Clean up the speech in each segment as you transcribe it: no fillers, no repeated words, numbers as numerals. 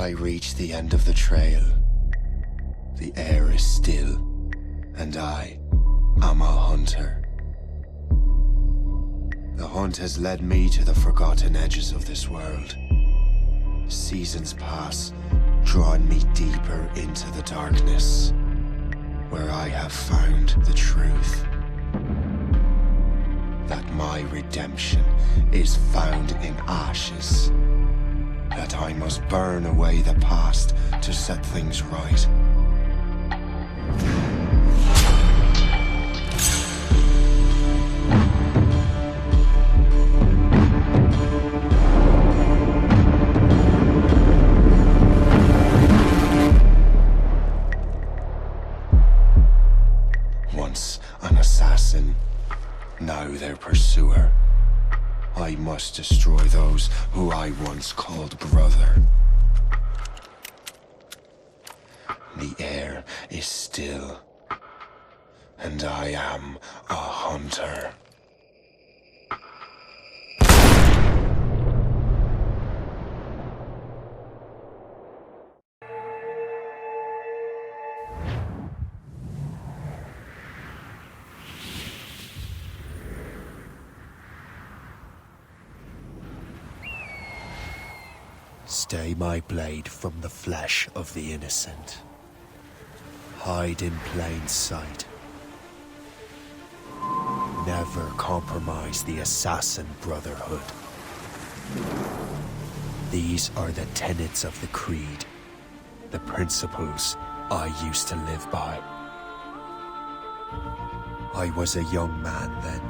I reach the end of the trail, the air is still, and I am a hunter. The hunt has led me to the forgotten edges of this world. Seasons pass, drawing me deeper into the darkness, where I have found the truth. That my redemption is found in ashes. That I must burn away the past to set things right. Once an assassin, now their pursuer. I must destroy those who I once called brother. The air is still, and I am a hunter. Stay my blade from the flesh of the innocent. Hide in plain sight. Never compromise the assassin brotherhood. These are the tenets of the creed, the principles I used to live by. I was a young man then.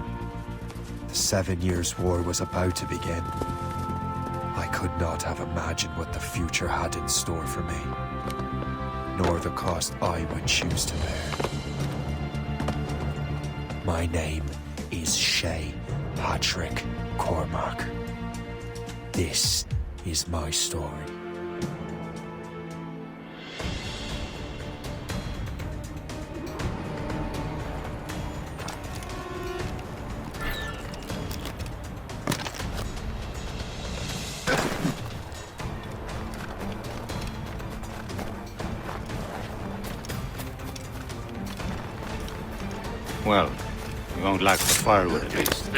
The 7 Years' War was about to begin. I could not have imagined what the future had in store for me, nor the cost I would choose to bear. My name is Shay Patrick Cormac. This is my story. Well, we won't lack the firewood at least.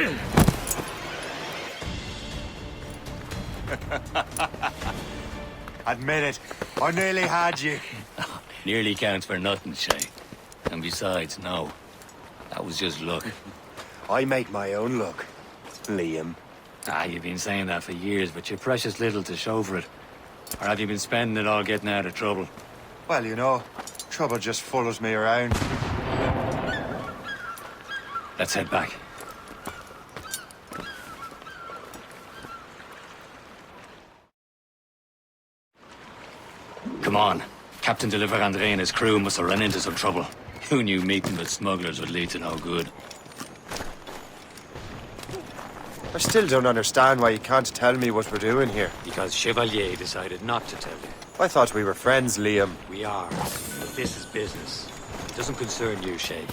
Admit it, I nearly had you. Nearly counts for nothing, Shay. And besides, no. That was just luck. I make my own luck, Liam. You've been saying that for years, but you're precious little to show for it. Or have you been spending it all getting out of trouble? Well, you know, trouble just follows me around. Let's head back. Come on. Captain de Andre and his crew must have run into some trouble. Who knew meeting with smugglers would lead to no good? I still don't understand why you can't tell me what we're doing here. Because Chevalier decided not to tell you. I thought we were friends, Liam. We are. But this is business. It doesn't concern you, Shay.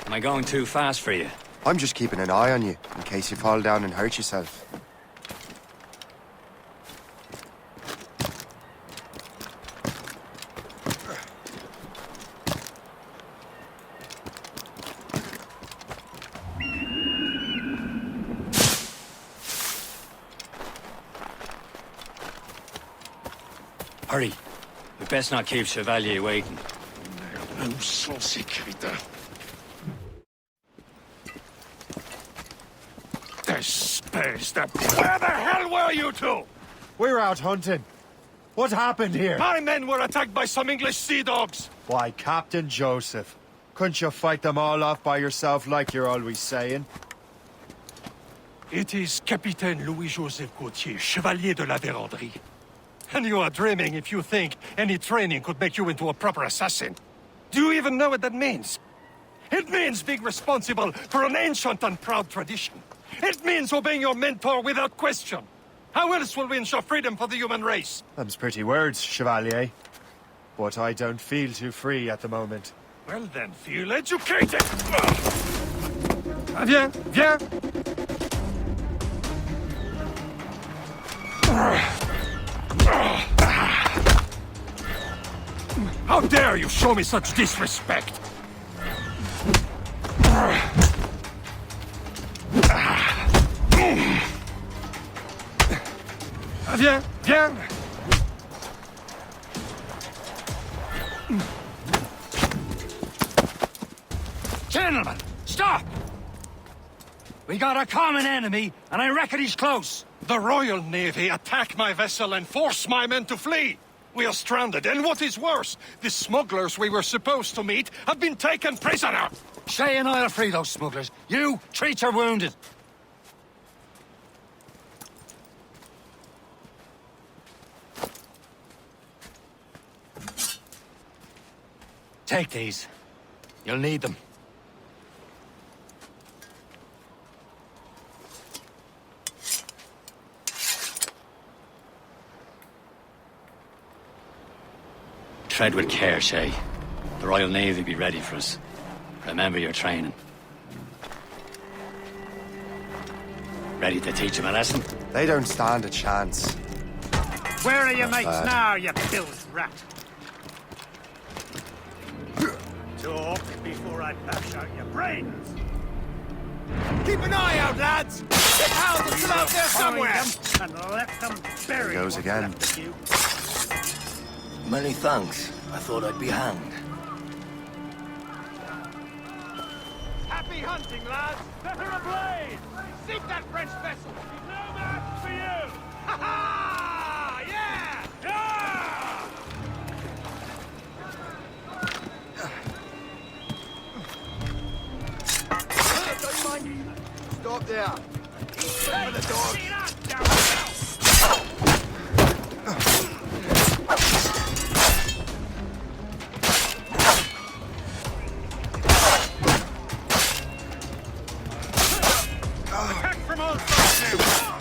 Am I going too fast for you? I'm just keeping an eye on you, in case you fall down and hurt yourself. Hurry. We best not keep Chevalier waiting. Nous sans sécurité. Where the hell were you two? We're out hunting. What happened here? My men were attacked by some English sea dogs. Why, Captain Joseph. Couldn't you fight them all off by yourself like you're always saying? It is Capitaine Louis-Joseph Gauthier, Chevalier de la Vérendrye. And you are dreaming if you think any training could make you into a proper assassin. Do you even know what that means? It means being responsible for an ancient and proud tradition. It means obeying your mentor without question. How else will we ensure freedom for the human race? Them's pretty words, Chevalier. But I don't feel too free at the moment. Well then, feel educated! Viens, viens. How dare you show me such disrespect? Viens, viens. Gentlemen, stop! We got a common enemy, and I reckon he's close. The Royal Navy attack my vessel and force my men to flee. We are stranded, and what is worse, the smugglers we were supposed to meet have been taken prisoner. Shay and I'll free those smugglers. You, treat your wounded. Take these. You'll need them. Tread with care, Shay. The Royal Navy be ready for us. Remember your training. Ready to teach them a lesson? They don't stand a chance. Where are your mates now, you bilge rat? Talk before I bash out your brains. Keep an eye out, lads! The hounds are still out there somewhere! And let them bury There goes what's again. left of you. Many thanks. I thought I'd be hanged. Happy hunting, lads! Set her ablaze! Seek that French vessel! She's no match for you! Ha ha! Yeah! Yeah! Don't mind me. Stop there. Hey, the dog. see that? Down, down. Attack from all sides now!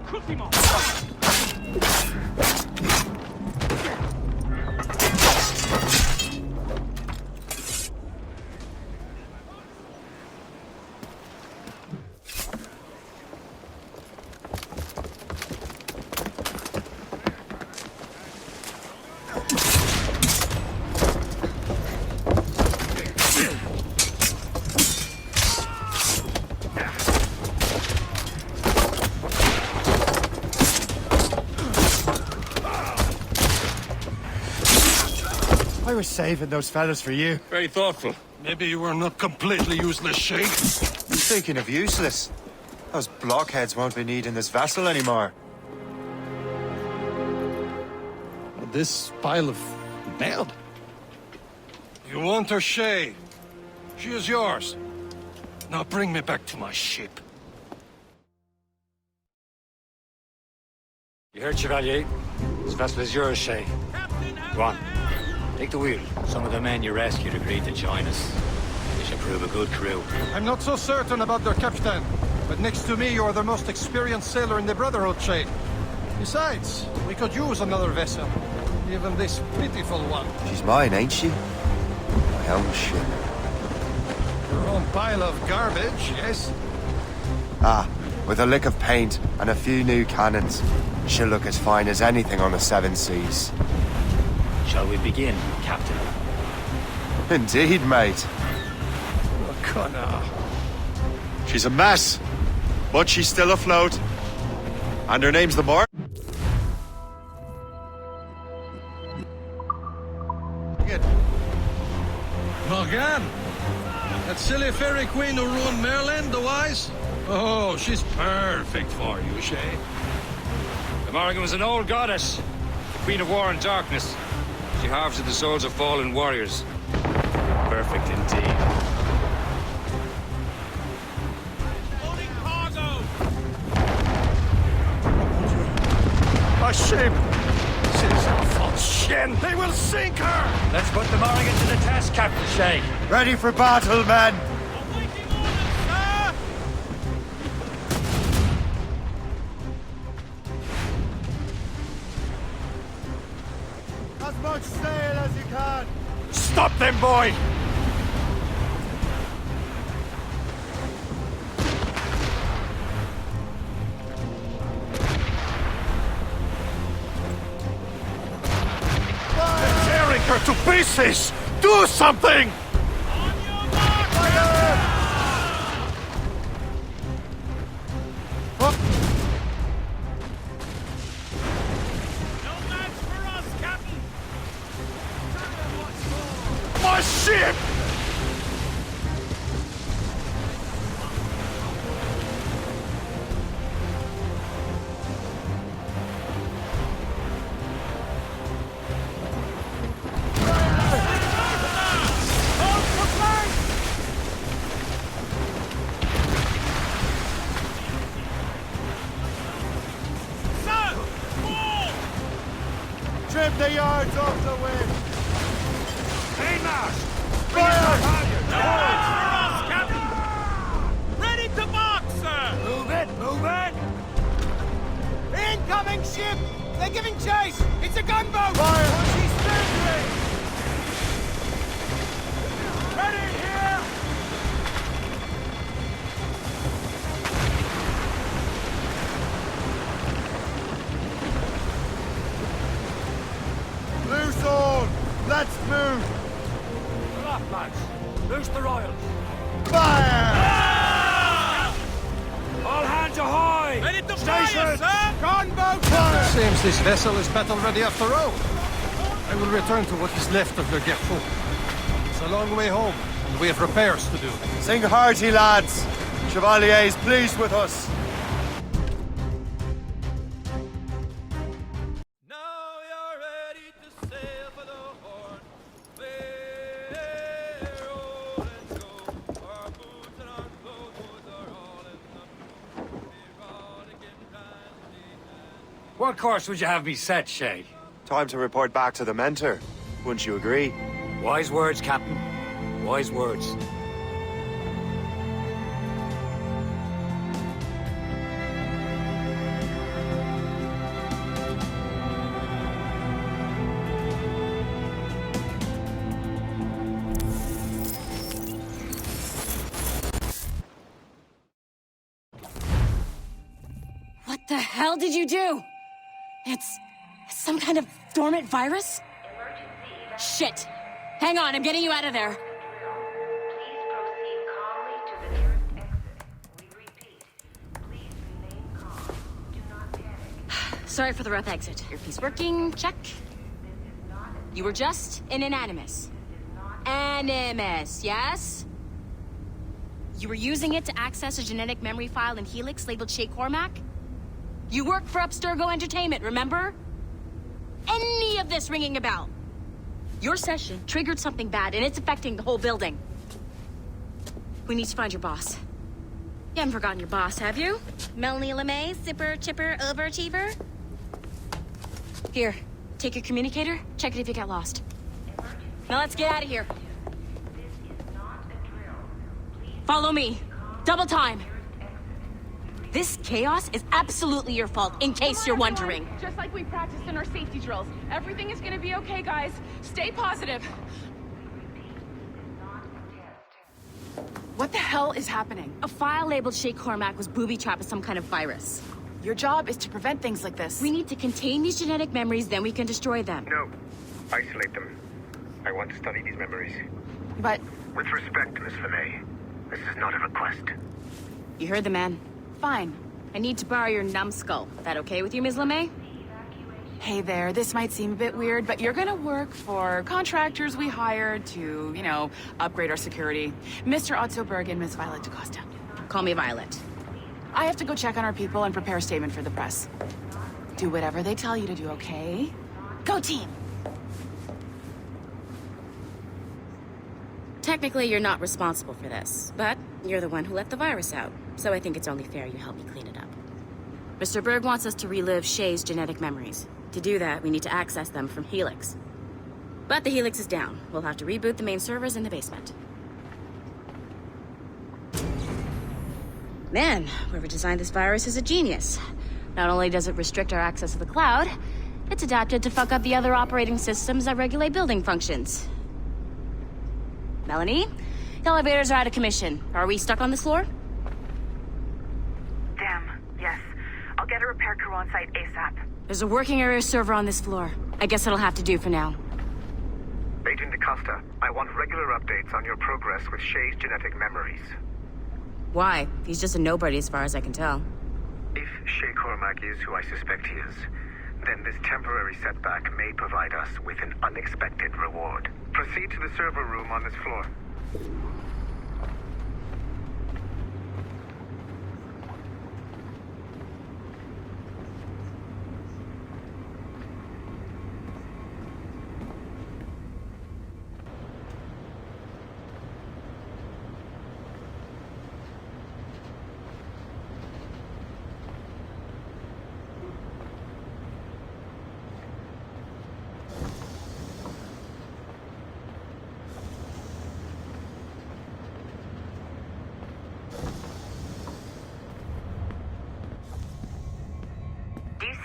Cook him off! I was saving those fellas for you. Very thoughtful. Maybe you were not completely useless, Shay. Speaking of useless, those blockheads won't be needing this vessel anymore. This pile of merde. You want her, Shay? She is yours. Now bring me back to my ship. You heard, Chevalier? This vessel is yours, Shay. Go on. Take the wheel. Some of the men you rescued agreed to join us. They should prove a good crew. I'm not so certain about their captain, but next to me you are the most experienced sailor in the Brotherhood, Shay. Besides, we could use another vessel. Even this pitiful one. She's mine, ain't she? My own ship. Your own pile of garbage, yes? Ah, with a lick of paint and a few new cannons, she'll look as fine as anything on the seven seas. Shall we begin, Captain? Indeed, mate. Oh, Connor. She's a mess, but she's still afloat. And her name's the Mar. Morgan? That silly fairy queen who ruined Maryland, the wise? Oh, she's perfect for you, Shay. The Morrigan was an old goddess, the queen of war and darkness. She harvested the souls of fallen warriors. Perfect indeed. Loading cargo! A ship! She's a false shin! They will sink her! Let's put the Morrigan to the test, Captain Shay. Ready for battle, men! Awaiting orders, sir! Stop them, boy! They're tearing her to pieces! Do something! My ship! Trim the yards off the wind! Mainmast! Fire! Ready to mark, sir! Move it, move it! Incoming ship! They're giving chase! It's a gunboat! Fire! She's standing! Ready here! Loose all! Let's move! Pull up, lads! Loose the royals! Fire! All hands ahoy! Ready to fire, sir! Gunboat! Seems this vessel is battle ready after all. I will return to what is left of Le Guerfou. It's a long way home, and we have repairs to do. Sing hearty, lads! Chevalier is pleased with us. Now you're ready to sail for the Horn. We're rolling go. Our boots and our clothes are all in the What course would you have me set, Shay? Time to report back to the mentor. Wouldn't you agree? Wise words, Captain. Wise words. What the hell did you do? It's some kind of dormant virus? Shit! Hang on, I'm getting you out of there. Please proceed calmly to the nearest exit. We repeat, please remain calm. Do not panic. Sorry for the rough exit. Earpiece working, check. You were just an Animus. Animus, yes? You were using it to access a genetic memory file in Helix labeled Shay Cormac? You work for Abstergo Entertainment, remember? Any of this ringing a bell? Your session triggered something bad, and it's affecting the whole building. We need to find your boss. You haven't forgotten your boss, have you? Melanie LeMay, zipper, chipper, overachiever? Here, take your communicator, check it if you get lost. Now let's get out of here. Follow me. Double time. This chaos is absolutely your fault, in case you're wondering. Just like we practiced in our safety drills. Everything is gonna be okay, guys. Stay positive. What the hell is happening? A file labeled Shay Cormac was booby-trapped with some kind of virus. Your job is to prevent things like this. We need to contain these genetic memories, then we can destroy them. No. Isolate them. I want to study these memories. But... With respect, Miss LeMay, this is not a request. You heard the man. Fine. I need to borrow your numbskull. That okay with you, Ms. LeMay? Hey there, this might seem a bit weird, but you're gonna work for contractors we hired to, you know, upgrade our security. Mr. Otto Berg and Miss Violet DaCosta. Call me Violet. I have to go check on our people and prepare a statement for the press. Do whatever they tell you to do, okay? Go team! Technically, you're not responsible for this, but you're the one who let the virus out, so I think it's only fair you help me clean it up. Mr. Berg wants us to relive Shay's genetic memories. To do that, we need to access them from Helix. But the Helix is down. We'll have to reboot the main servers in the basement. Man, whoever designed this virus is a genius. Not only does it restrict our access to the cloud, it's adapted to fuck up the other operating systems that regulate building functions. Melanie? The elevators are out of commission. Are we stuck on this floor? Damn, yes. I'll get a repair crew on site ASAP. There's a working area server on this floor. I guess it'll have to do for now. Agent DaCosta, I want regular updates on your progress with Shay's genetic memories. Why? He's just a nobody as far as I can tell. If Shay Cormac is who I suspect he is, then this temporary setback may provide us with an unexpected reward. Proceed to the server room on this floor.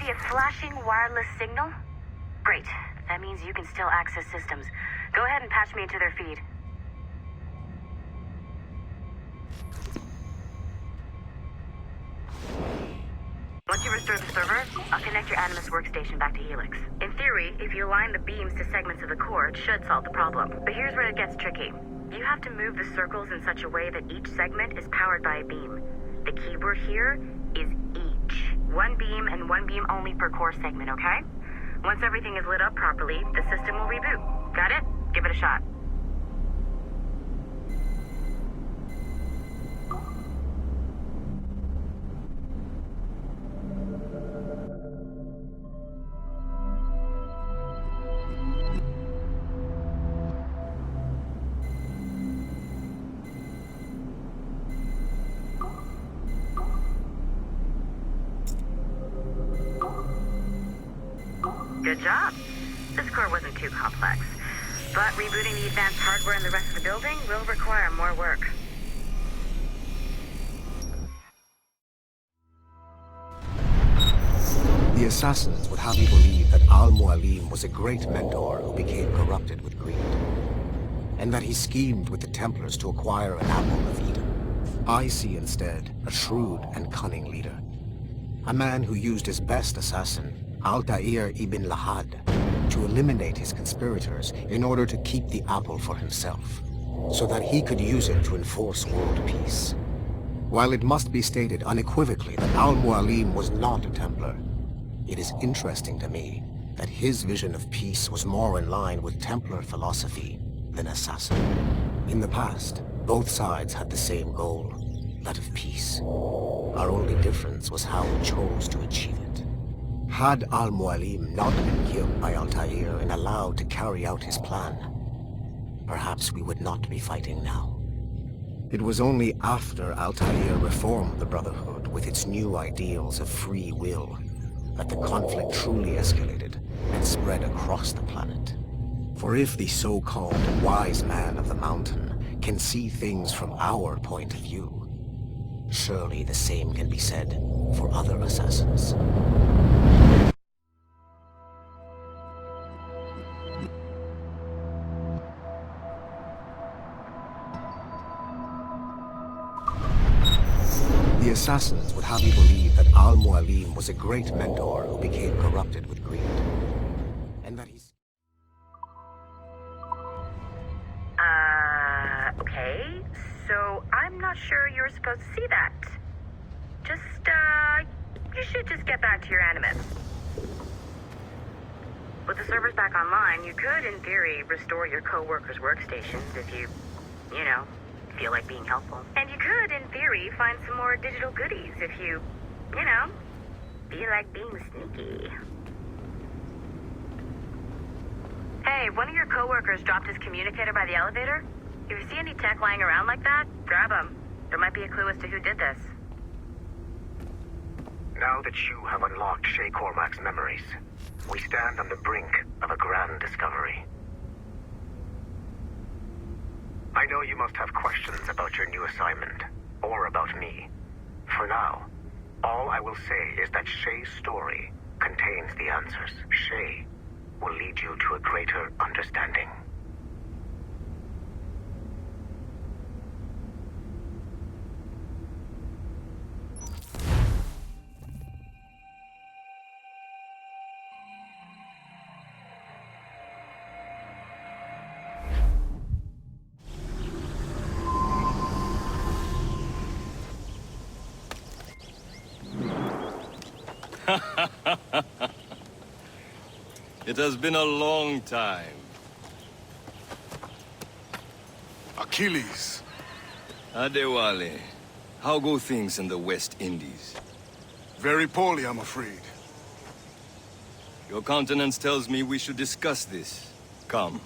A flashing wireless signal? Great. That means you can still access systems. Go ahead and patch me into their feed. Once you restore the server, I'll connect your Animus workstation back to Helix. In theory, if you align the beams to segments of the core, it should solve the problem. But here's where it gets tricky. You have to move the circles in such a way that each segment is powered by a beam. The keyword here is each. One beam and one beam only per core segment, okay? Once everything is lit up properly, the system will reboot. Got it? Give it a shot. Good job. This core wasn't too complex, but rebooting the advanced hardware in the rest of the building will require more work. The assassins would have you believe that Al-Mualim was a great mentor who became corrupted with greed, and that he schemed with the Templars to acquire an apple of Eden. I see instead a shrewd and cunning leader, a man who used his best assassin, Altair ibn Lahad, to eliminate his conspirators in order to keep the apple for himself, so that he could use it to enforce world peace. While it must be stated unequivocally that Al-Mualim was not a Templar, it is interesting to me that his vision of peace was more in line with Templar philosophy than assassin. In the past, both sides had the same goal, that of peace. Our only difference was how we chose to achieve it. Had Al-Mualim not been killed by Altair and allowed to carry out his plan, perhaps we would not be fighting now. It was only after Altair reformed the Brotherhood with its new ideals of free will that the conflict truly escalated and spread across the planet. For if the so-called wise man of the mountain can see things from our point of view, surely the same can be said for other assassins. The assassins would have you believe that Al-Mualim was a great mentor who became corrupted with greed, and that he's... Okay, so I'm not sure you're supposed to see that. You should just get back to your Animus. With the servers back online, you could, in theory, restore your co-workers' workstations if you feel like being helpful. And you could, in theory, find some more digital goodies if you feel like being sneaky. Hey, one of your co-workers dropped his communicator by the elevator. If you see any tech lying around like that, grab them. There might be a clue as to who did this. Now that you have unlocked Shay Cormac's memories, we stand on the brink of a grand discovery. I know you must have questions about your new assignment, or about me. For now, all I will say is that Shay's story contains the answers. Shay will lead you to a greater understanding. It has been a long time. Achilles. Adewale, how go things in the West Indies? Very poorly, I'm afraid. Your countenance tells me we should discuss this. Come.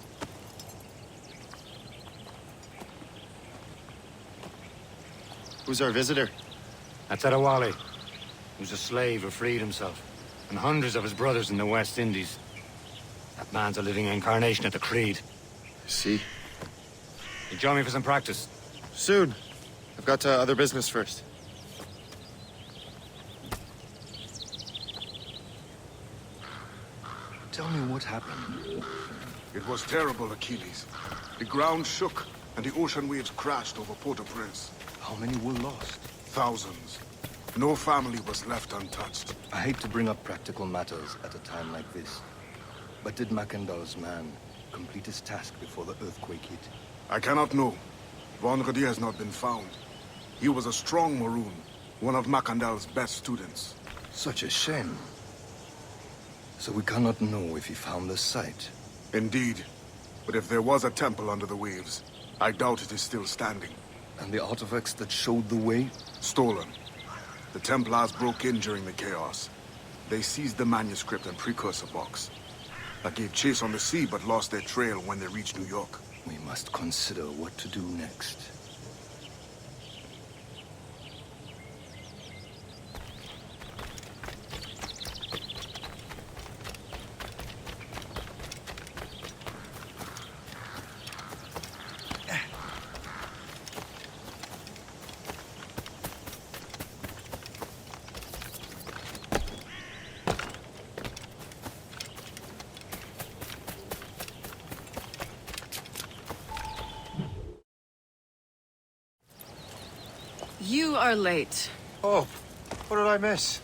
Who's our visitor? That's Adewale, who's a slave who freed himself, and hundreds of his brothers in the West Indies. That man's a living incarnation of the Creed. See? You join me for some practice? Soon. I've got other business first. Tell me what happened. It was terrible, Achilles. The ground shook, and the ocean waves crashed over Port-au-Prince. How many were lost? Thousands. No family was left untouched. I hate to bring up practical matters at a time like this. But did Mackandal's man complete his task before the earthquake hit? I cannot know. Vonredi has not been found. He was a strong Maroon, one of Mackandal's best students. Such a shame. So we cannot know if he found the site. Indeed. But if there was a temple under the waves, I doubt it is still standing. And the artifacts that showed the way? Stolen. The Templars broke in during the chaos. They seized the manuscript and precursor box. I gave chase on the sea, but lost their trail when they reached New York. We must consider what to do next. You are late. Oh, what did I miss?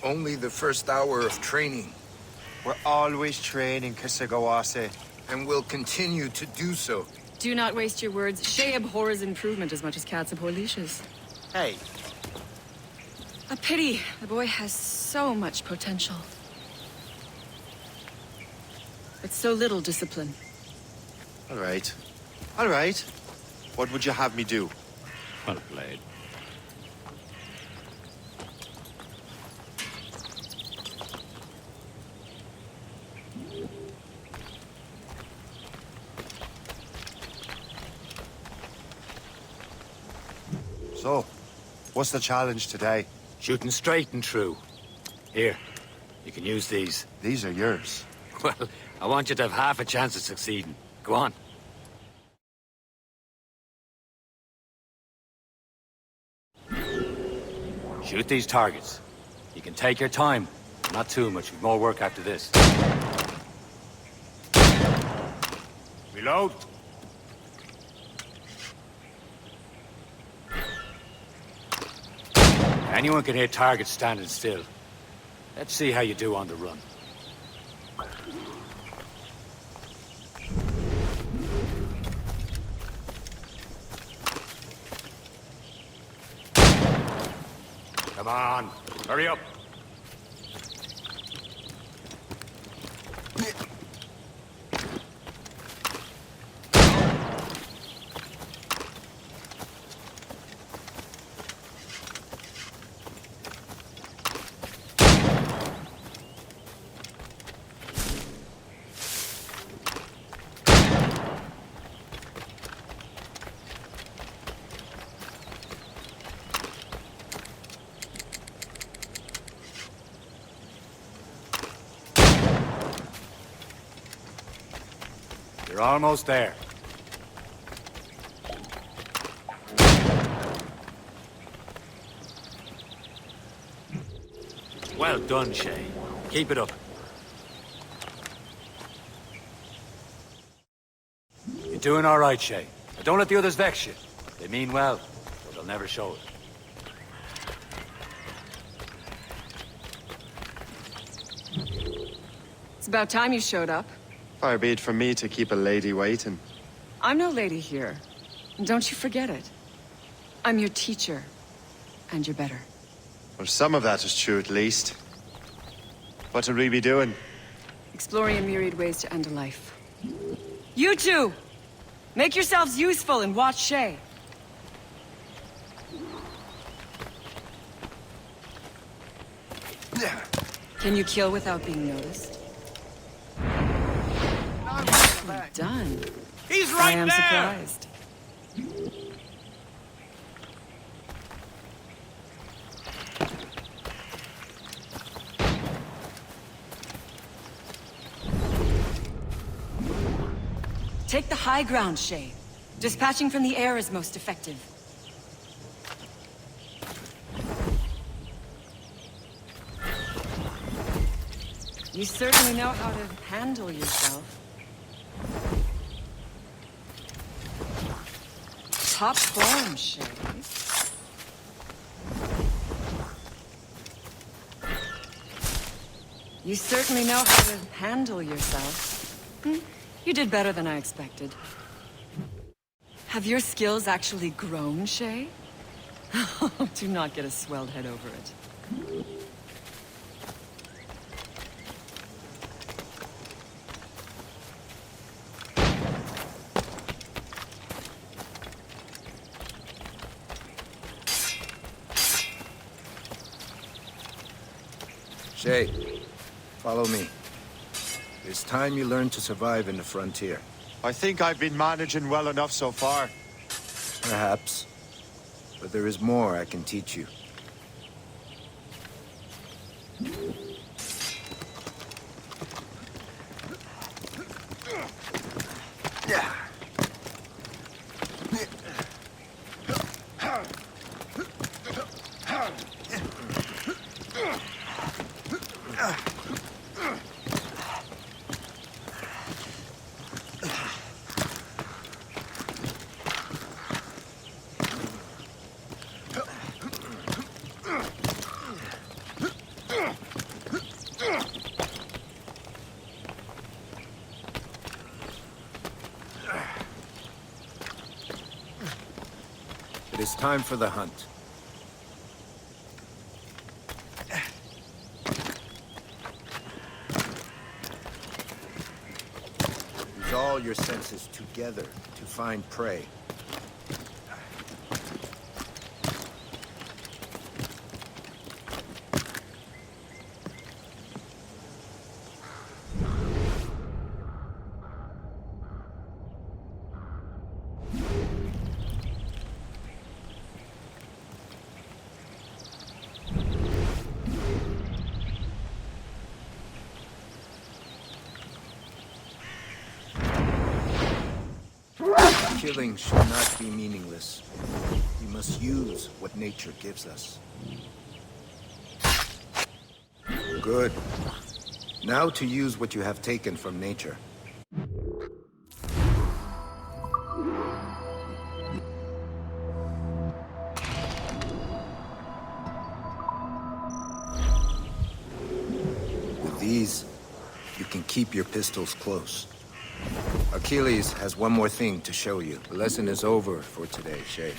Only the first hour of training. We're always training, Kisagawase. And will continue to do so. Do not waste your words. Shay abhors improvement as much as cats abhor leashes. Hey. A pity. The boy has so much potential. But so little discipline. All right. All right. What would you have me do? Well played. So, what's the challenge today? Shooting straight and true. Here, you can use these. These are yours. Well, I want you to have half a chance of succeeding. Go on. Shoot these targets. You can take your time. Not too much. We've more work after this. Reload. Anyone can hit targets standing still. Let's see how you do on the run. Come on, hurry up. You're almost there. Well done, Shay. Keep it up. You're doing all right, Shay. But don't let the others vex you. They mean well, but they'll never show it. It's about time you showed up. Far be it from me to keep a lady waiting. I'm no lady here. Don't you forget it. I'm your teacher. And you're better. Well, some of that is true at least. What'll we be doing? Exploring a myriad ways to end a life. You two! Make yourselves useful and watch Shay. Can you kill without being noticed? Nicely done. He's right I am there! surprised. Take the high ground, Shay. Dispatching from the air is most effective. You certainly know how to handle yourself. Top form, Shay. You certainly know how to handle yourself. You did better than I expected. Have your skills actually grown, Shay? Do not get a swelled head over it. Shay, follow me. It's time you learn to survive in the frontier. I think I've been managing well enough so far. Perhaps. But there is more I can teach you. It is time for the hunt. Use all your senses together to find prey. Killing should not be meaningless. We must use what nature gives us. Good. Now to use what you have taken from nature. With these, you can keep your pistols close. Achilles has one more thing to show you. The lesson is over for today, Shay.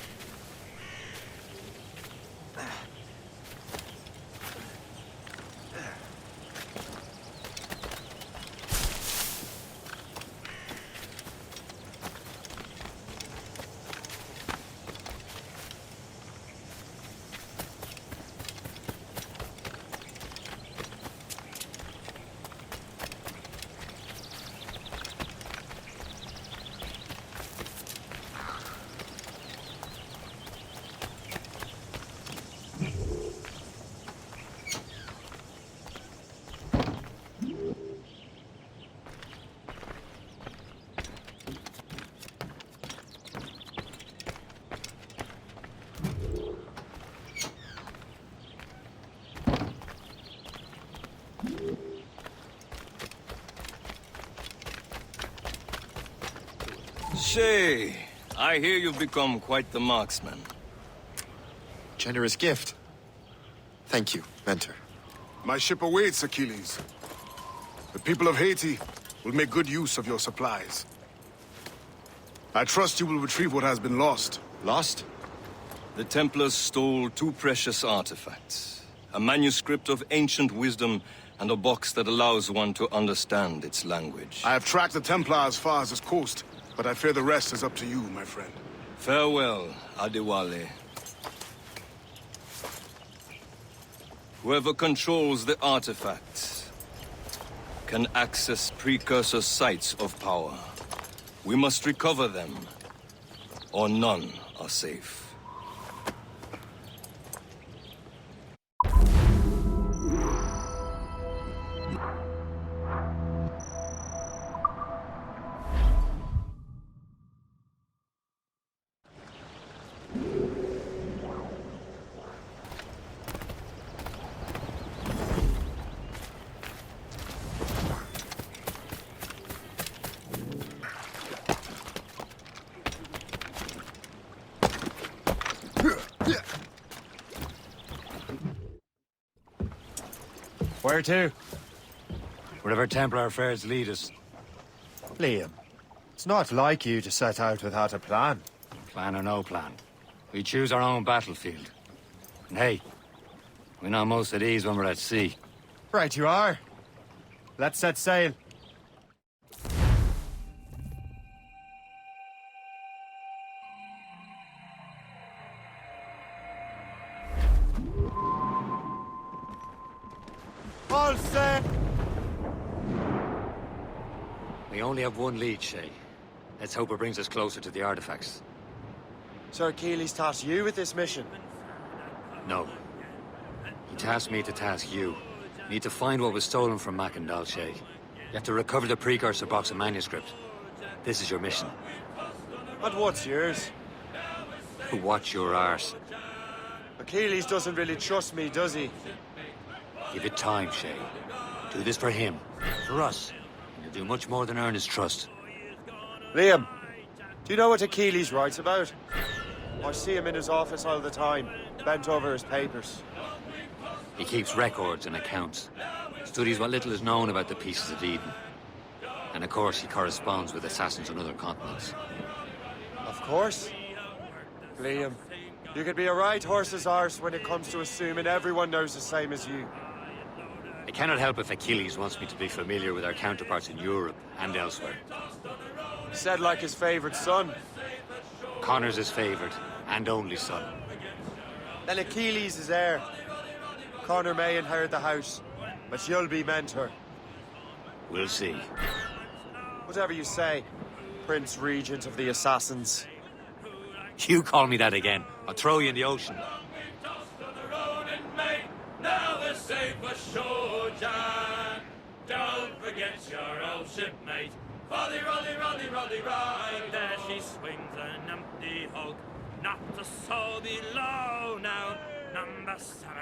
Shay, I hear you've become quite the marksman. Generous gift. Thank you, mentor. My ship awaits, Achilles. The people of Haiti will make good use of your supplies. I trust you will retrieve what has been lost. Lost? The Templars stole two precious artifacts. A manuscript of ancient wisdom and a box that allows one to understand its language. I have tracked the Templar as far as this coast, but I fear the rest is up to you, my friend. Farewell, Adewale. Whoever controls the artifacts can access precursor sites of power. We must recover them, or none are safe. Where to? Wherever Templar affairs lead us. Liam, it's not like you to set out without a plan. Plan or no plan. We choose our own battlefield. And hey, we know most at ease when we're at sea. Right you are. Let's set sail. All set! We only have one lead, Shay. Let's hope it brings us closer to the artifacts. Sir Achilles tasked you with this mission? No. He tasked me to task you. You need to find what was stolen from Mackendal, Shay. You have to recover the precursor box of manuscript. This is your mission. And what's yours? Watch your arse. Achilles doesn't really trust me, does he? Give it time, Shay. Do this for him. For us. And you'll do much more than earn his trust. Liam, do you know what Achilles writes about? I see him in his office all the time, bent over his papers. He keeps records and accounts. Studies what little is known about the Pieces of Eden. And of course, he corresponds with assassins on other continents. Of course. Liam, you could be a right horse's arse when it comes to assuming everyone knows the same as you. I cannot help if Achilles wants me to be familiar with our counterparts in Europe and elsewhere. Said like his favorite son. Connor's his favorite and only son. Then Achilles is heir. Connor may inherit the house, but you'll be mentor. We'll see. Whatever you say, Prince Regent of the Assassins. You call me that again, I'll throw you in the ocean. Now we're safe ashore, John. Don't forget your old shipmate. Roddy, Roddy, Roddy, Roddy, right there she swings an empty hulk. Not a soul below now. Number 7,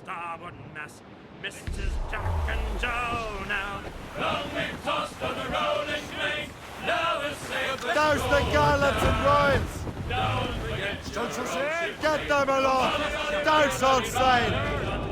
starboard mess. Mrs. Jack and Joe now. Long we've tossed on the rolling main. Now we're safe. Douse the gallants and royals! Don't forget your old shipmate. Get them aloft! Douse on sail!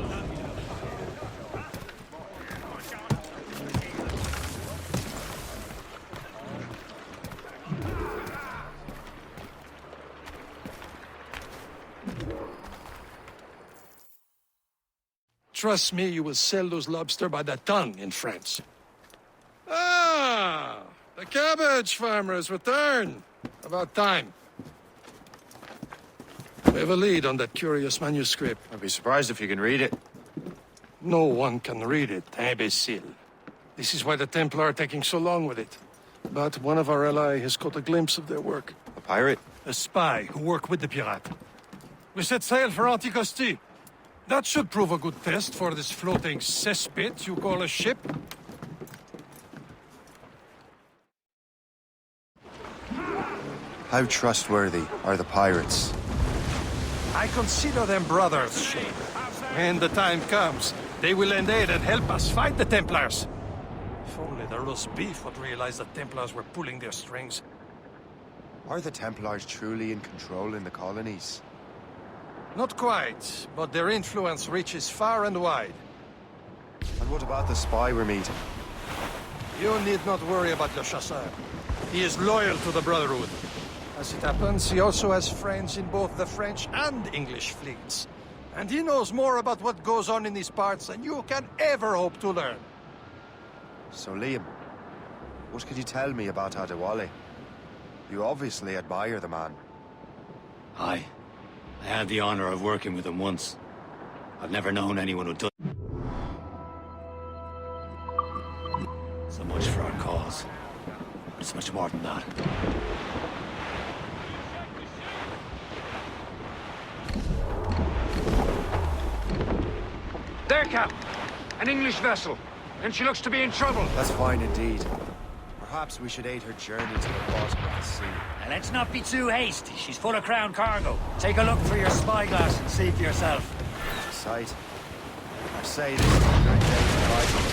Trust me, you will sell those lobster by the ton in France. Ah, the cabbage farmer has returned. About time. We have a lead on that curious manuscript. I'd be surprised if you can read it. No one can read it, imbecile. This is why the Templar are taking so long with it. But one of our allies has caught a glimpse of their work. A pirate? A spy who worked with the pirate. We set sail for Anticosti. That should prove a good test for this floating cesspit you call a ship. How trustworthy are the pirates? I consider them brothers, Shane. When the time comes, they will lend aid and help us fight the Templars. If only the roast beef would realize the Templars were pulling their strings. Are the Templars truly in control in the colonies? Not quite, but their influence reaches far and wide. And what about the spy we're meeting? You need not worry about Le Chasseur. He is loyal to the Brotherhood. As it happens, he also has friends in both the French and English fleets. And he knows more about what goes on in these parts than you can ever hope to learn. So, Liam, what can you tell me about Adewale? You obviously admire the man. Aye. I had the honor of working with him once. I've never known anyone who done so much for our cause. It's much more than that. There, Cap. An English vessel. And she looks to be in trouble. That's fine indeed. Perhaps we should aid her journey to the bottom of the sea. Now, let's not be too hasty. She's full of crown cargo. Take a look through your spyglass and see for yourself. It's a sight. I say this is a good day to ride with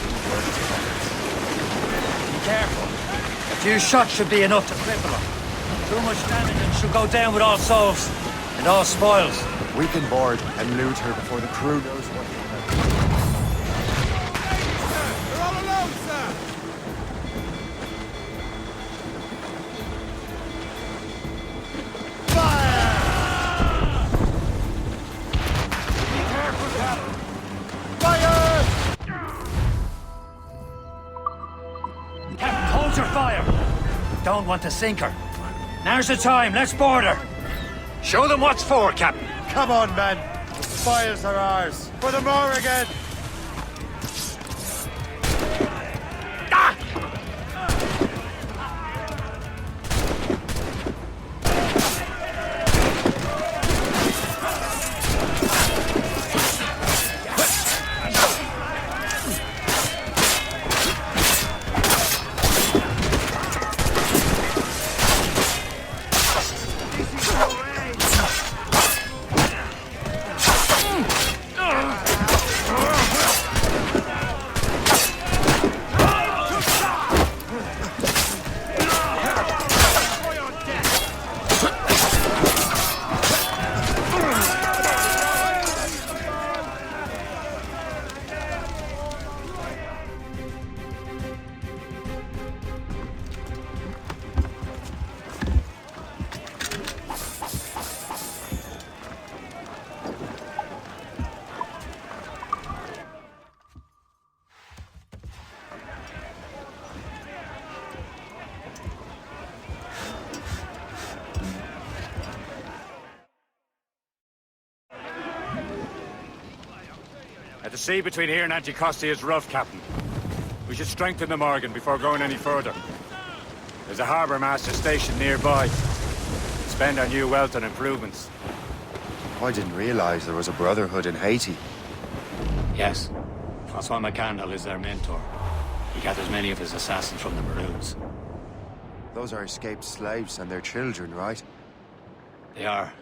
Be careful. A few shots should be enough to cripple her. Too much damage and she'll go down with all souls and all spoils. We can board and loot her before the crew knows what hit her. We're all alone, sir! Captain, hold your fire. Don't want to sink her. Now's the time. Let's board her. Show them what's for, Captain. Come on, men. The spoils are ours. For the Morrigan! The sea between here and Anticosti is rough, Captain. We should strengthen the Morgan before going any further. There's a harbour master stationed nearby. Spend our new wealth on improvements. I didn't realize there was a brotherhood in Haiti. Yes. Francois McCandle is their mentor. He gathers many of his assassins from the Maroons. Those are escaped slaves and their children, right? They are.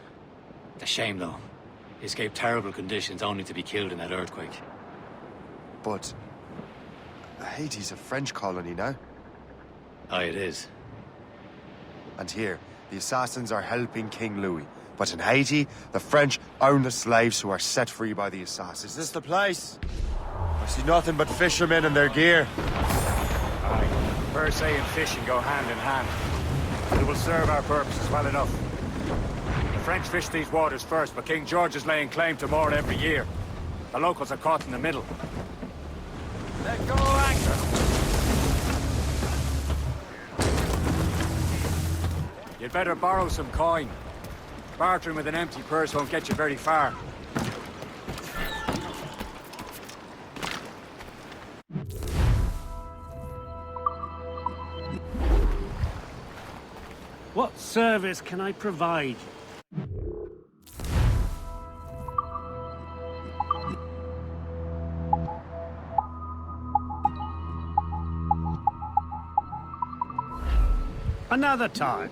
It's a shame, though. They escaped terrible conditions only to be killed in that earthquake. But Haiti's a French colony now. Aye, it is. And here, the assassins are helping King Louis. But in Haiti, the French own the slaves who are set free by the assassins. Is this the place? I see nothing but fishermen and their gear. Aye. Per se and fishing go hand in hand. It will serve our purposes well enough. The French fish these waters first, but King George is laying claim to more every year. The locals are caught in the middle. Let go anchor! You'd better borrow some coin. Bartering with an empty purse won't get you very far. What service can I provide? Another time.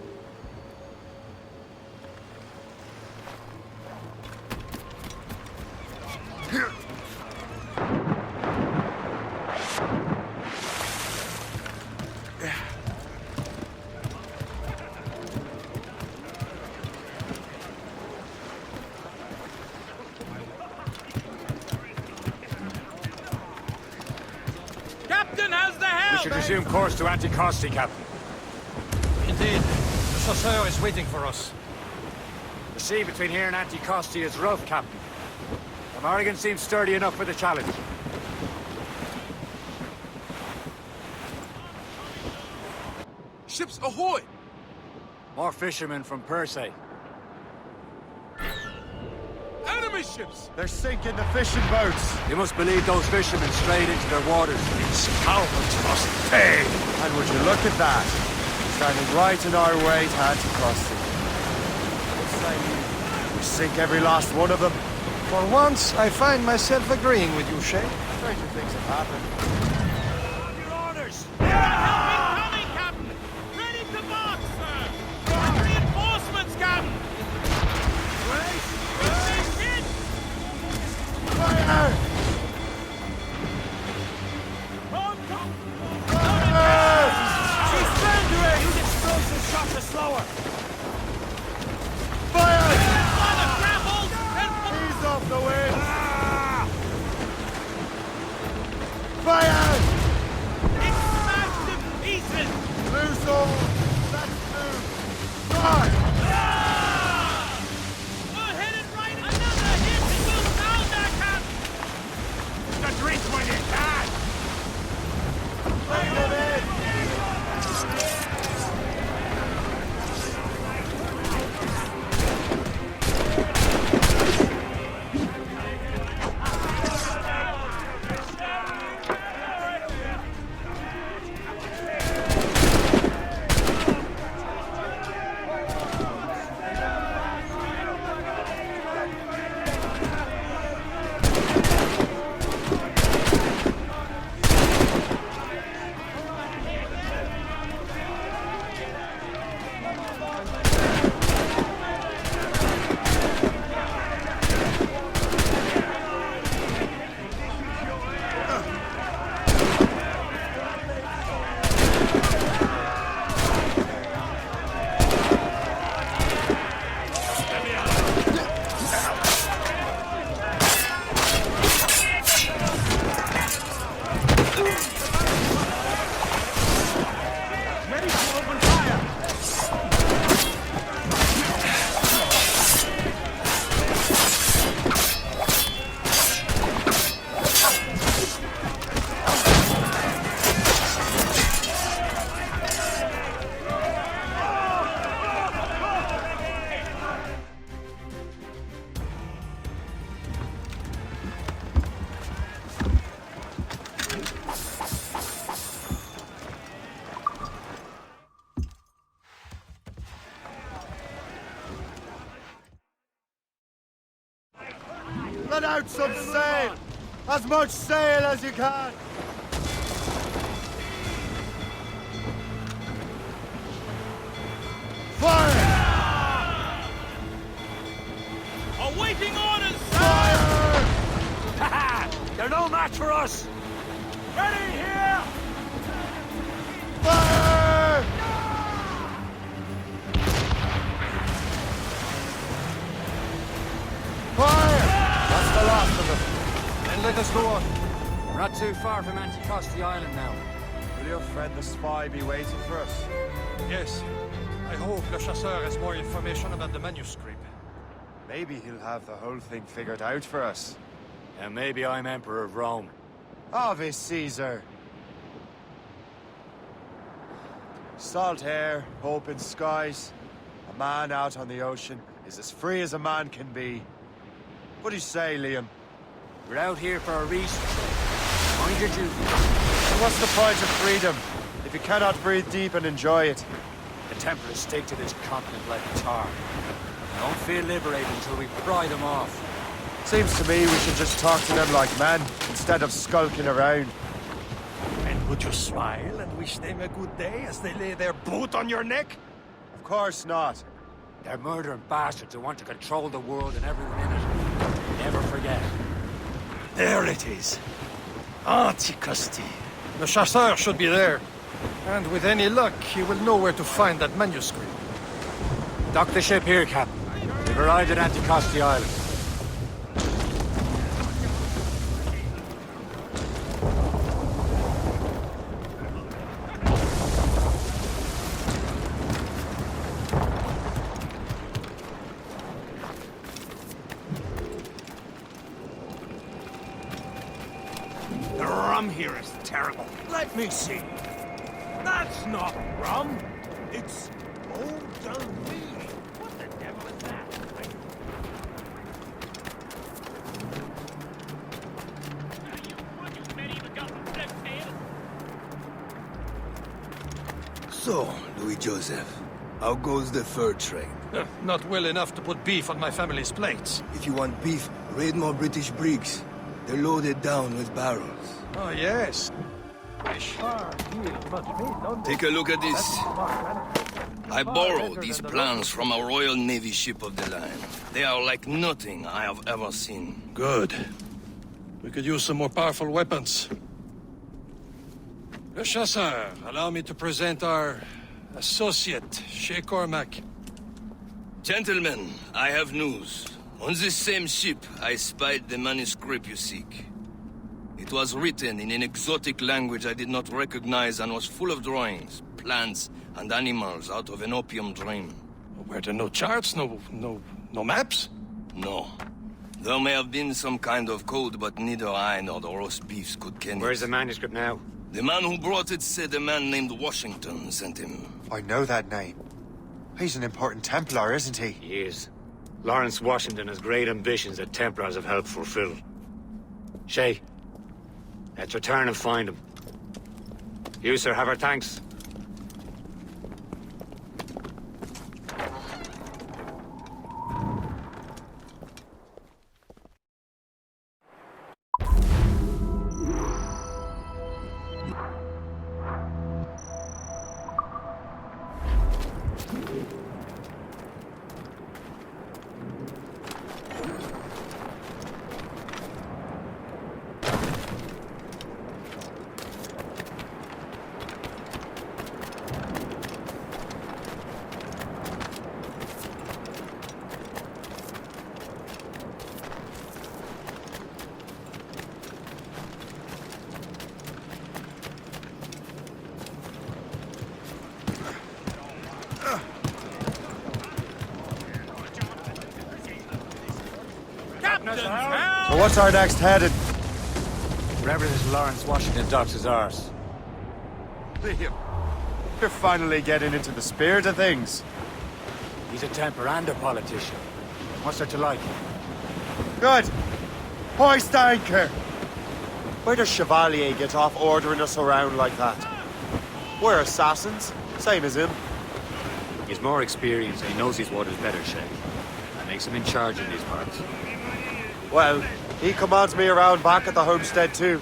Captain, how's the helm? We should resume course to Anticosti, Captain. Indeed. The Chasseur is waiting for us. The sea between here and Anticosti is rough, Captain. The Morrigan seems sturdy enough for the challenge. Ships ahoy! More fishermen from Persay. Enemy ships! They're sinking the fishing boats. You must believe those fishermen strayed into their waters. Scoundrels must pay! And would you look at that? Standing right in our way to Anticosti. We sink every last one of them. For once, I find myself agreeing with you, Shay. Stranger things have happened. Your orders! Incoming, Captain! Ready to march, sir! Reinforcements, Captain! Wait! Position! Fire! She's surrendering! Use explosive shots are slower! Fire! Grappled! Ease off the wind! Fire! It's smashed to pieces! Loose all! Let's move! Fire! We're headed right another hit and we'll down that cap! The drink when you can! Bring them in! Let out some sail! As much sail as you can! Fire! Awaiting orders, sir! Fire! They're no match for us! Ready here! Fire! Fire! That's the last of them. Then let us go on. We're not too far from Anticosti Island now. Will your friend the spy be waiting for us? Yes. I hope Le Chasseur has more information about the manuscript. Maybe he'll have the whole thing figured out for us. And maybe I'm Emperor of Rome. Ave Caesar! Salt air, open skies. A man out on the ocean is as free as a man can be. What do you say, Liam? We're out here for a reason. Mind your duty. And what's the point of freedom if you cannot breathe deep and enjoy it? The Templars stick to this continent like tar. I don't feel liberated until we pry them off. Seems to me we should just talk to them like men, instead of skulking around. And would you smile and wish them a good day as they lay their boot on your neck? Of course not. They're murdering bastards who want to control the world and everyone in it. Never forget. There it is. Anticosti. The Chasseur should be there. And with any luck, he will know where to find that manuscript. Dock the ship here, Captain. We've arrived at Anticosti Island. Let me see. That's not rum. It's Old Dunwee. What the devil is that? So, Louis Joseph, how goes the fur trade? Not well enough to put beef on my family's plates. If you want beef, raid more British brigs. They're loaded down with barrels. Oh, yes. Take a look at this. I borrowed these plans from a Royal Navy ship of the line. They are like nothing I have ever seen. Good. We could use some more powerful weapons. Le Chasseur, allow me to present our associate, Shay Cormac. Gentlemen, I have news. On this same ship, I spied the manuscript you seek. It was written in an exotic language I did not recognize and was full of drawings, plants, and animals out of an opium dream. Were there no charts, no maps? No. There may have been some kind of code, but neither I nor the roast beefs could ken it. Where's the manuscript now? The man who brought it said a man named Washington sent him. I know that name. He's an important Templar, isn't he? He is. Lawrence Washington has great ambitions that Templars have helped fulfill. Shay, let's return and find him. You, sir, have our thanks. So what's our next headed? Wherever this Lawrence Washington docks is ours. Liam, you're finally getting into the spirit of things. He's a Templar and a politician. What's there to like? Good. Hoist anchor. Where does Chevalier get off ordering us around like that? We're assassins, same as him. He's more experienced and he knows these waters better, Shay. That makes him in charge in these parts. Well, he commands me around back at the homestead too.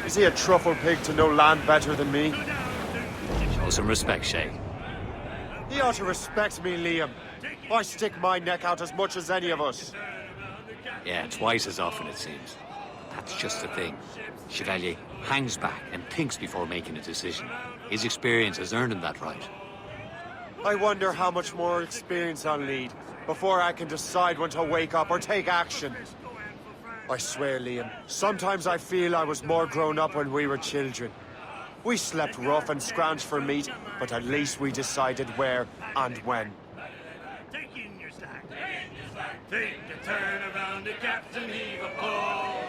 Is he a truffle pig to know land better than me? Show some respect, Shay. He ought to respect me, Liam. I stick my neck out as much as any of us. Yeah, twice as often, it seems. That's just the thing. Chevalier hangs back and thinks before making a decision. His experience has earned him that right. I wonder how much more experience I'll need before I can decide when to wake up or take action. I swear, Liam, sometimes I feel I was more grown up when we were children. We slept rough and scrounged for meat, but at least we decided where and when. Take in your slack. Take a turn around the captain, heave a pole.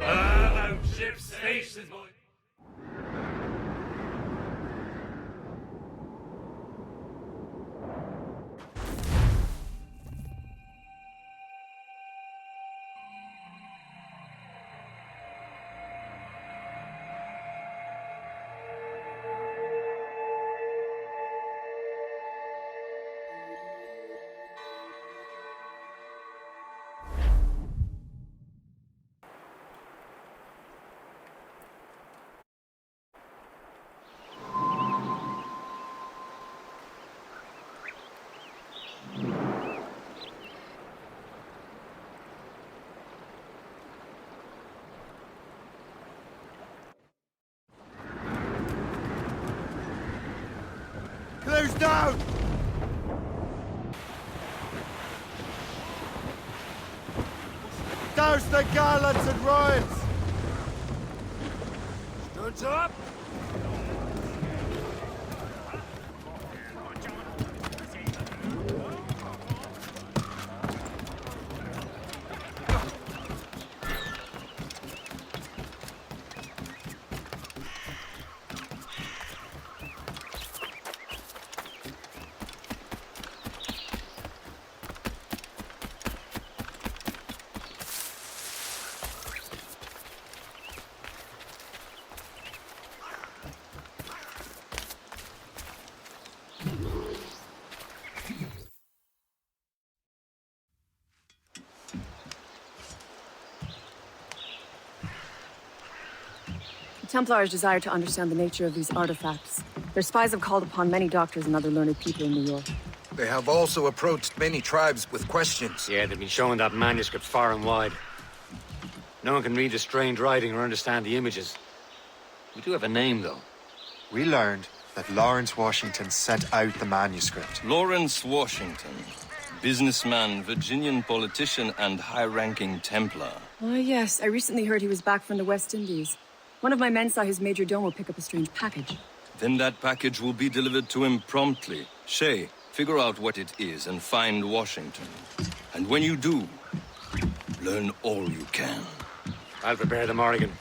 Out ship stations, boys. Close down! Douse the gallants and royals! Stood up! Templars desire to understand the nature of these artifacts. Their spies have called upon many doctors and other learned people in New York. They have also approached many tribes with questions. Yeah, they've been showing that manuscript far and wide. No one can read the strange writing or understand the images. We do have a name, though. We learned that Lawrence Washington sent out the manuscript. Lawrence Washington. Businessman, Virginian politician, and high-ranking Templar. Ah, yes. I recently heard he was back from the West Indies. One of my men saw his major domo pick up a strange package. Then that package will be delivered to him promptly. Shay, figure out what it is and find Washington. And when you do, learn all you can. I'll prepare the Morrigan.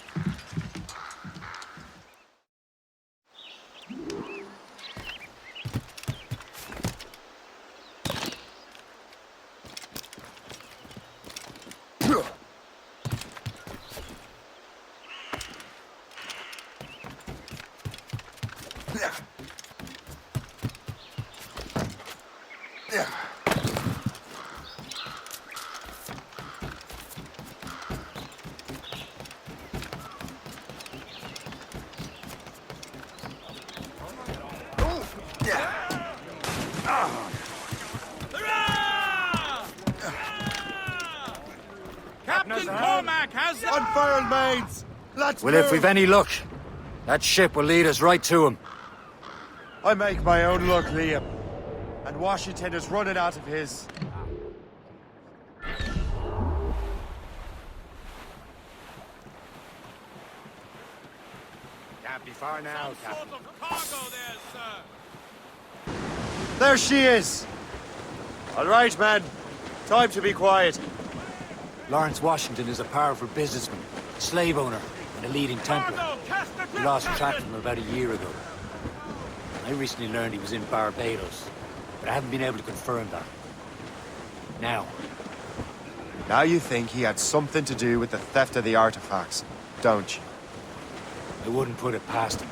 Captain Cormac has the... Unfurled mains! Let's Well, move! if we've any luck, that ship will lead us right to him. I make my own luck, Liam. And Washington is running out of his. Can't be far now, Captain. Sort of cargo there, sir. There she is! All right, men. Time to be quiet. Lawrence Washington is a powerful businessman, a slave owner, and a leading Templar. We lost track of him about a year ago. I recently learned he was in Barbados, but I haven't been able to confirm that. Now you think he had something to do with the theft of the artifacts, don't you? I wouldn't put it past him.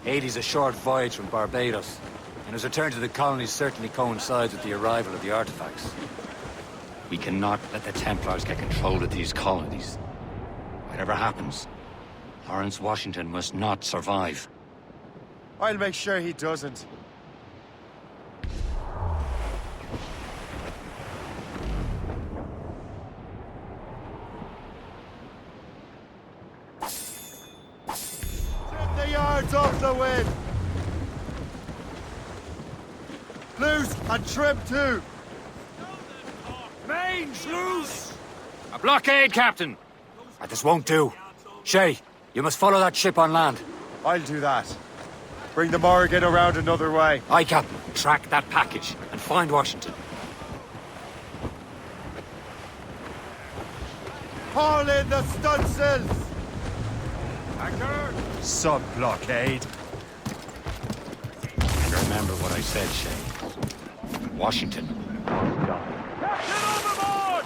Haiti's a short voyage from Barbados, and his return to the colonies certainly coincides with the arrival of the artifacts. We cannot let the Templars get control of these colonies. Whatever happens, Lawrence Washington must not survive. I'll make sure he doesn't. Trim the yards off the wind! Loose and trim too! Mains loose! A blockade, Captain! This won't do. Shay, you must follow that ship on land. I'll do that. Bring the Morrigan around another way. Aye, Captain. Track that package and find Washington. Haul in the stunsails! Anchor! Sub-blockade. And remember what I said, Shay. Washington. Captain overboard!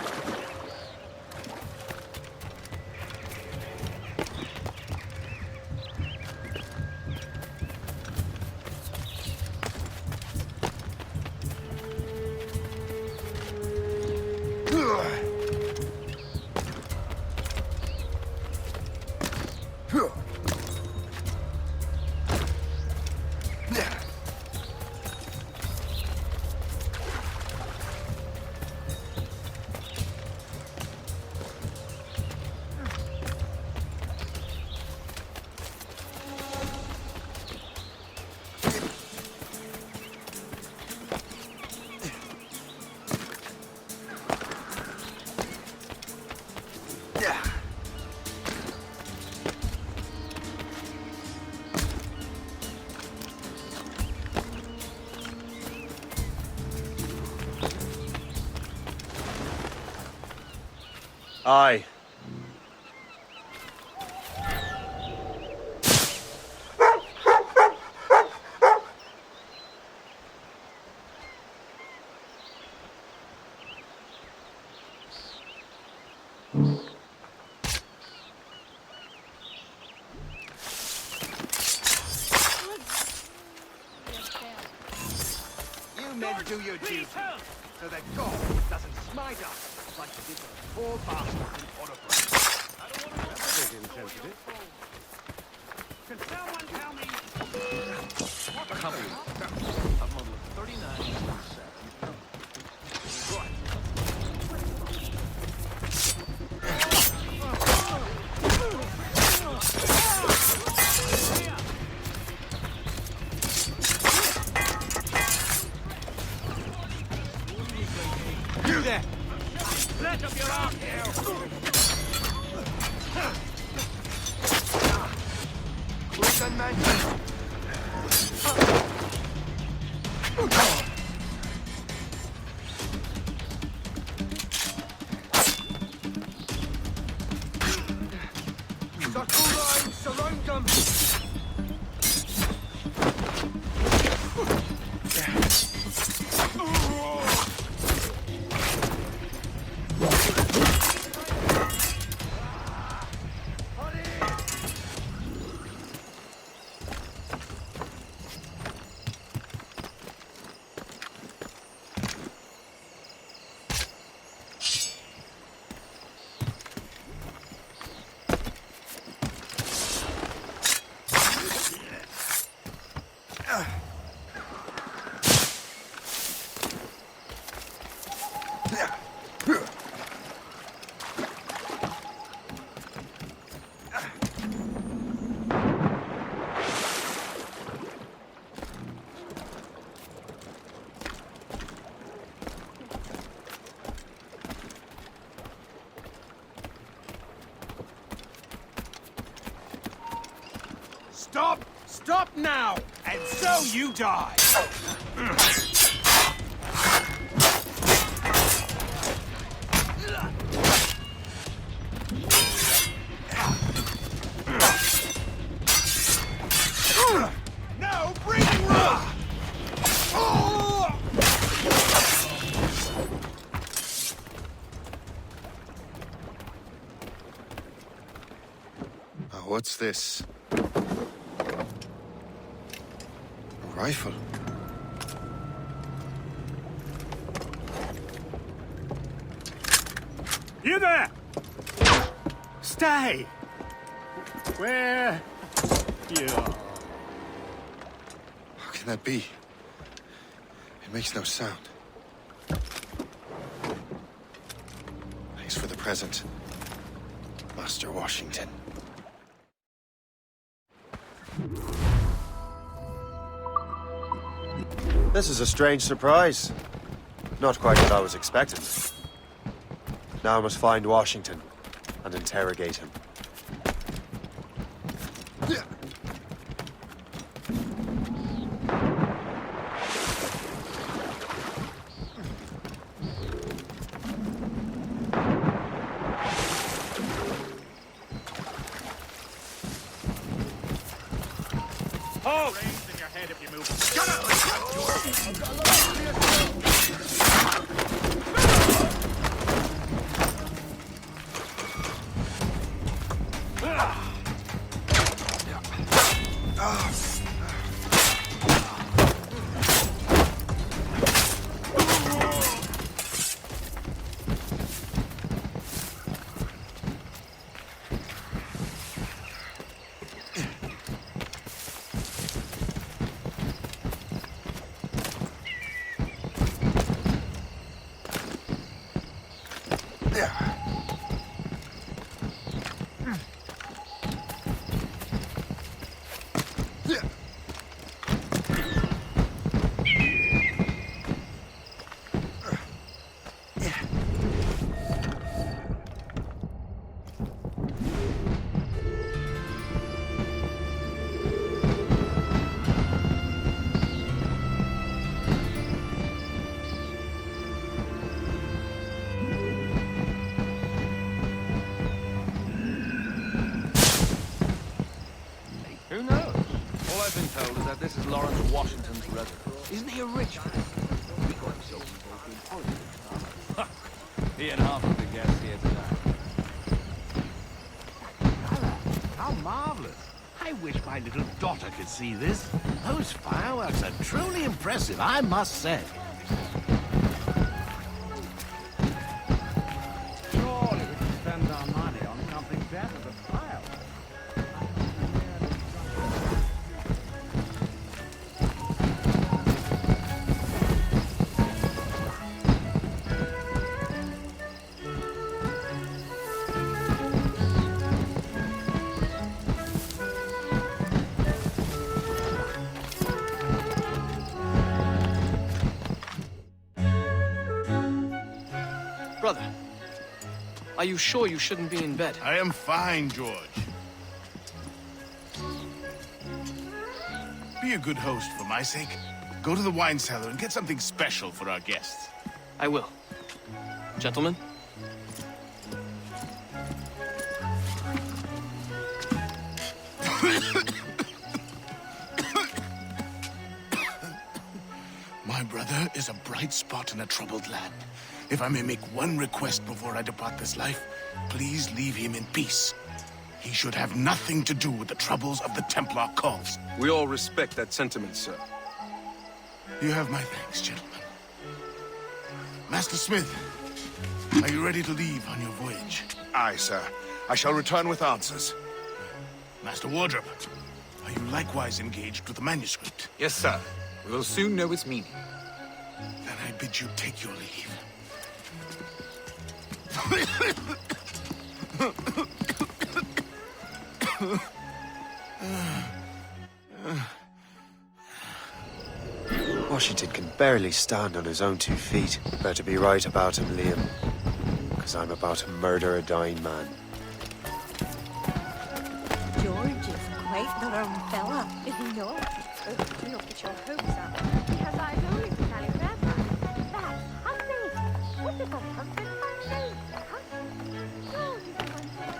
Aye. You men do your duty, so that God doesn't smite us like he did the poor bastard in Oregon. That's a bit insensitive. Can someone tell me what the hell? Of model 3907. You there! Let up your arm here! Quick on man! Circle line, surround them! Stop! Stop now! And so you die! No breathing room! What's this? A rifle? You there! Stay! Where you are? How can that be? It makes no sound. Thanks for the present, Master Washington. This is a strange surprise. Not quite what I was expecting. Now I must find Washington and interrogate him. Oh! Brains in your head if you move. Who knows? All I've been told is that this is Lawrence Washington's residence. Isn't he a rich man? We got himself involved in politics. He and half of the guests here tonight. How marvelous. I wish my little daughter could see this. Those fireworks are truly impressive, I must say. Surely we can spend our money on something better than fireworks. Brother, are you sure you shouldn't be in bed? I am fine, George. Be a good host for my sake. Go to the wine cellar and get something special for our guests. I will. Gentlemen? My brother is a bright spot in a troubled land. If I may make one request before I depart this life, please leave him in peace. He should have nothing to do with the troubles of the Templar cause. We all respect that sentiment, sir. You have my thanks, gentlemen. Master Smith, are you ready to leave on your voyage? Aye, sir. I shall return with answers. Master Wardrop, are you likewise engaged with the manuscript? Yes, sir. We will soon know its meaning. Then I bid you take your leave. Washington can barely stand on his own 2 feet. Better be right about him, Liam. Because I'm about to murder a dying man. George is quite the wrong fella, is he not? Do not put your hopes up, because I've always been telling Grandma. That's Hussy! Wonderful husband for me! Hussy! George is the one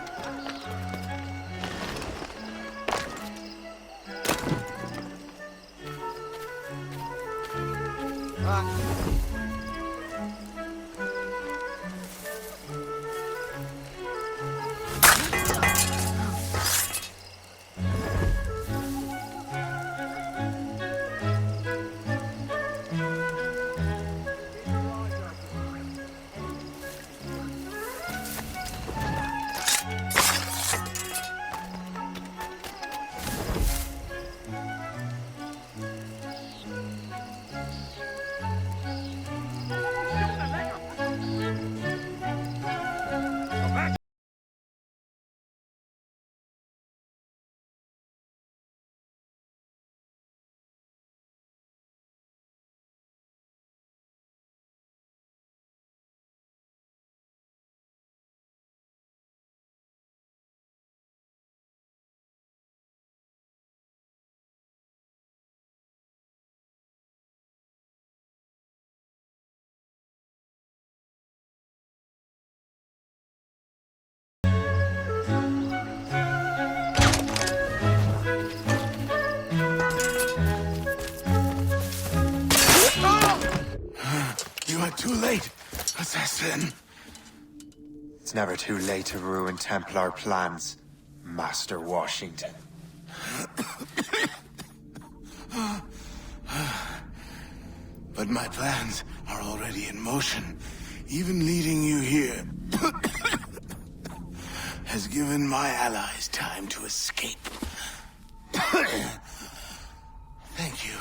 You are too late, assassin. It's never too late to ruin Templar plans, Master Washington. But my plans are already in motion. Even leading you here has given my allies time to escape. Thank you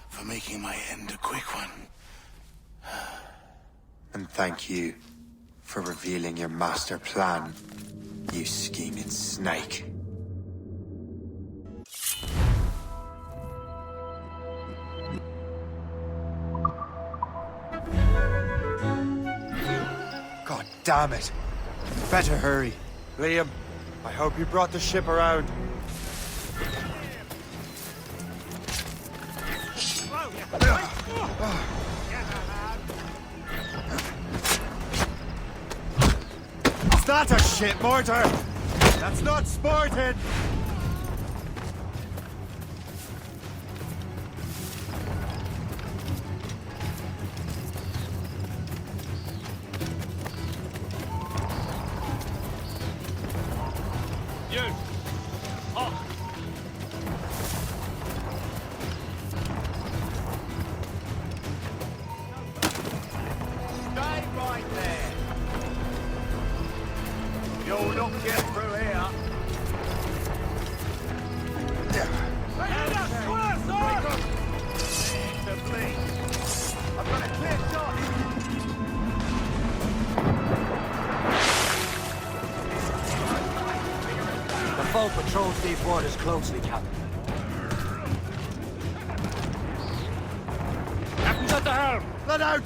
for making my end a quick one. And thank you for revealing your master plan, you scheming snake. God damn it! Better hurry. Liam, I hope you brought the ship around. Is that a shit mortar? That's not sporting! You! Up! Stay right there. You'll not get through here. I've got a clear shot. The foe patrols these waters closely, Captain. Captain's at the helm! Let out!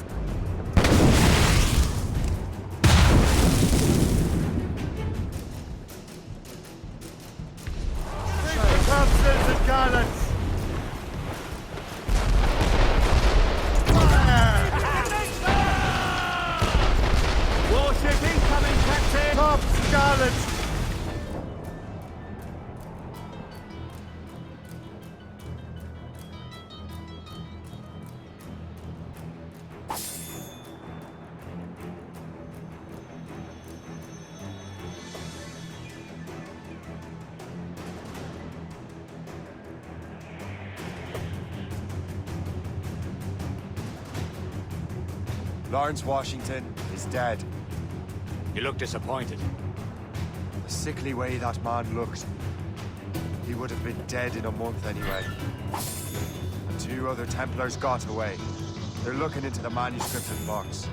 Bastards! Lawrence Washington is dead. You look disappointed. The sickly way that man looked. He would have been dead in a month anyway. 2 other Templars got away. They're looking into the manuscript and box.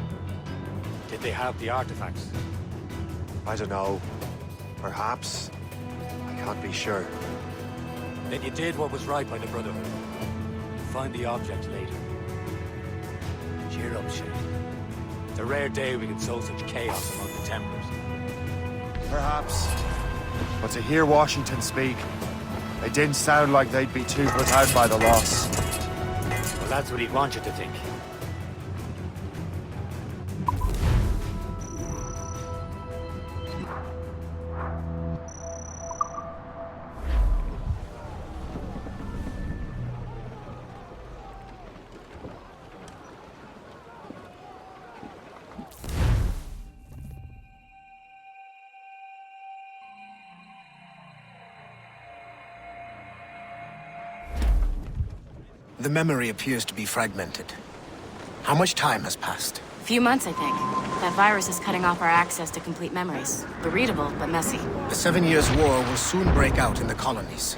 Did they have the artifacts? I don't know. Perhaps. I can't be sure. Then you did what was right by the Brotherhood. Find the object later. Cheer up, Shay. It's a rare day we can sow such chaos among the Templars. Perhaps. But to hear Washington speak, it didn't sound like they'd be too put out by the loss. Well, that's what he'd want you to think. The memory appears to be fragmented. How much time has passed? A few months, I think. That virus is cutting off our access to complete memories. They're readable, but messy. The 7 Years' War will soon break out in the colonies.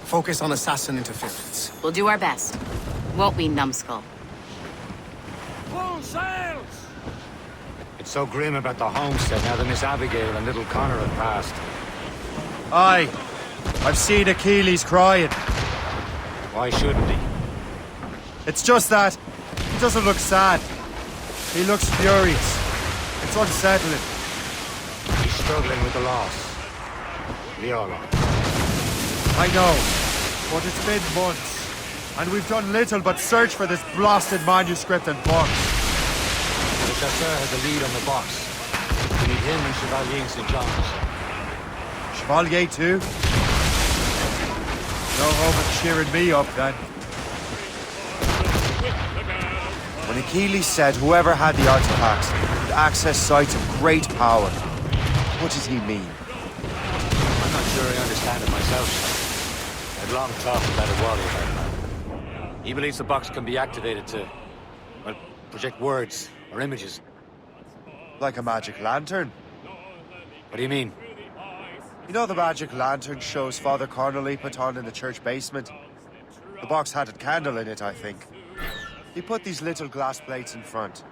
Focus on assassin interference. We'll do our best. Won't we, numbskull? Full sails! It's so grim about the homestead now that Miss Abigail and little Connor have passed. Aye. I've seen Achilles crying. Why shouldn't he? It's just that he doesn't look sad. He looks furious. It's unsettling. He's struggling with the loss. We all are. I know, but it's been months, and we've done little but search for this blasted manuscript and box. The chasseur has a lead on the box. We need him and Chevalier in St. John's. Chevalier too? No home of cheering me up then. When Achilles said whoever had the artifacts could access sites of great power, what did he mean? I'm not sure I understand it myself. I'd long talked about it Wally about that. He believes the box can be activated to, well, project words or images. Like a magic lantern? What do you mean? You know the magic lantern shows Father Connolly put on in the church basement? The box had a candle in it, I think. He put these little glass plates in front.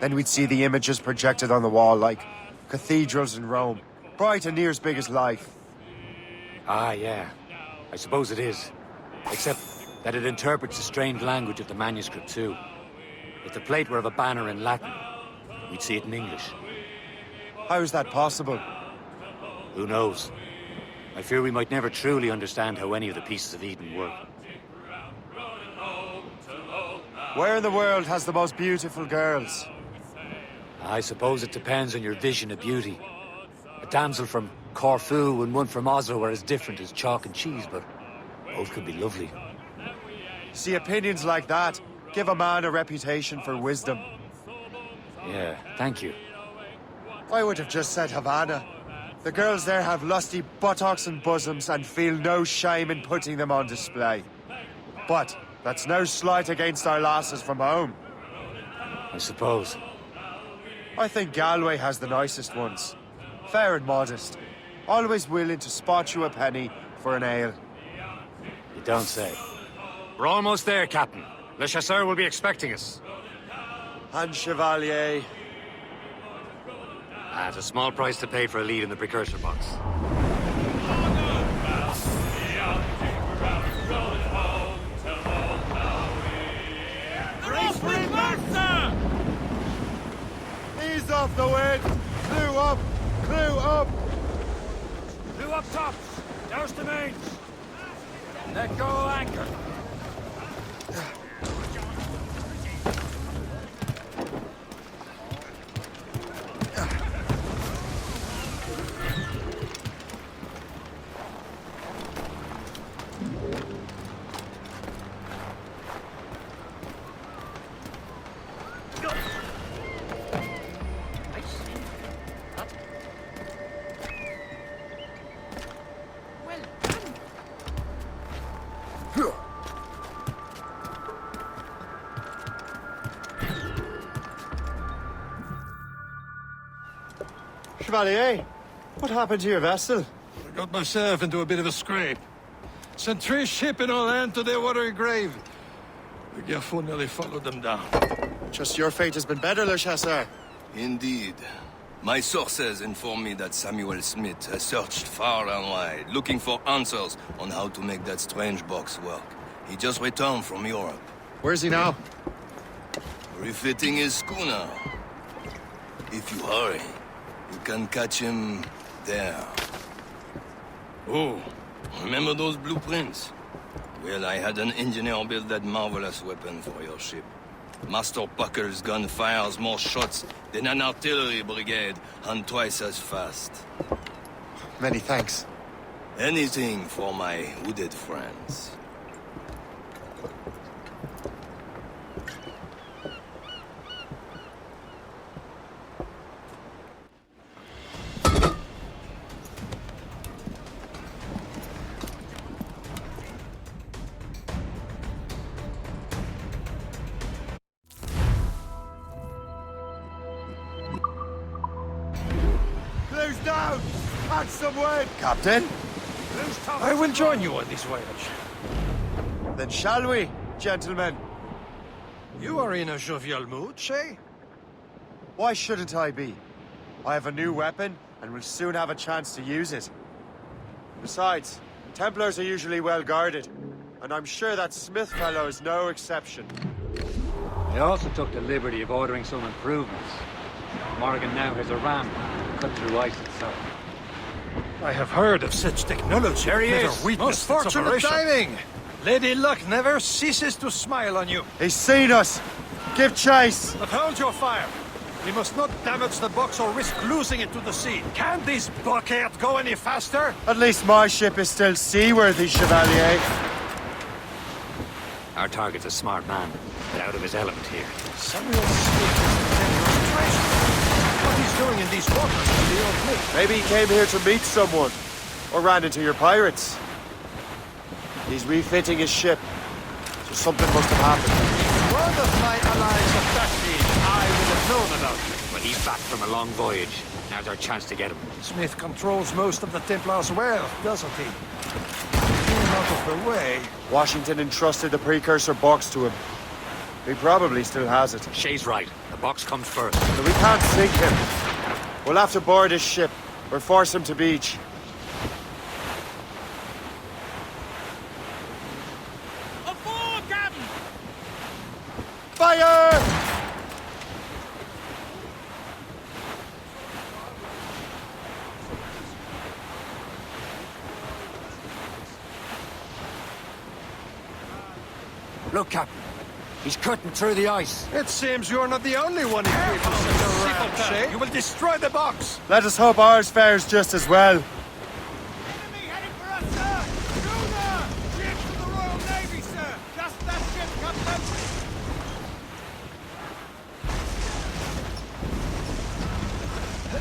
Then we'd see the images projected on the wall like cathedrals in Rome. Bright and near as big as life. Ah, yeah. I suppose it is. Except that it interprets the strange language of the manuscript, too. If the plate were of a banner in Latin, we'd see it in English. How is that possible? Who knows? I fear we might never truly understand how any of the pieces of Eden work. Where in the world has the most beautiful girls? I suppose it depends on your vision of beauty. A damsel from Corfu and one from Oslo are as different as chalk and cheese, but both could be lovely. See, opinions like that give a man a reputation for wisdom. Yeah, thank you. I would have just said Havana. The girls there have lusty buttocks and bosoms and feel no shame in putting them on display. But that's no slight against our lasses from home. I suppose. I think Galway has the nicest ones. Fair and modest. Always willing to spot you a penny for an ale. You don't say. We're almost there, Captain. Le Chasseur will be expecting us. And Chevalier. At a small price to pay for a lead in the precursor box. Ease off the wind! Clew up! Clew up! Clew up tops! Douse the mains! Let go anchor! Chevalier. What happened to your vessel? I got myself into a bit of a scrape. Sent 3 ship in all hand to their watery grave. The Garfou nearly followed them down. Just your fate has been better, Le Chasseur. Indeed. My sources inform me that Samuel Smith has searched far and wide, looking for answers on how to make that strange box work. He just returned from Europe. Where's he now? Refitting his schooner. If you hurry, you can catch him there. Oh, remember those blueprints? Well, I had an engineer build that marvelous weapon for your ship. Master Pucker's gun fires more shots than an artillery brigade, and twice as fast. Many thanks. Anything for my hooded friends. Blue's down! Add some wind! Captain? I will join you on this voyage. Then shall we, gentlemen? You are in a jovial mood, Shay? Why shouldn't I be? I have a new weapon, and will soon have a chance to use it. Besides, Templars are usually well guarded, and I'm sure that Smith fellow is no exception. I also took the liberty of ordering some improvements. Morrigan now has a ram to cut through ice itself. I have heard of such technology. There he Never is. witnessed Most its fortunate operation. timing. Lady Luck never ceases to smile on you. He's seen us! Give chase! But hold your fire. We must not damage the box or risk losing it to the sea. Can this blockade go any faster? At least my ship is still seaworthy, Chevalier. Our target's a smart man, but out of his element here. Samuel Smith is the Templar's treasure. What he's doing in these waters is beyond me. Maybe he came here to meet someone, or ran into your pirates. He's refitting his ship, so something must have happened. One of my allies of that age, I would have known about it. But he's back from a long voyage. Now's our chance to get him. Smith controls most of the Templars' wealth, doesn't he? Getting out of the way. Washington entrusted the precursor box to him. He probably still has it. Shay's right. The box comes first. So we can't sink him. We'll have to board his ship, or force him to beach. Aboard, Captain! Fire! Look, Captain. He's cutting through the ice. It seems you're not the only one equipped with such a ram, Shay. You will destroy the box. Let us hope ours fares just as well. Enemy heading for us, sir! Schooner! Ship from the Royal Navy, sir! Just that ship, Captain!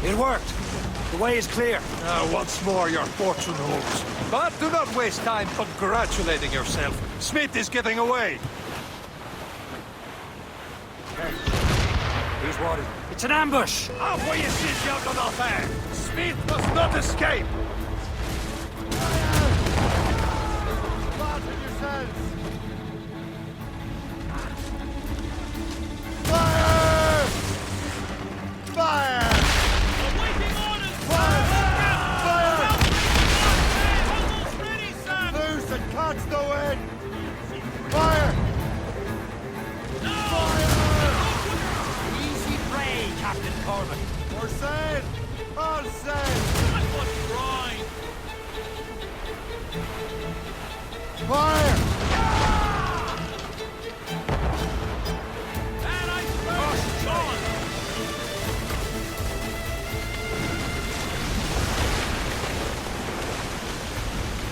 It worked. The way is clear. Now, once more, your fortune holds. But do not waste time congratulating yourself. Smith is getting away. These waters. It's an ambush! Envoyez ces diables en enfer! Smith must not escape! Fasten yourselves! Fire! Fire! Awaiting orders! Fire! Fire! Almost ready, sir! Loose and catch the wind! Fire! Easy play, Captain Corbin. We're safe! All safe! I was trying! Fire! That iceberg! Gone!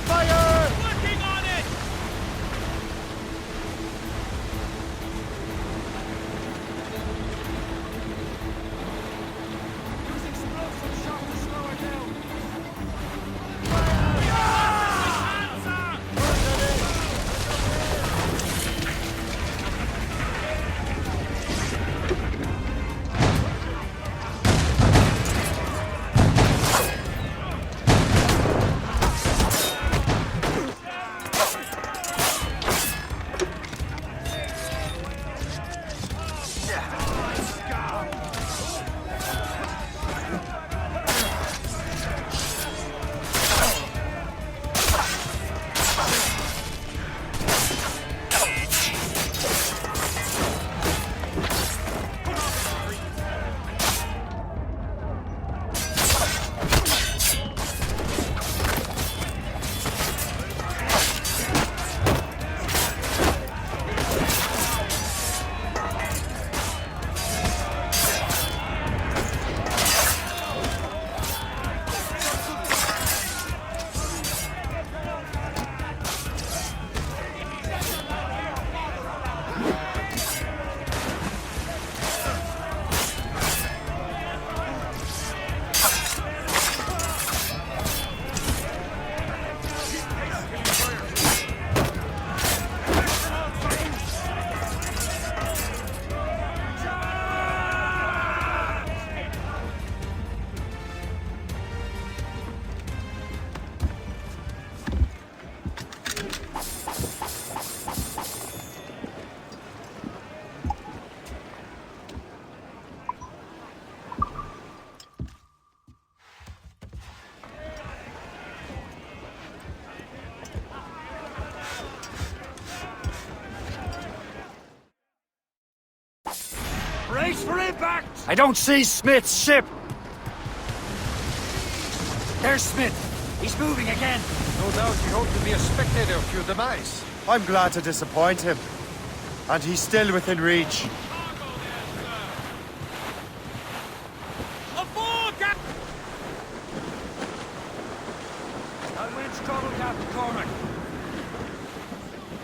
Fire! Working on it! Using explosive shot to slow her down. Sir! Brace for impact! I don't see Smith's ship! There's Smith. He's moving again. No doubt he hoped to be a spectator of your demise. I'm glad to disappoint him. And he's still within reach.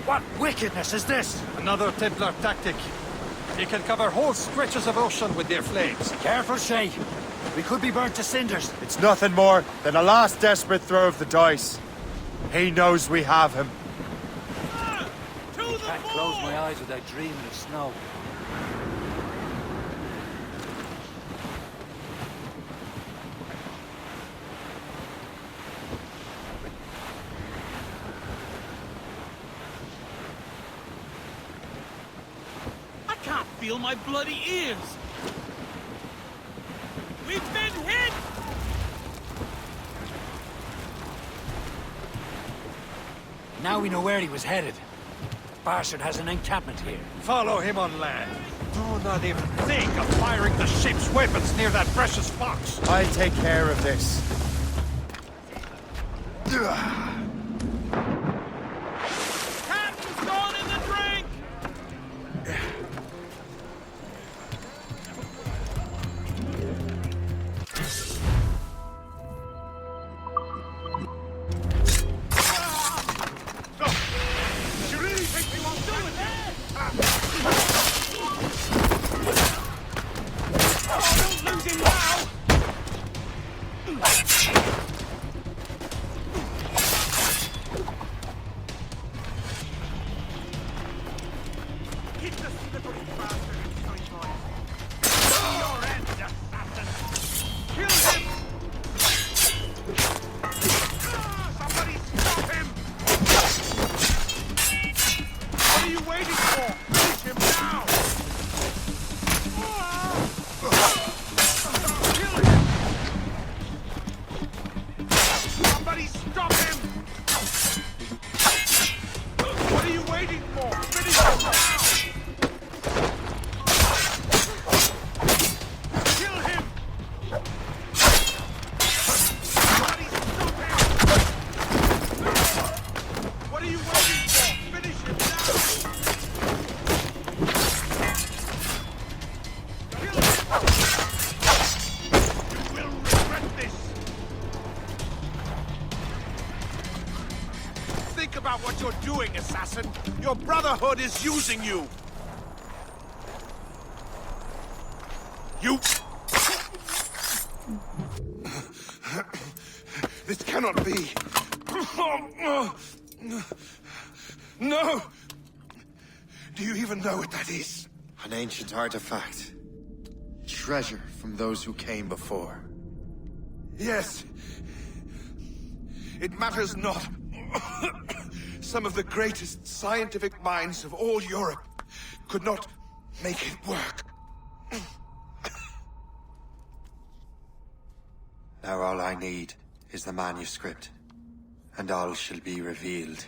What wickedness is this? Another Templar tactic. They can cover whole stretches of ocean with their flames. Careful, Shay. We could be burnt to cinders. It's nothing more than a last desperate throw of the dice. He knows we have him. I can't close my eyes without dreaming of snow. I can't feel my bloody ears. We've been hit! Now we know where he was headed. Bastard has an encampment here. Follow him on land. Do not even think of firing the ship's weapons near that precious fox. I'll take care of this. Captain's gone in the drink! You really think we won't do it? Don't lose him now! Keep the slippery bastard in sight, boys. To your end, assassin! Kill him! Somebody stop him! What are you waiting for? Finish him now! Kill him! Somebody stop him! What are you waiting for? Finish him now! Kill him! Somebody stop him! What are you waiting for? Finish him now! Kill him! You will regret this! Think about what you're doing, assassin! Your Brotherhood is using you! You... This cannot be! No! Do you even know what that is? An ancient artifact. Treasure from those who came before. Yes. It matters not. Some of the greatest scientific minds of all Europe could not make it work. Now all I need is the manuscript, and all shall be revealed.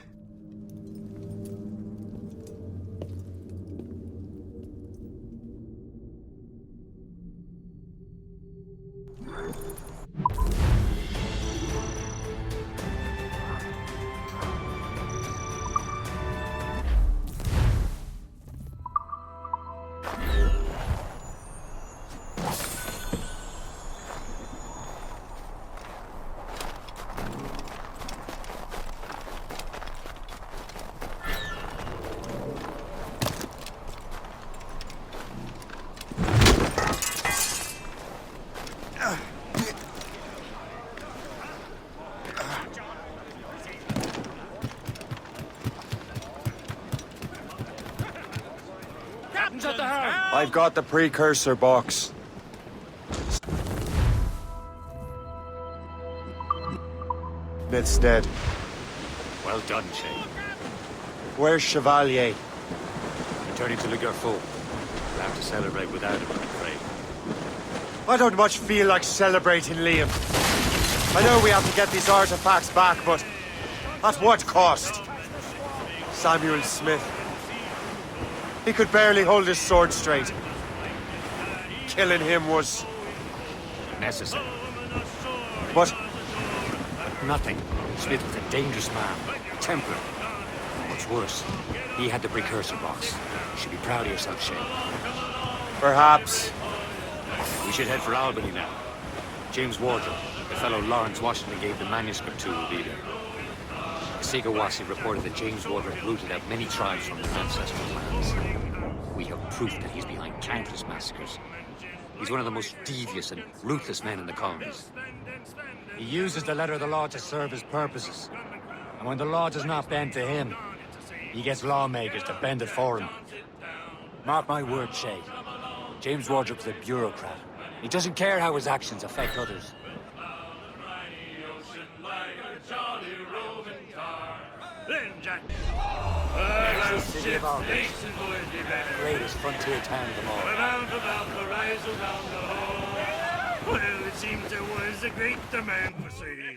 Captain's at the helm. I've got the precursor box. Smith's dead. Well done, Shay. Where's Chevalier? Returning to Le Garfou. We'll have to celebrate without him, I'm afraid. I don't much feel like celebrating, Liam. I know we have to get these artifacts back, but at what cost? Samuel Smith. He could barely hold his sword straight. killing him was... necessary. But... Nothing. Smith was a dangerous man. A Templar. What's worse, he had the precursor box. You should be proud of yourself, Shay. Perhaps. We should head for Albany now. James Wardrobe, the fellow Lawrence Washington gave the manuscript to, will be there. Sigawasi reported that James Wardrobe rooted out many tribes from their ancestral lands. We have proof that he's behind countless massacres. He's one of the most devious and ruthless men in the colonies. He uses the letter of the law to serve his purposes. And when the law does not bend to him, he gets lawmakers to bend it for him. Mark my word, Shay. James Wardrobe's a bureaucrat. He doesn't care how his actions affect others. The city of Albany. Greatest frontier town of them all. Well, it seems there was a great demand for sailors.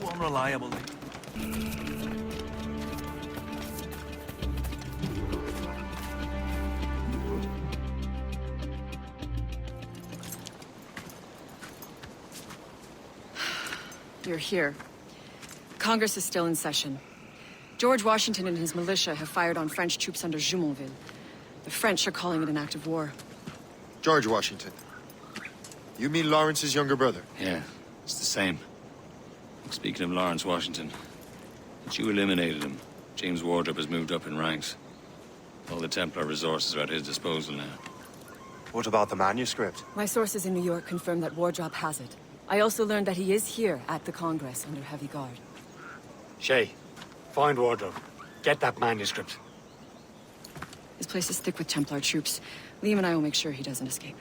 Unreliably. You're here. Congress is still in session. George Washington and his militia have fired on French troops under Jumonville. The French are calling it an act of war. George Washington. You mean Lawrence's younger brother? Yeah, it's the same. Speaking of Lawrence Washington, since you eliminated him, James Wardrobe has moved up in ranks. All the Templar resources are at his disposal now. What about the manuscript? My sources in New York confirm that Wardrobe has it. I also learned that he is here at the Congress under heavy guard. Shay, find Wardrobe. Get that manuscript. His place is thick with Templar troops. Liam and I will make sure he doesn't escape.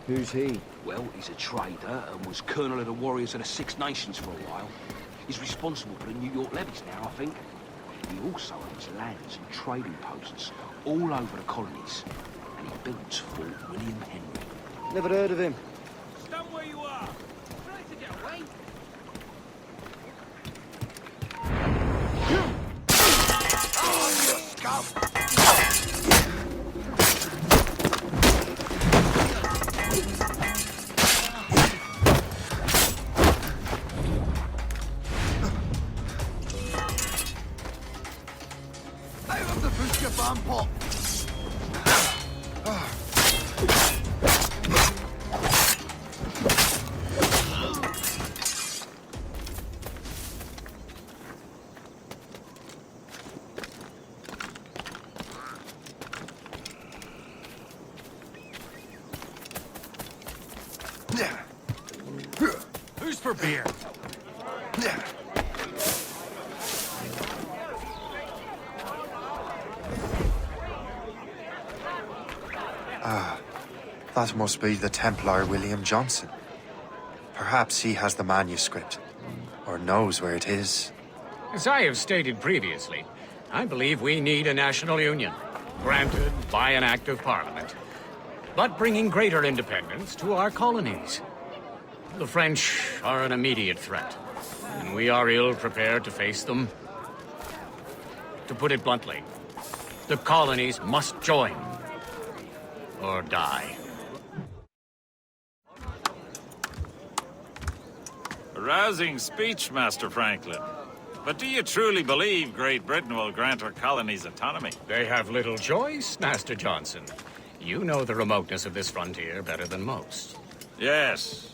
Who's he? Well, he's a trader and was colonel of the warriors of the Six Nations for a while. He's responsible for the New York levies now, I think. He also owns lands and trading posts all over the colonies. And he built Fort William Henry. Never heard of him. Stand where you are! Try to get away! Oh, you scum! Who's for beer? That must be the Templar William Johnson. Perhaps he has the manuscript, or knows where it is. As I have stated previously, I believe we need a national union, granted by an act of parliament, but bringing greater independence to our colonies. The French are an immediate threat, and we are ill prepared to face them. To put it bluntly, the colonies must join, or die. A rousing speech, Master Franklin. But do you truly believe Great Britain will grant our colonies autonomy? They have little choice, Master Johnson. You know the remoteness of this frontier better than most. Yes,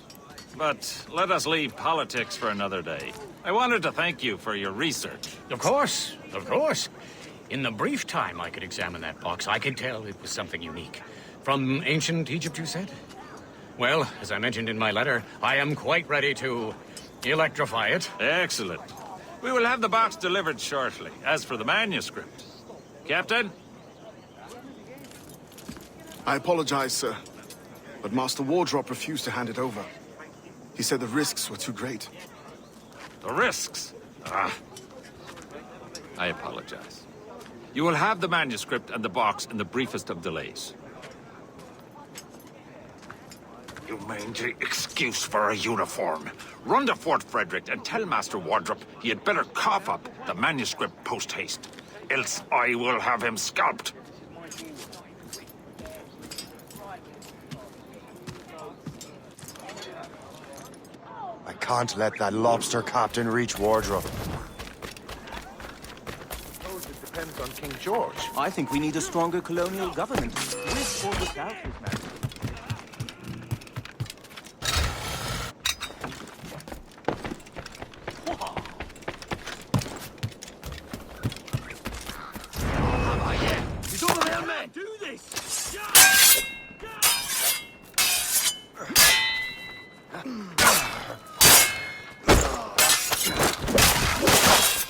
but let us leave politics for another day. I wanted to thank you for your research. Of course, of course. In the brief time I could examine that box, I could tell it was something unique. From ancient Egypt, you said? Well, as I mentioned in my letter, I am quite ready to electrify it. Excellent. We will have the box delivered shortly. As for the manuscript... Captain? I apologize, sir. But Master Wardrop refused to hand it over. He said the risks were too great. The risks? Ah. I apologize. You will have the manuscript and the box in the briefest of delays. You mangy excuse for a uniform. Run to Fort Frederick and tell Master Wardrop he had better cough up the manuscript post-haste. Else I will have him scalped. I can't let that lobster captain reach Wardrobe. It depends on King George. I think we need a stronger colonial government. With or without his majesty. Do this!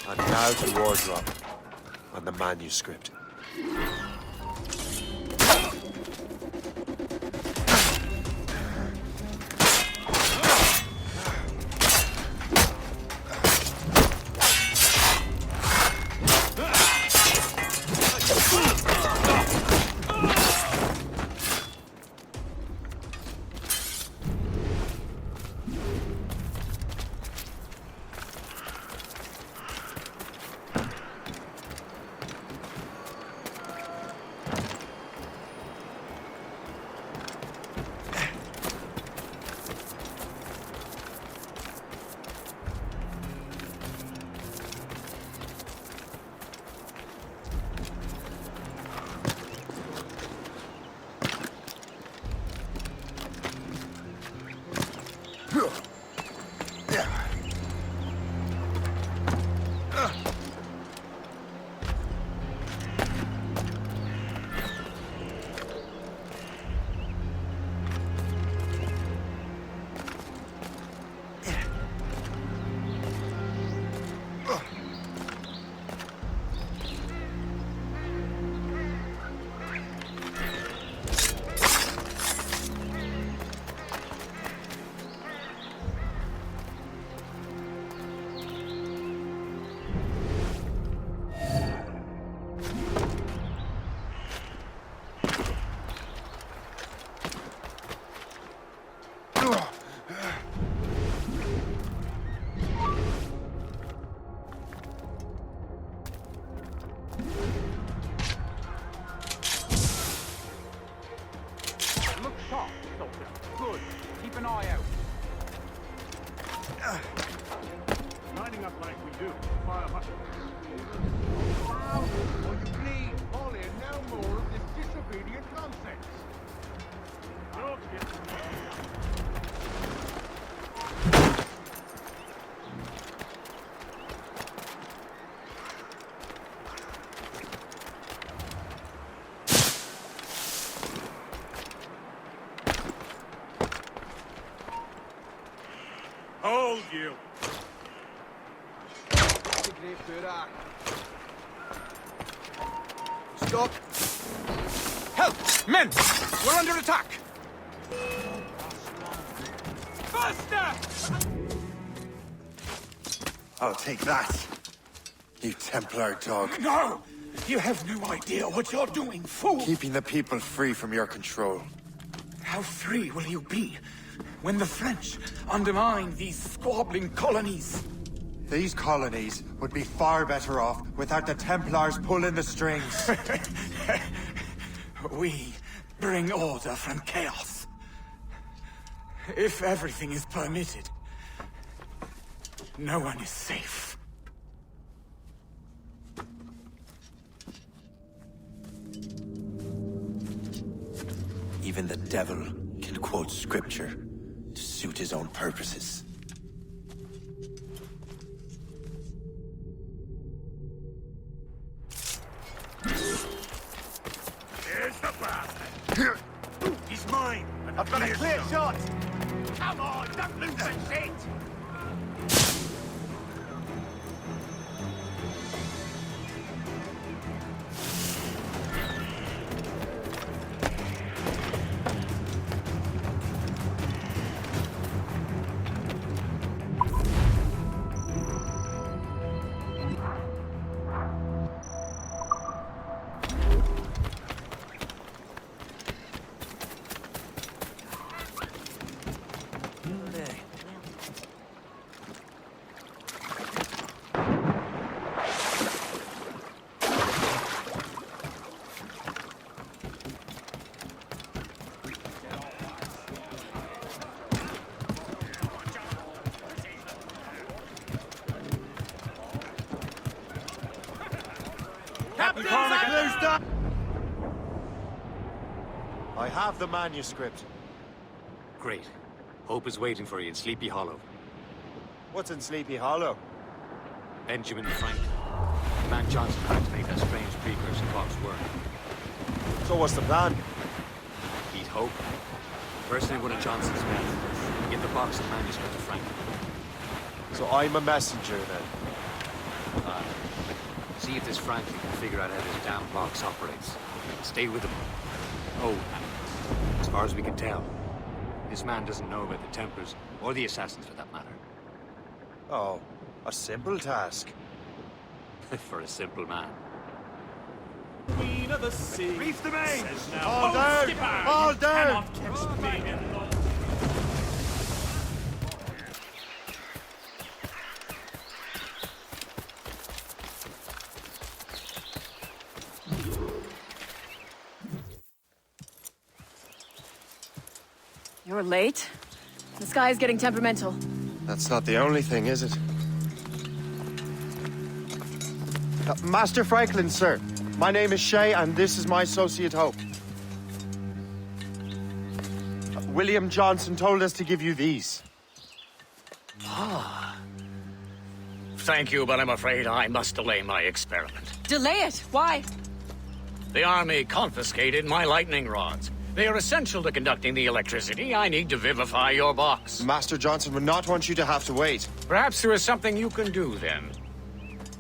And now to Wardrop and the manuscript. Lining up like we do. Fire up. Wow! Will you please call in no more of this disobedient nonsense? Hold you! Stop! Help! Men! We're under attack! Faster! I'll take that, you Templar dog. No! You have no idea what you're doing, fool! Keeping the people free from your control. How free will you be when the French undermine these squabbling colonies? These colonies would be far better off without the Templars pulling the strings. We bring order from chaos. If everything is permitted, no one is safe. Even the devil can quote scripture to suit his own purposes. I've got a clear shot! Come on, don't lose the shit! I have the manuscript. Great. Hope is waiting for you in Sleepy Hollow. What's in Sleepy Hollow? Benjamin Franklin. The man Johnson had to make that strange precursor box work. So what's the plan? Beat Hope. Personally, one of Johnson's men. Get the box and manuscript to Franklin. So I'm a messenger then? See if this Franklin can figure out how this damn box operates. Stay with him. Oh, and as far as we can tell, this man doesn't know about the Templars, or the Assassins for that matter. Oh, a simple task. For a simple man. Queen of the sea. Reef the main! All down! All down! You're late. The sky is getting temperamental. That's not the only thing, is it? Master Franklin, sir. My name is Shay, and this is my associate Hope. William Johnson told us to give you these. Ah. Thank you, but I'm afraid I must delay my experiment. Delay it? Why? The army confiscated my lightning rods. They are essential to conducting the electricity I need to vivify your box. Master Johnson would not want you to have to wait. Perhaps there is something you can do, then.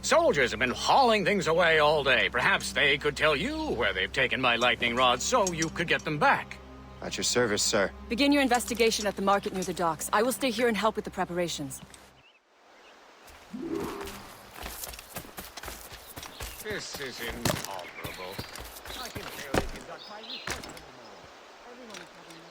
Soldiers have been hauling things away all day. Perhaps they could tell you where they've taken my lightning rods so you could get them back. At your service, sir. Begin your investigation at the market near the docks. I will stay here and help with the preparations. This is intolerable. I can barely conduct my research anymore. Everyone is having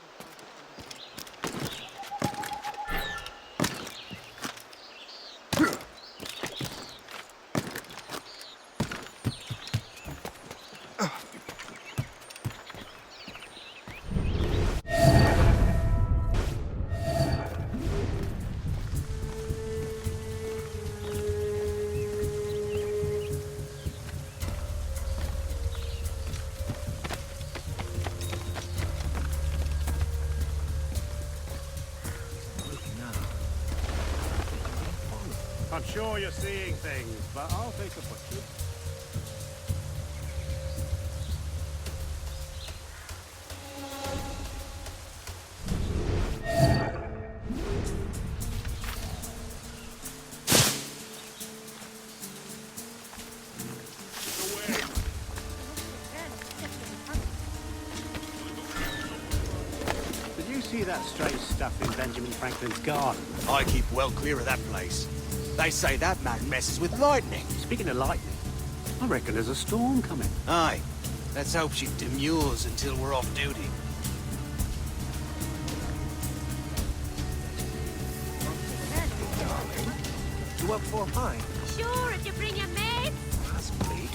I'm sure you're seeing things, but I'll take a butcher. Did you see that strange stuff in Benjamin Franklin's garden? I keep well clear of that place. They say that man messes with lightning. Speaking of lightning, I reckon there's a storm coming. Aye. Let's hope she demurs until we're off duty. You up for a pint? Sure, if you bring your mates. That's bleak.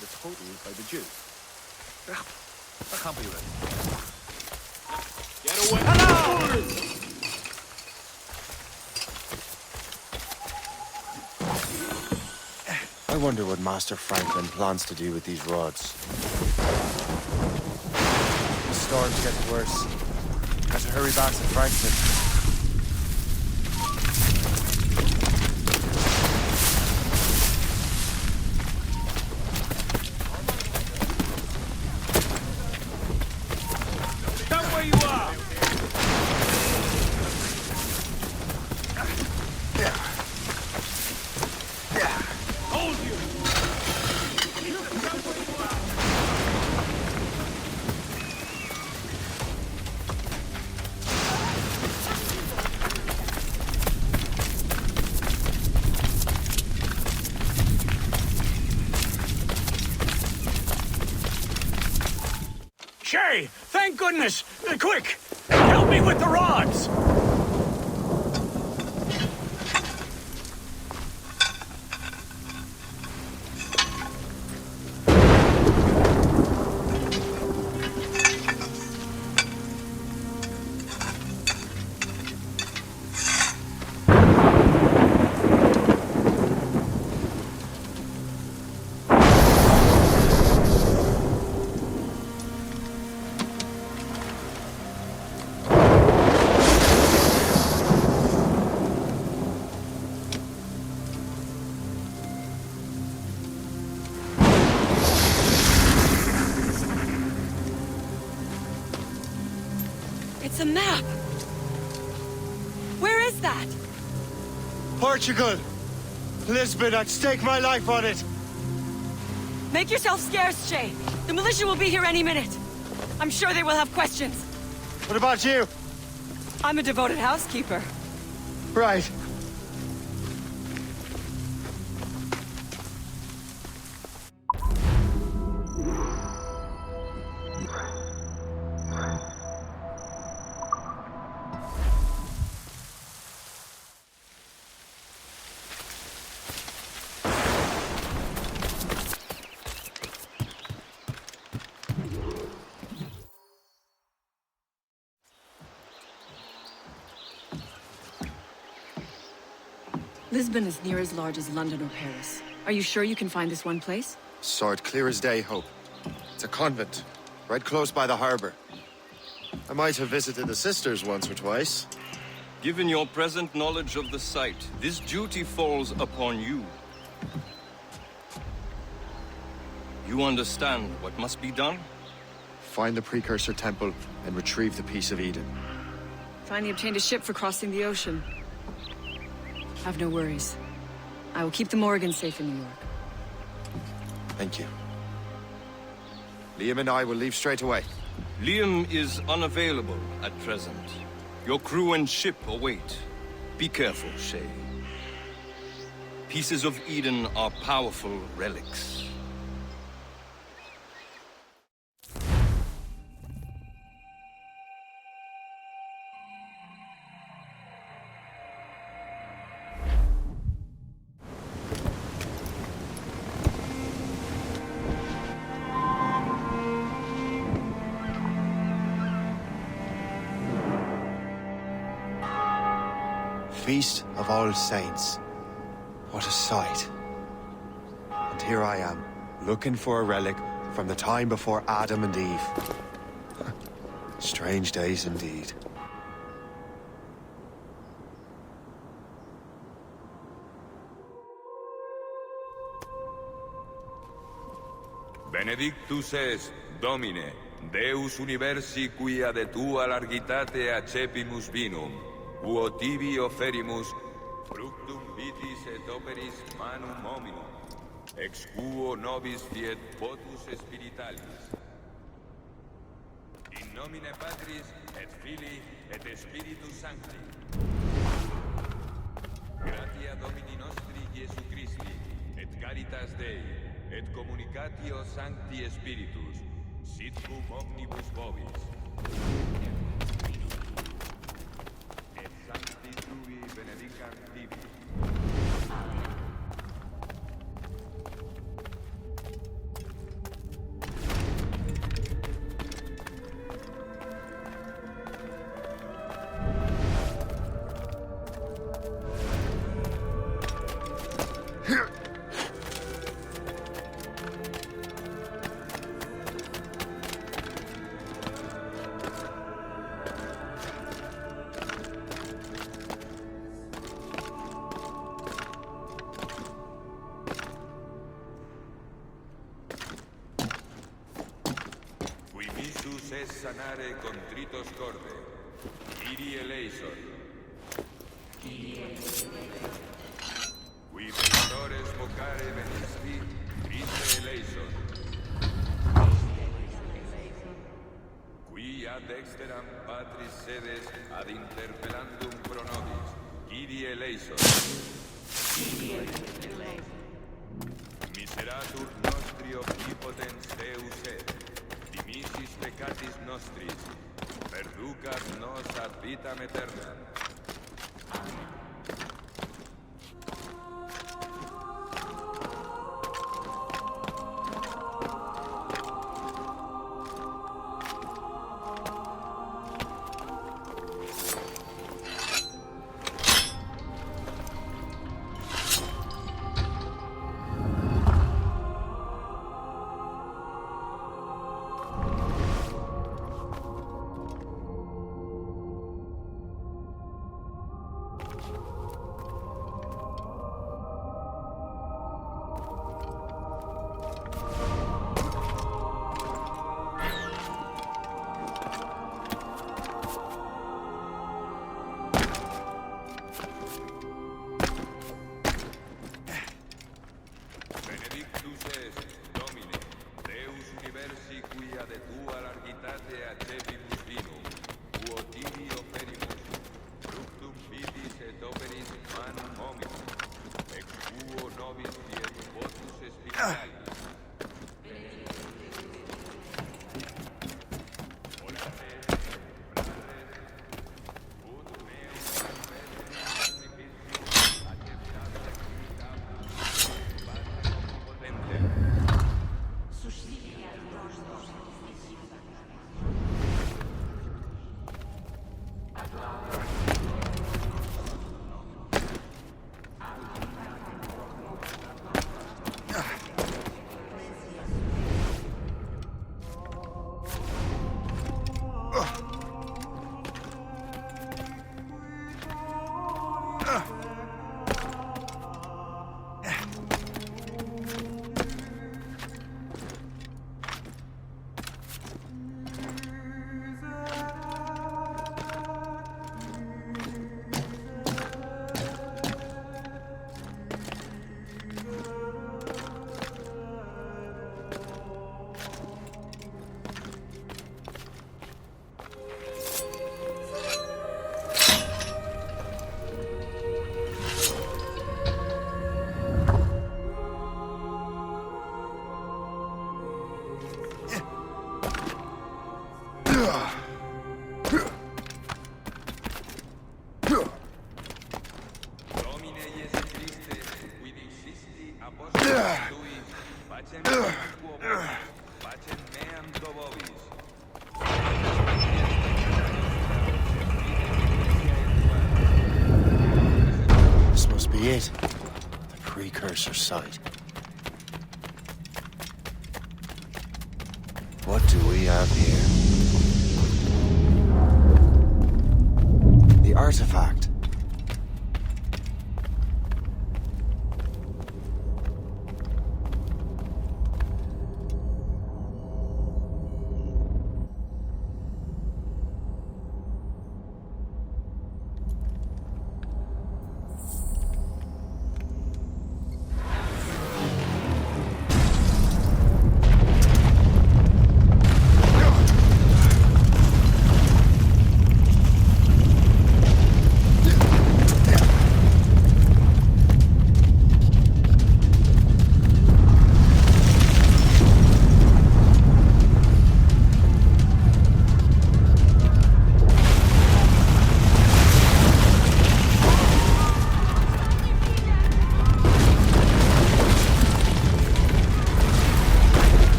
the total by the Jew. That can't be right. Get away! Hello! I wonder what Master Franklin plans to do with these rods. The storm's getting worse. Have to hurry back to Franklin. Stop where you are! Hold you! Shay, thank goodness! Quick! Help me with the rods! It's a map! Where is that? Portugal! Lisbon, I'd stake my life on it! Make yourself scarce, Shay. The militia will be here any minute. I'm sure they will have questions. What about you? I'm a devoted housekeeper. Right. Lisbon is near as large as London or Paris. Are you sure you can find this one place? Saw it clear as day, Hope. It's a convent, right close by the harbor. I might have visited the sisters once or twice. Given your present knowledge of the site, this duty falls upon you. You understand what must be done? Find the precursor temple and retrieve the Piece of Eden. Finally obtained a ship for crossing the ocean. Have no worries. I will keep the Morgans safe in New York. Thank you. Liam and I will leave straight away. Liam is unavailable at present. Your crew and ship await. Be careful, Shay. Pieces of Eden are powerful relics. Feast of All Saints. What a sight. And here I am, looking for a relic from the time before Adam and Eve. Strange days indeed. Benedictus es, Domine, Deus universi quia de tua largitate accepimus vinum, uo tibi offerimus fructum vitis et operis manum hominum, ex quo nobis fiet votus spiritualis. In nomine Patris et Filii et Spiritus Sancti. Gratia Domini nostri Iesu Christi, et caritas Dei, et communicatio Sancti Spiritus, sit cum omnibus vobis. Et Sancti Tui benedicat tibi. Quimisus es sanare contritos corde. Iri eleison. Qui venctores vocare venisti, Christe eleison. Qui ad exteram patris sedes ad interpellandum pro nobis, Iri eleison. Miseratur nostri omnipotens Deus et, dimisis peccatis nostris, perducat nos ad vitam aeternam. Benedictus est, Domine, Deus universi quia de tua largitate accepimus vinum, quo tibi oferimus, fructum vitis et operis manum hominum, ex quo nobis fiet votus spiritualis. This must be it. The precursor site. What do we have here? The artifact.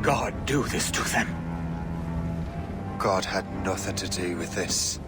God do this to them? God had nothing to do with this.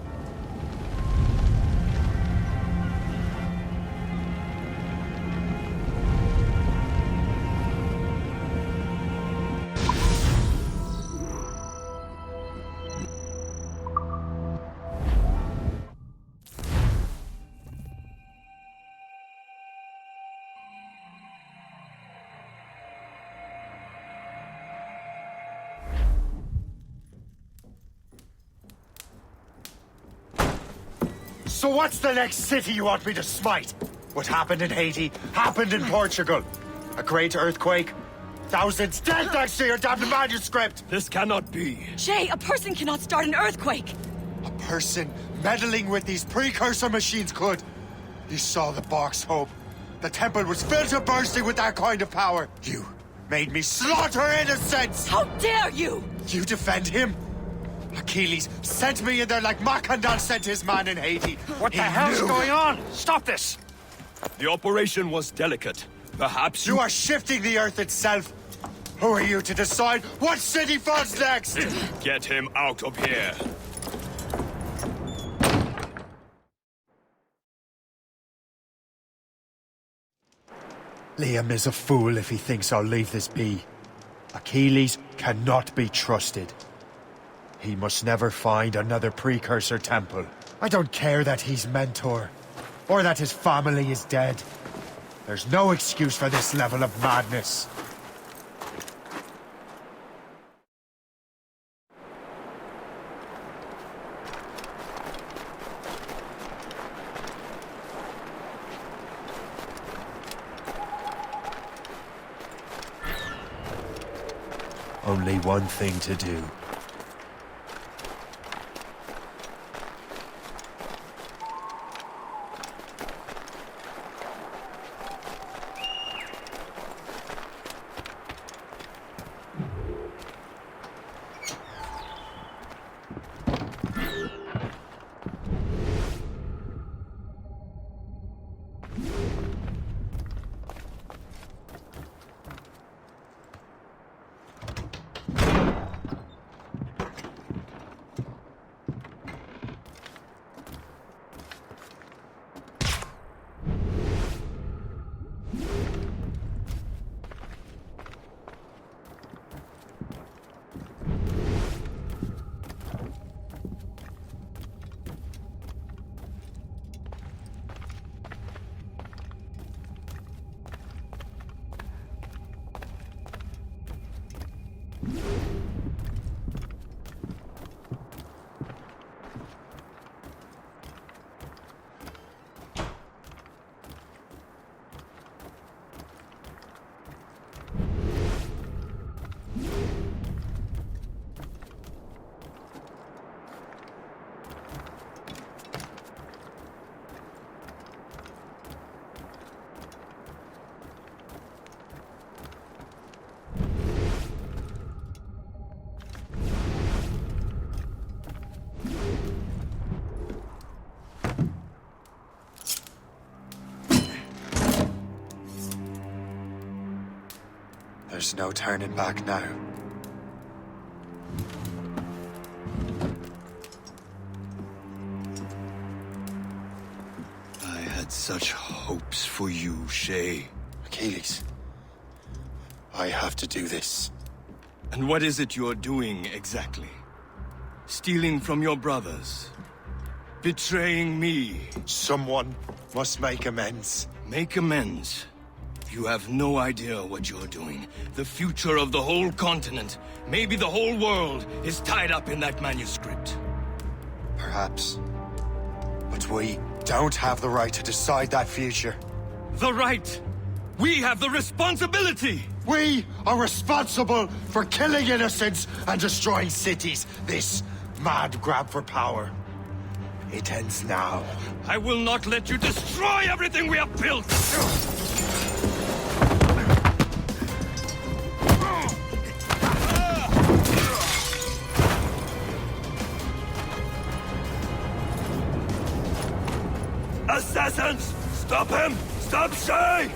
So what's the next city you want me to smite? What happened in Haiti happened in Portugal. A great earthquake. Thousands dead thanks to your damned manuscript! This cannot be. Shay, a person cannot start an earthquake! A person meddling with these precursor machines could. You saw the box, Hope. The temple was filled to bursting with that kind of power. You made me slaughter innocents! How dare you! You defend him? Achilles sent me in there like Macandal sent his man in Haiti. What the hell's going on? Stop this! The operation was delicate. Perhaps you are shifting the earth itself. Who are you to decide what city falls next? Get him out of here. Liam is a fool if he thinks I'll leave this be. Achilles cannot be trusted. He must never find another precursor temple. I don't care that he's mentor, or that his family is dead. There's no excuse for this level of madness. Only one thing to do. There's no turning back now. I had such hopes for you, Shay. Achilles, I have to do this. And what is it you're doing exactly? Stealing from your brothers? Betraying me? Someone must make amends. Make amends? You have no idea what you're doing. The future of the whole continent, maybe the whole world, is tied up in that manuscript. Perhaps. But we don't have the right to decide that future. The right? We have the responsibility! We are responsible for killing innocents and destroying cities. This mad grab for power. It ends now. I will not let you destroy everything we have built! Assassins! Stop him! Stop Shay!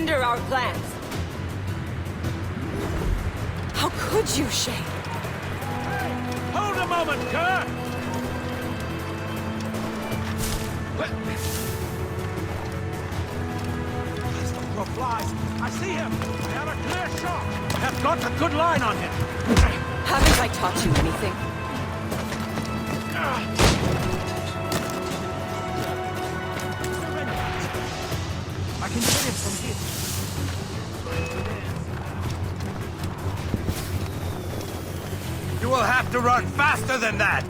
hinder our plans. How could you, Shay? Hold a moment, Kerr! As the crow flies, I see him! I have a clear shot! I have got a good line on him! Haven't I taught you anything? I can get him from here. You will have to run faster than that!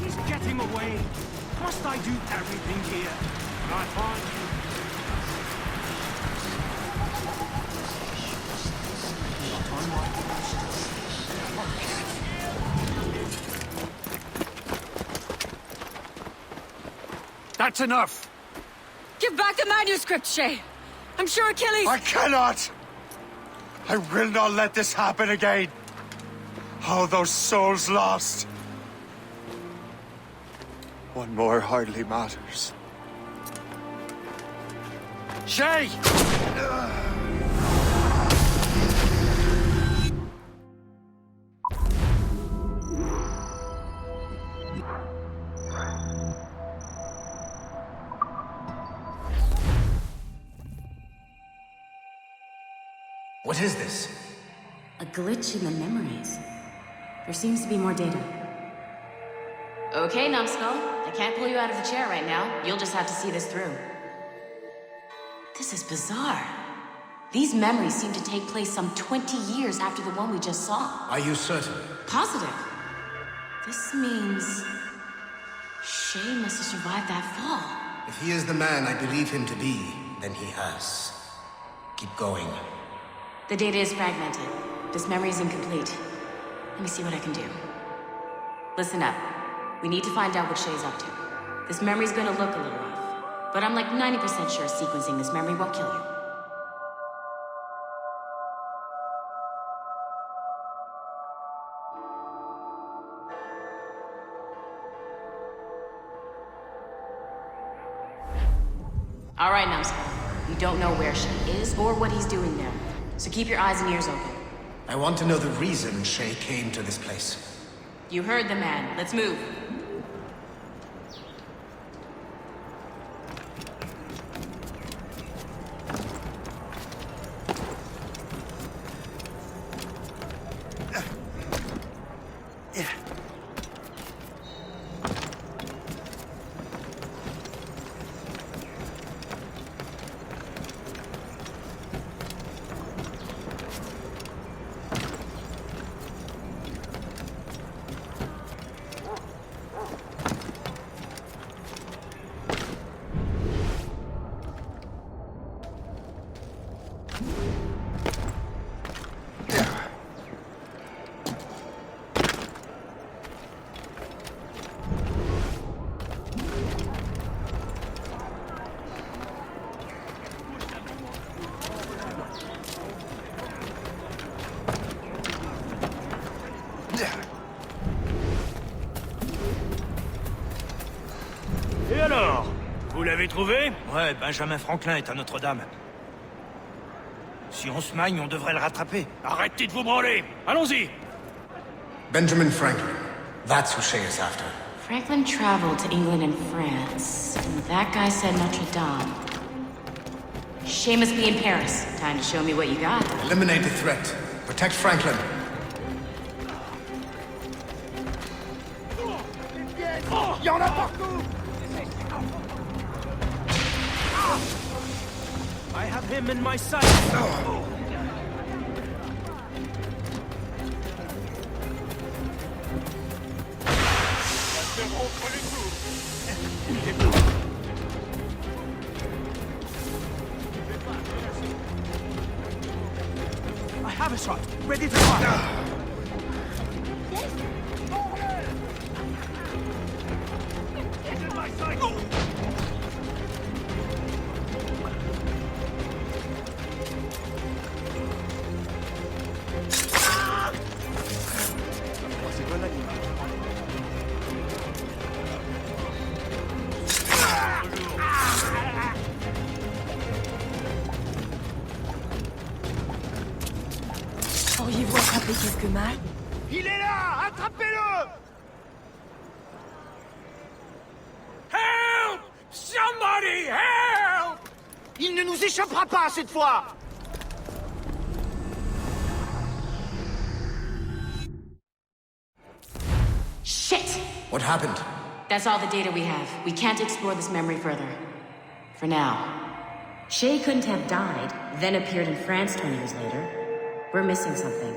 He's getting away. Must I do everything here? Can I find you? Not on my That's enough! Give back the manuscript, Shay! I'm sure Achilles... I cannot! I will not let this happen again! All those souls lost! One more hardly matters. Shay! What is this? A glitch in the memories. There seems to be more data. Okay, Numbskull. I can't pull you out of the chair right now. You'll just have to see this through. This is bizarre. These memories seem to take place some 20 years after the one we just saw. Are you certain? Positive. This means... Shay must have survived that fall. If he is the man I believe him to be, then he has. Keep going. The data is fragmented. This memory is incomplete. Let me see what I can do. Listen up. We need to find out what Shay's up to. This memory's gonna look a little rough, but I'm like 90% sure sequencing this memory won't kill you. All right, Numbskull. You don't know where Shay is or what he's doing there, so keep your eyes and ears open. I want to know the reason Shay came to this place. You heard the man. Let's move. Et alors? Vous l'avez trouvé? Ouais, Benjamin Franklin est à Notre-Dame. Si on se magne, on devrait le rattraper. Arrêtez de vous branler! Allons-y! Benjamin Franklin. That's who Shay is after. Franklin traveled to England and France. And that guy said Notre Dame. Shay must be in Paris. Time to show me what you got. Eliminate the threat. Protect Franklin. Y'en a partout! I have him in my sight. I have a shot. Ready to fire. He's in my sight. fait quelque mal? Il est là! Attrapez-le! Help! Somebody help! Il ne nous échappera pas cette fois! Shit! What happened? That's all the data we have. We can't explore this memory further. For now. Shay couldn't have died, then appeared in France 20 years later. We're missing something.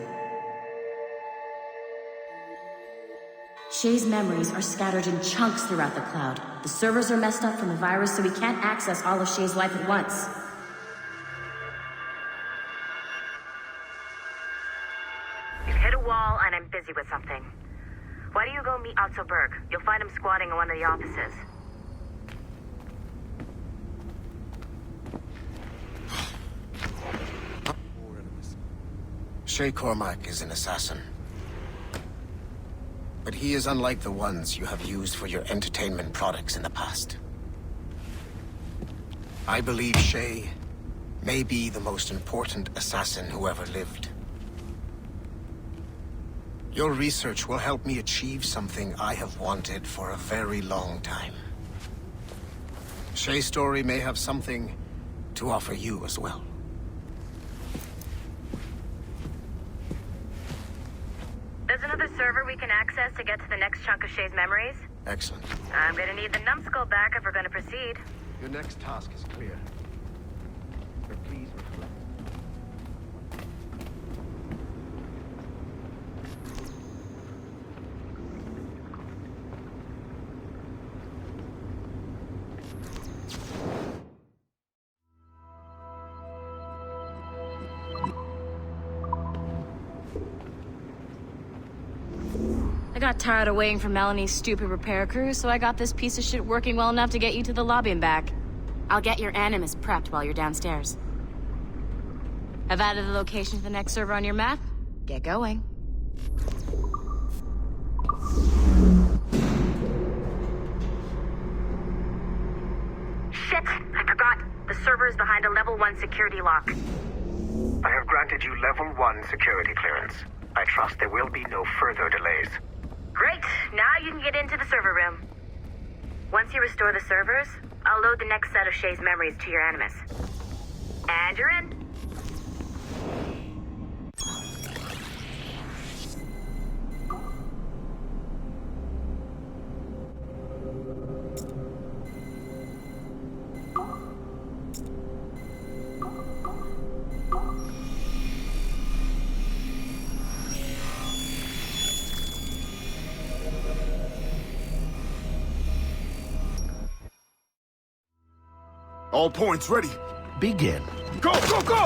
Shay's memories are scattered in chunks throughout the cloud. The servers are messed up from the virus, so we can't access all of Shay's life at once. You've hit a wall, and I'm busy with something. Why don't you go meet Otto Berg? You'll find him squatting in one of the offices. Shay Cormac is an assassin. But he is unlike the ones you have used for your entertainment products in the past. I believe Shay may be the most important assassin who ever lived. Your research will help me achieve something I have wanted for a very long time. Shay's story may have something to offer you as well. There's another server we can access to get to the next chunk of Shay's memories. Excellent. I'm gonna need the numbskull back if we're gonna proceed. Your next task is clear. But please reflect. I got tired of waiting for Melanie's stupid repair crew, so I got this piece of shit working well enough to get you to the lobby and back. I'll get your Animus prepped while you're downstairs. I've added the location to the next server on your map. Get going. Shit! I forgot. The server is behind a level 1 security lock. I have granted you level 1 security clearance. I trust there will be no further delays. Great! Now you can get into the server room. Once you restore the servers, I'll load the next set of Shay's memories to your Animus. And you're in. All points ready. Begin. Go, go, go!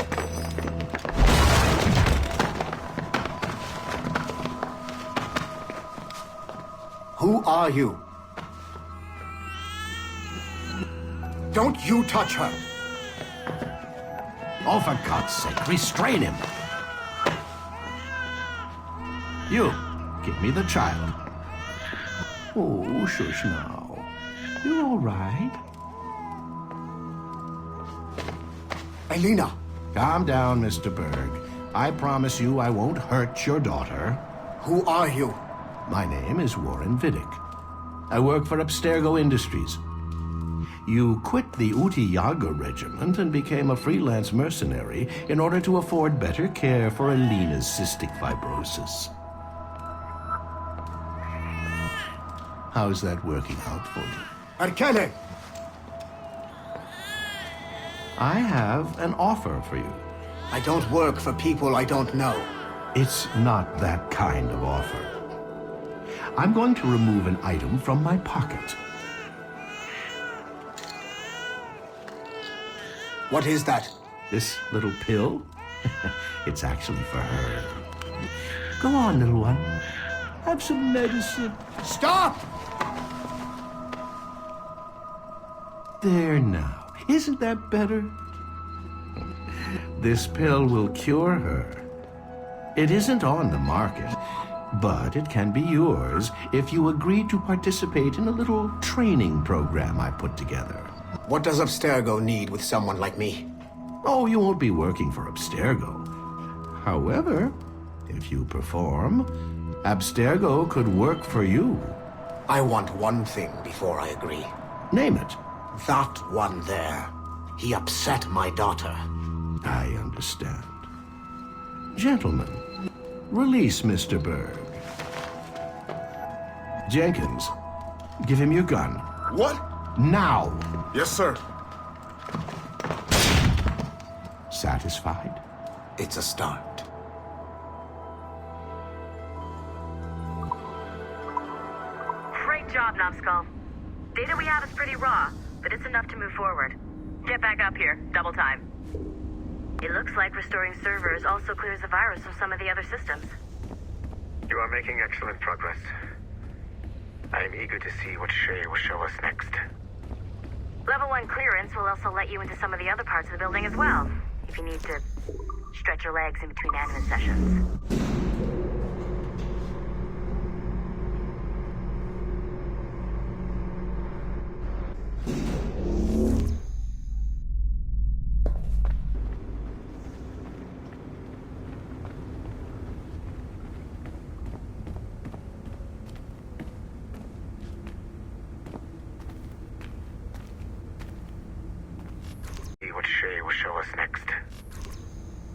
Who are you? Don't you touch her! Oh, for God's sake, restrain him! You, give me the child. Oh, shush now. You're all right. Elena! Calm down, Mr. Berg. I promise you I won't hurt your daughter. Who are you? My name is Warren Vidic. I work for Abstergo Industries. You quit the Uti Yaga regiment and became a freelance mercenary in order to afford better care for Alina's cystic fibrosis. How's that working out for you? Arkele! I have an offer for you. I don't work for people I don't know. It's not that kind of offer. I'm going to remove an item from my pocket. What is that? This little pill? It's actually for her. Go on, little one. Have some medicine. Stop! There now. Isn't that better? This pill will cure her. It isn't on the market, but it can be yours if you agree to participate in a little training program I put together. What does Abstergo need with someone like me? Oh, you won't be working for Abstergo. However, If you perform, Abstergo could work for you. I want one thing before I agree. Name it. That one there. He upset my daughter. I understand. Gentlemen, release Mr. Berg. Jenkins, give him your gun. What? Now! Yes, sir. Satisfied? It's a start. Great job, Numbskull. Data we have is pretty raw, but it's enough to move forward. Get back up here. Double time. It looks like restoring servers also clears the virus from some of the other systems. You are making excellent progress. I am eager to see what Shay will show us next. Level 1 clearance will also let you into some of the other parts of the building as well, if you need to stretch your legs in between anime sessions.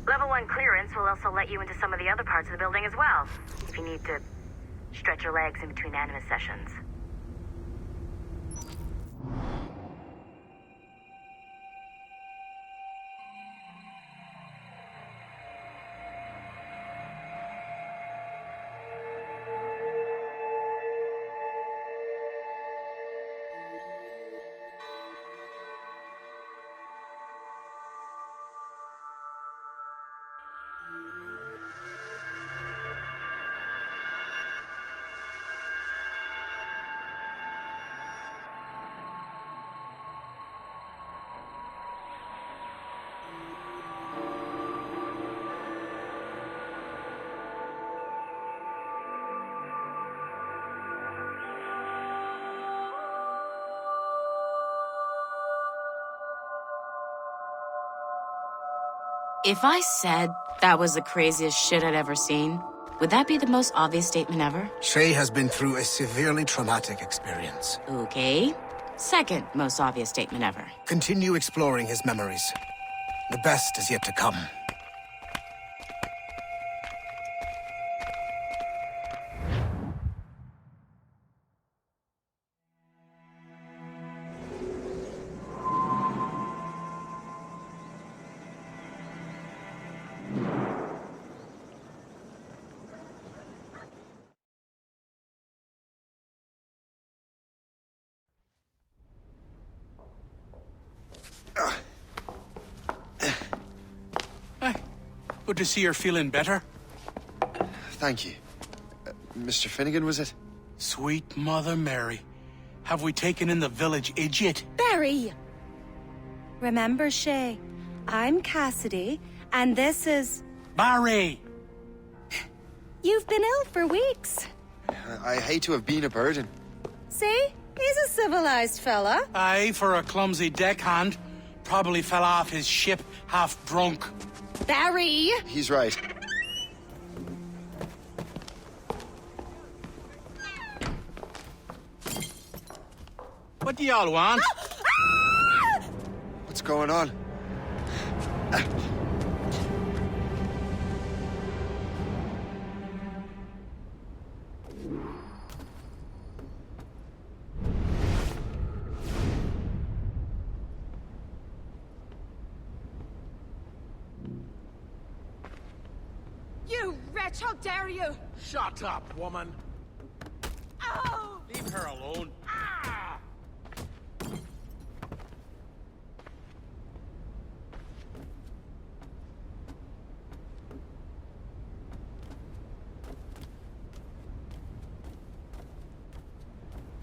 Level 1 clearance will also let you into some of the other parts of the building as well, if you need to stretch your legs in between anime sessions. If I said that was the craziest shit I'd ever seen, would that be the most obvious statement ever? Shay has been through a severely traumatic experience. Okay. Second most obvious statement ever. Continue exploring his memories. The best is yet to come. Good to see you're feeling better. Thank you. Mr. Finnegan, was it? Sweet Mother Mary. Have we taken in the village idiot? Barry! Remember, Shay, I'm Cassidy, and this is... Barry! You've been ill for weeks. I hate to have been a burden. See? He's a civilized fella. Aye, for a clumsy deckhand. Probably fell off his ship half drunk. Barry! He's right. What do y'all want? What's going on? You wretch, how dare you! Shut up, woman. Oh! Leave her alone. Ah!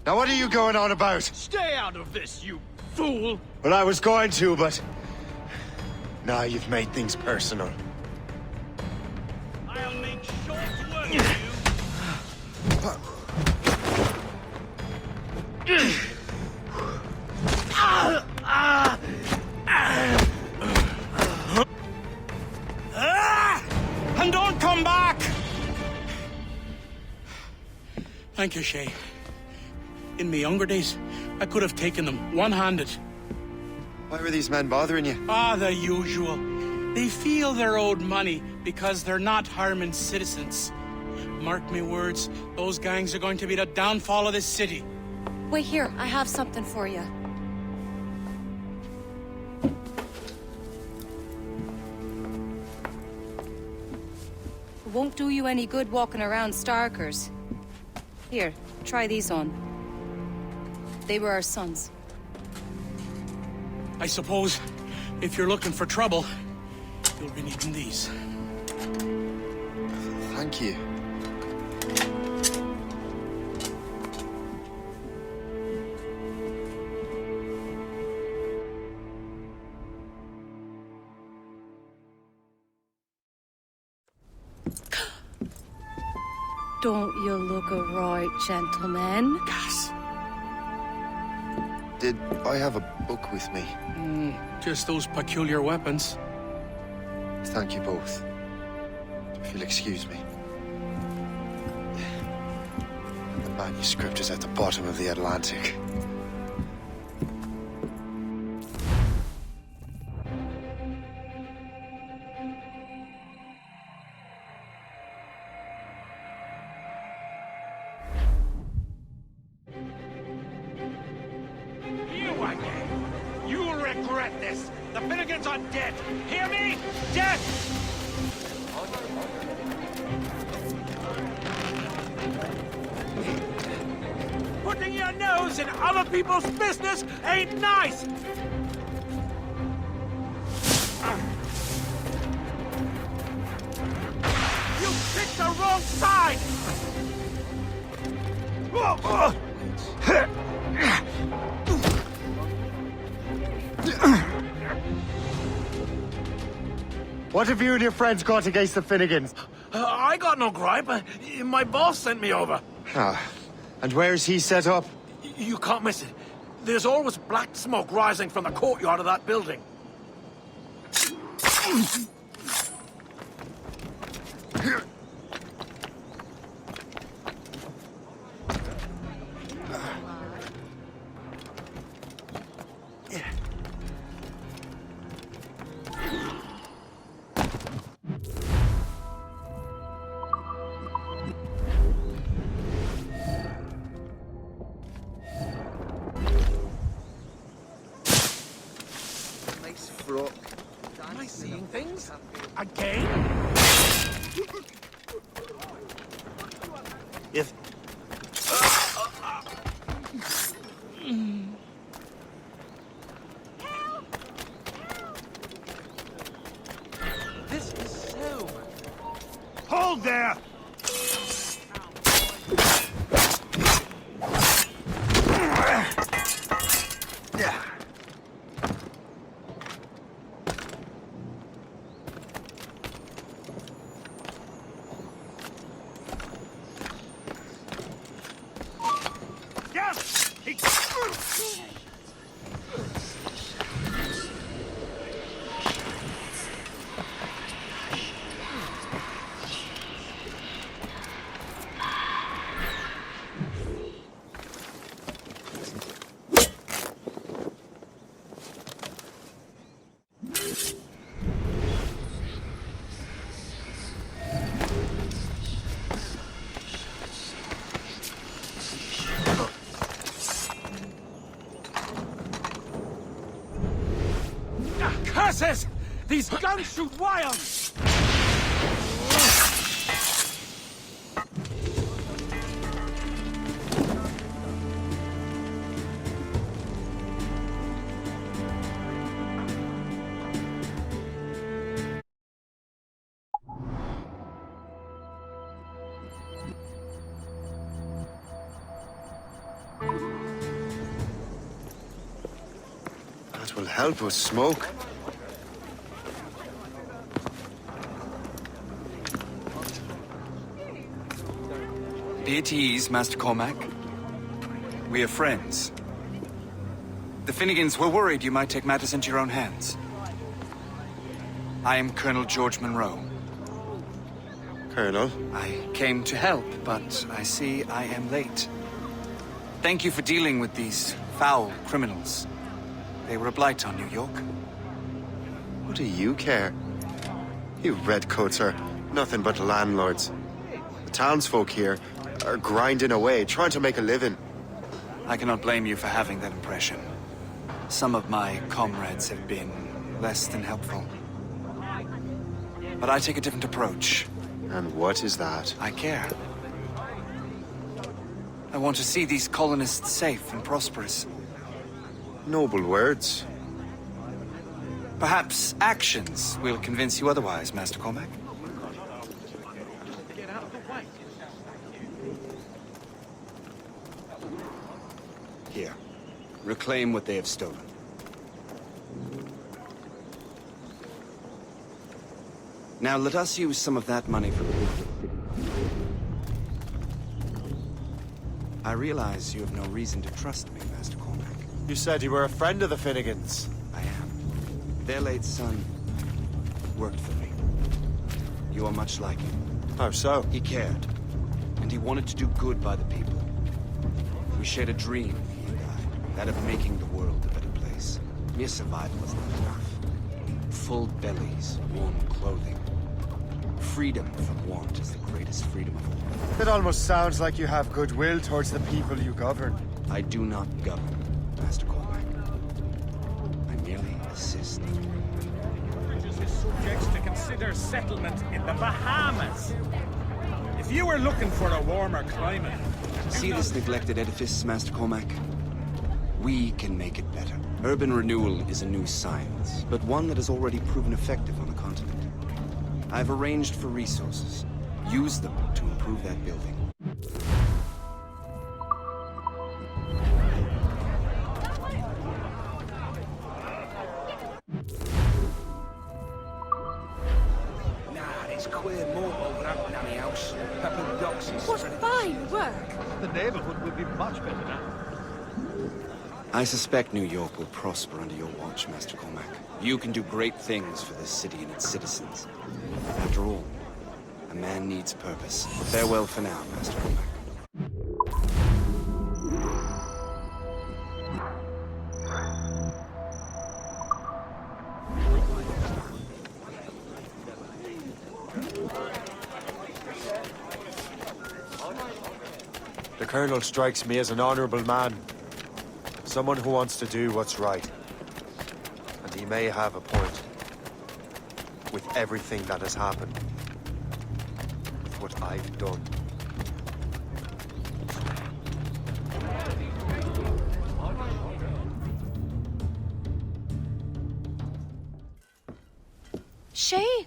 Now what are you going on about? Stay out of this, you fool! Well, I was going to, but... Now you've made things personal. I'll make short work of you. And don't come back! Thank you, Shay. In my younger days, I could have taken them one-handed. Why were these men bothering you? Ah, the usual. They feel they're owed money because they're not harming citizens. Mark me words, those gangs are going to be the downfall of this city. Wait here, I have something for you. It won't do you any good walking around Starkers. Here, try these on. They were our sons. I suppose, if you're looking for trouble, you'll be needing these. Thank you. Don't you look a right gentleman? Gas. Did I have a book with me? Just those peculiar weapons. Thank you both. If you'll excuse me. The manuscript is at the bottom of the Atlantic. You again! You'll regret this! The Finnegans are dead! Hear me? Dead! Putting your nose in other people's business ain't nice! You picked the wrong side! What have you and your friends got against the Finnegans? I got no gripe. My boss sent me over. Ah, and where's he set up? You can't miss it. There's always black smoke rising from the courtyard of that building. Am I seeing things? Again? If... This is so... Hold there! Curses! These guns shoot wild! That will help us smoke. Be at ease, Master Cormac. We are friends. The Finnegans were worried you might take matters into your own hands. I am Colonel George Monroe. Colonel? I came to help, but I see I am late. Thank you for dealing with these foul criminals. They were a blight on New York. What do you care? You redcoats are nothing but landlords. The townsfolk here are grinding away, trying to make a living. I cannot blame you for having that impression. Some of my comrades have been less than helpful. But I take a different approach. And what is that? I care. I want to see these colonists safe and prosperous. Noble words. Perhaps actions will convince you otherwise, Master Cormac. Here. Reclaim what they have stolen. Now let us use some of that money for the I realize you have no reason to trust me, Master Cormac. You said you were a friend of the Finnegans. I am. Their late son worked for me. You are much like him. How so? He cared, and he wanted to do good by the people. We shared a dream, he and I, that of making the world a better place. Mere survival is not enough. Full bellies, warm clothing. Freedom from want is the greatest freedom of all. It almost sounds like you have goodwill towards the people you govern. I do not govern, Master Cormac. I merely assist. Subjects to consider settlement in the Bahamas. If you were looking for a warmer climate... See this neglected edifice, Master Cormac? We can make it better. Urban renewal is a new science, but one that has already proven effective on the continent. I've arranged for resources. Use them to improve that building. What fine work! The neighborhood will be much better now. I suspect New York will prosper under your watch, Master Cormac. You can do great things for this city and its citizens. After all, a man needs purpose. Farewell for now, Master Cormac. The Colonel strikes me as an honorable man. Someone who wants to do what's right. And he may have a point. With everything that has happened. With what I've done. Shay,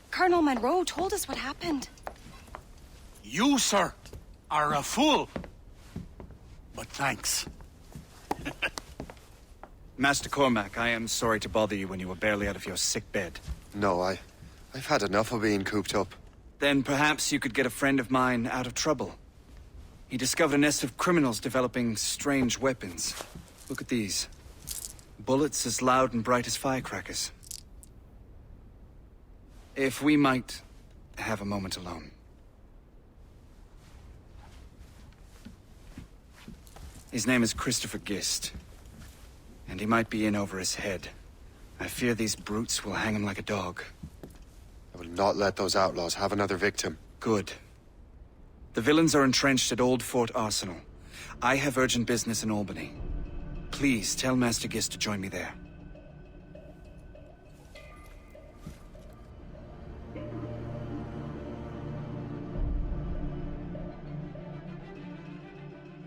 Colonel Monroe told us what happened. You, sir, are a fool. But thanks. Master Cormac, I am sorry to bother you when you were barely out of your sick bed. No, I've had enough of being cooped up. Then perhaps you could get a friend of mine out of trouble. He discovered a nest of criminals developing strange weapons. Look at these. Bullets as loud and bright as firecrackers. If we might have a moment alone. His name is Christopher Gist. And he might be in over his head. I fear these brutes will hang him like a dog. I will not let those outlaws have another victim. Good. The villains are entrenched at Old Fort Arsenal. I have urgent business in Albany. Please tell Master Gist to join me there.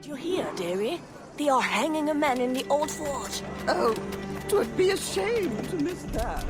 Do you hear, dearie? They are hanging a man in the old fort. Oh, 'twould be a shame to miss that.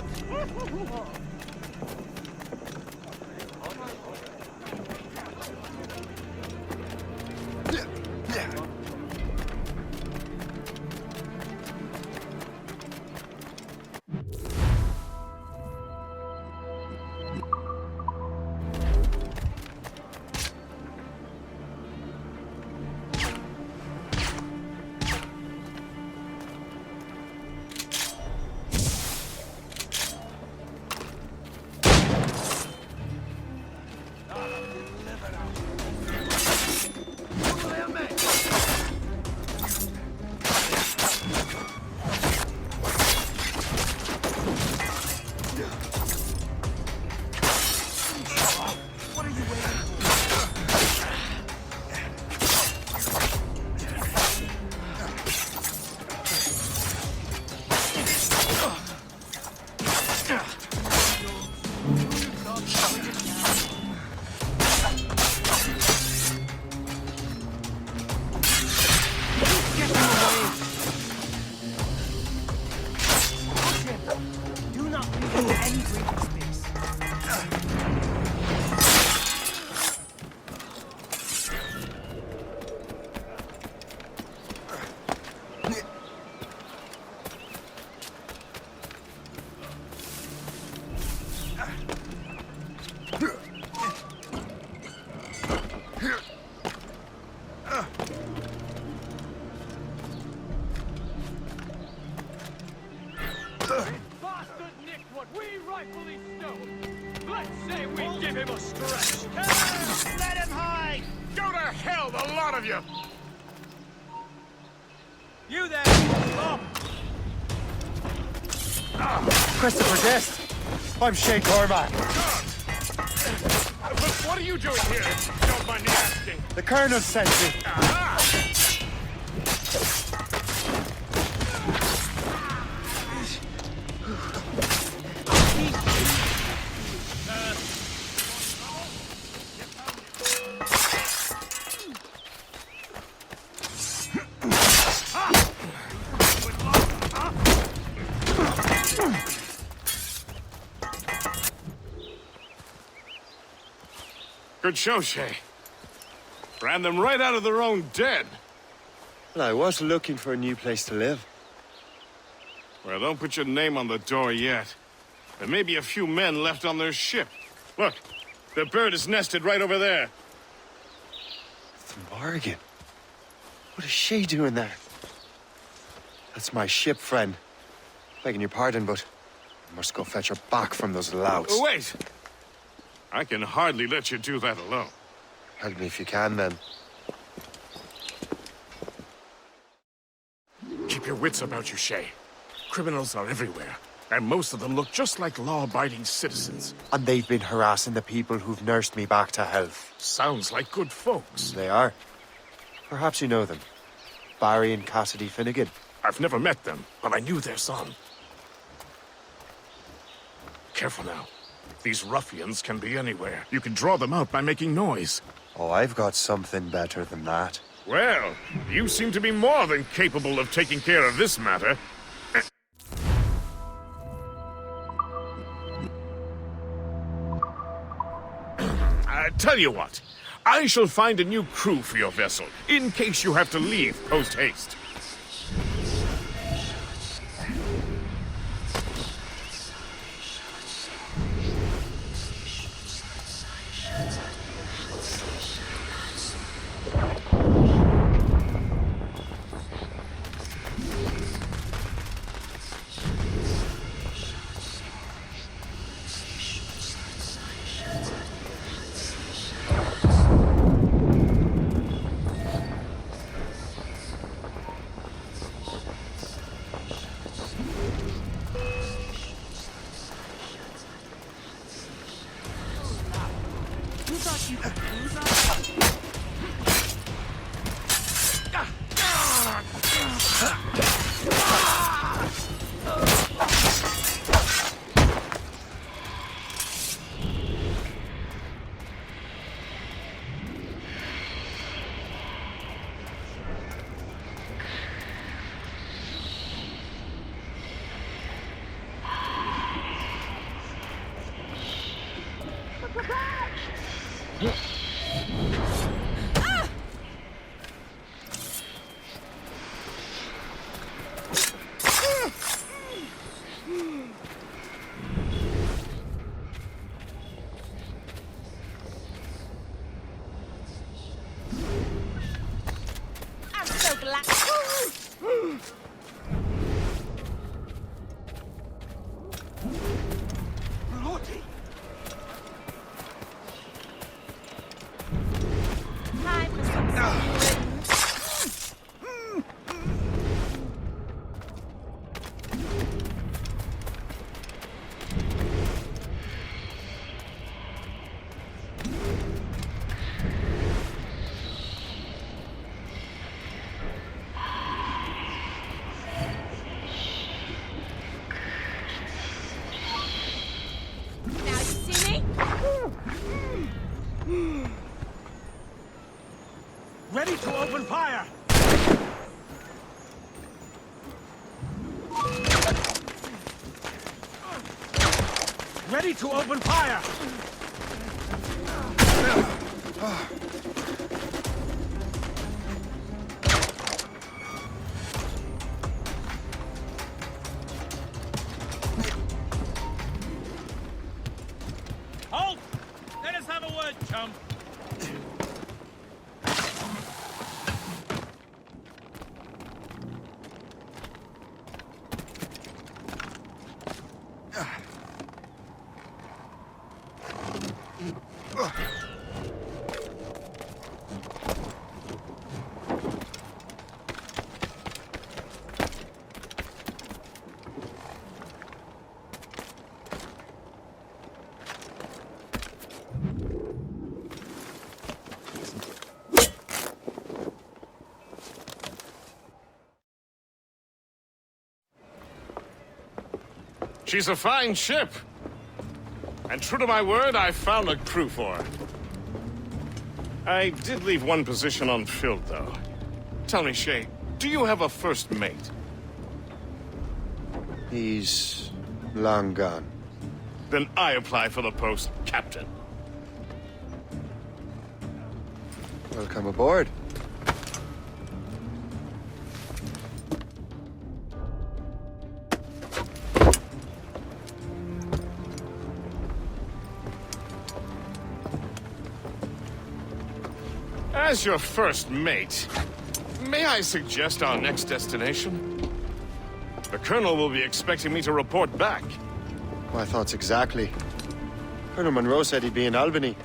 Bastard nicked what we rightfully stole. Let's say we give him a stretch. Let him hide! Go to hell, the lot of you! You there, stop! Christopher Guest! I'm Shay Cormac. But what are you doing here, if you don't mind me asking? The Colonel sent me. Good show, Shay. Ran them right out of their own den. Well, I was looking for a new place to live. Well, don't put your name on the door yet. There may be a few men left on their ship. Look, the bird is nested right over there. The Morgan. What is she doing there? That's my ship, friend. Begging your pardon, but I must go fetch her back from those louts. Wait! I can hardly let you do that alone. Help me if you can, then. Keep your wits about you, Shay. Criminals are everywhere, and most of them look just like law-abiding citizens. And they've been harassing the people who've nursed me back to health. Sounds like good folks. They are. Perhaps you know them. Barry and Cassidy Finnegan. I've never met them, but I knew their son. Careful now. These ruffians can be anywhere. You can draw them out by making noise. Oh, I've got something better than that. Well, you seem to be more than capable of taking care of this matter. Tell you what, I shall find a new crew for your vessel, in case you have to leave post-haste. Ready to open fire! Ready to open fire! Halt! Let us have a word, chum. She's a fine ship. And true to my word, I found a crew for her. I did leave one position unfilled, though. Tell me, Shay, do you have a first mate? He's long gone. Then I apply for the post, Captain. Welcome aboard. As your first mate, may I suggest our next destination? The Colonel will be expecting me to report back. My thoughts exactly. Colonel Monroe said he'd be in Albany.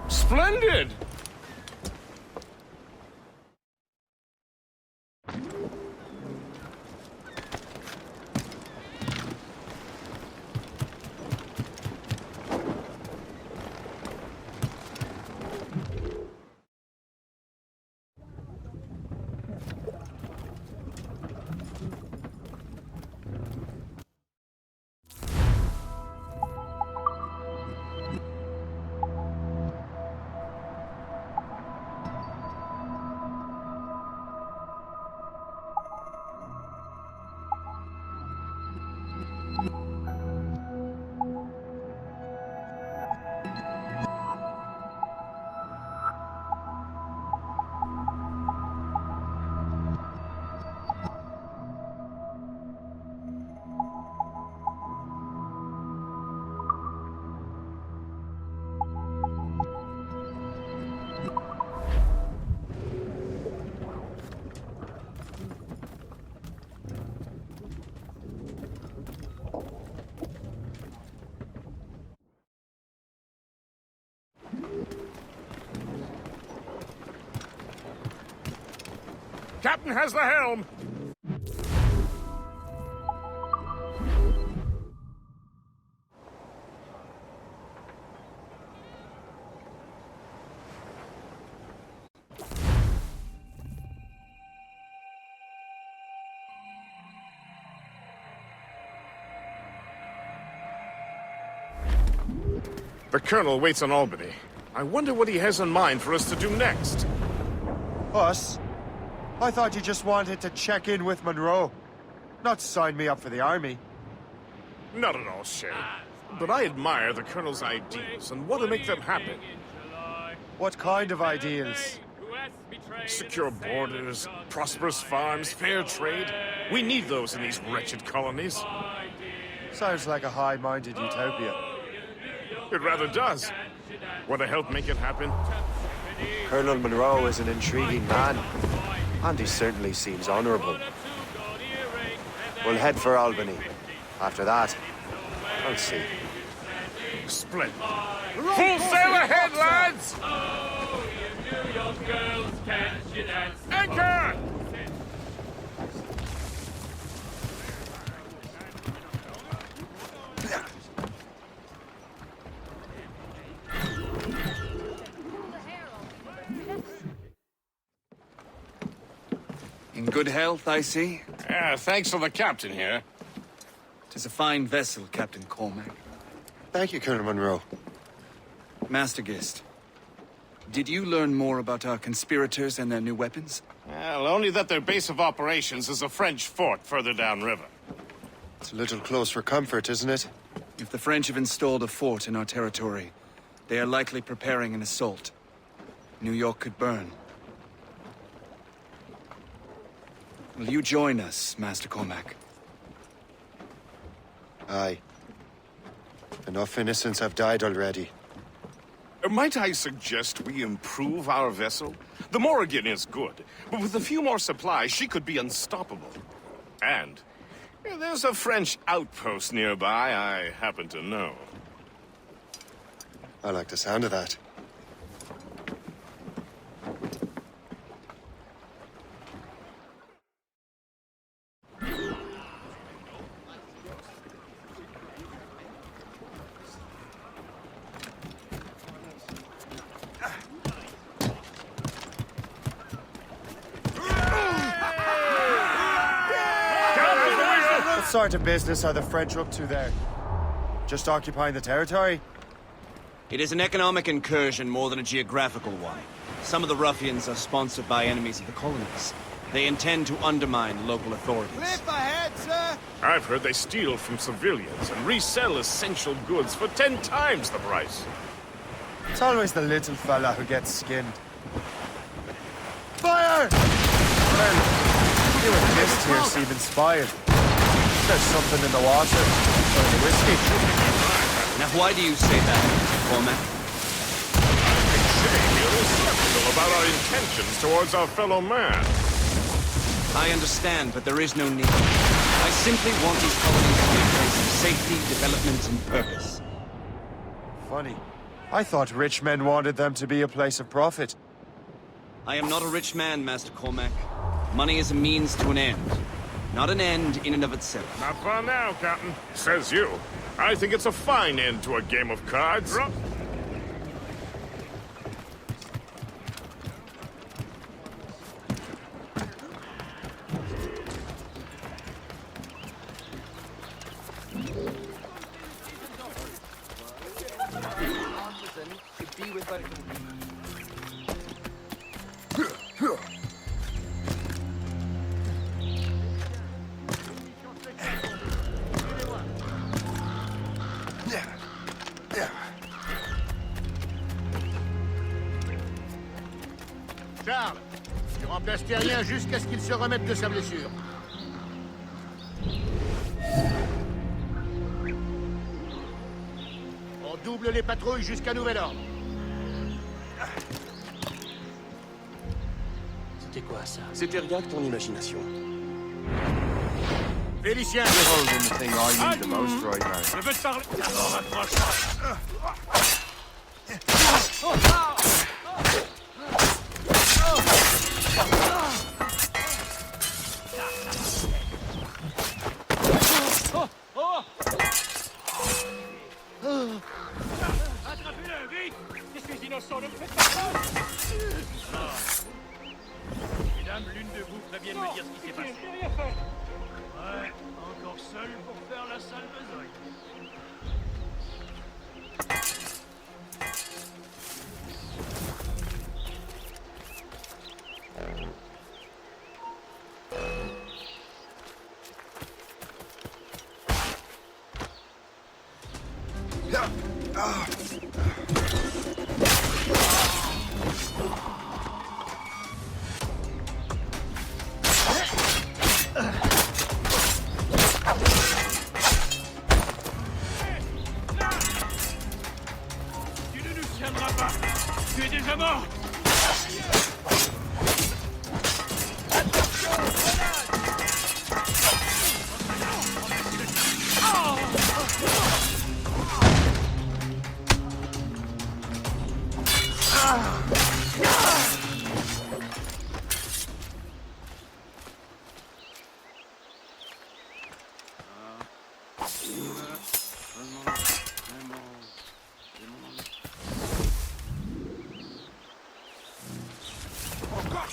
Splendid! Captain has the helm! The Colonel waits on Albany. I wonder what he has in mind for us to do next. Us? I thought you just wanted to check in with Monroe. Not sign me up for the army. Not at all, Shay. But I admire the Colonel's ideals and want to make them happen. What kind of ideals? Secure borders, prosperous farms, fair trade. We need those in these wretched colonies. Sounds like a high-minded utopia. It rather does. Want to help make it happen? Colonel Monroe is an intriguing man. And he certainly seems honorable. We'll head for Albany. After that, I'll see. Splendid. Full sail ahead, lads! Oh, you New York girls, can you dance? Anchor! In good health, I see. Thanks to the captain here. 'Tis a fine vessel, Captain Cormac. Thank you, Colonel Monroe. Master Gist, did you learn more about our conspirators and their new weapons? Well, only that their base of operations is a French fort further downriver. It's a little close for comfort, isn't it? If the French have installed a fort in our territory, they are likely preparing an assault. New York could burn. Will you join us, Master Cormac? Aye. Enough innocents have died already. Might I suggest we improve our vessel? The Morrigan is good, but with a few more supplies, she could be unstoppable. And there's a French outpost nearby I happen to know. I like the sound of that. What sort of business are the French up to there? Just occupying the territory? It is an economic incursion more than a geographical one. Some of the ruffians are sponsored by enemies of the colonies. They intend to undermine local authorities. Clip ahead, sir! I've heard they steal from civilians and resell essential goods for 10 times the price. It's always the little fella who gets skinned. Fire! Well, you and this here seem inspired. There's something in the water, or the whiskey. Now why do you say that, Cormac? I think Shay is skeptical about our intentions towards our fellow man. I understand, but there is no need. I simply want these colonies to be a place of safety, development, and purpose. Funny. I thought rich men wanted them to be a place of profit. I am not a rich man, Master Cormac. Money is a means to an end. Not an end in and of itself. Not far now, Captain. Says you. I think it's a fine end to a game of cards. Charles, tu remplaces Terrien jusqu'à ce qu'il se remette de sa blessure. On double les patrouilles jusqu'à nouvel ordre. C'était quoi, ça? C'était rien que ton imagination. Félicien! You're holding the thing I need the most right now. Je veux te parler. D'abord, approche-toi. Attrapez-le, vite! Je suis innocent, ne me faites pas ça! Mesdames, l'une de vous ferait bien de me dire ce qui s'est passé. J'ai rien fait! Ouais, encore seul pour faire la sale besogne. Tu ne nous tiendras pas! Tu es déjà mort!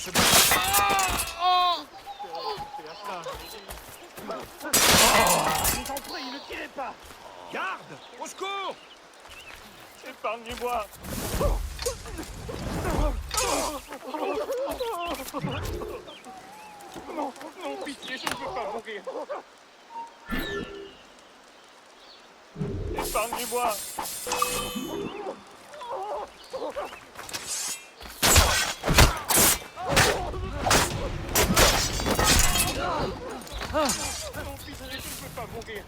Je vous en prie, ne tirez pas! Garde! Au secours! Épargnez-moi! Non, non, pitié, je ne veux pas mourir! Épargnez-moi! Non, pitié, je ne veux pas mourir!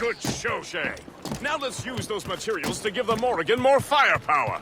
Good show, Shay. Now let's use those materials to give the Morrigan more firepower.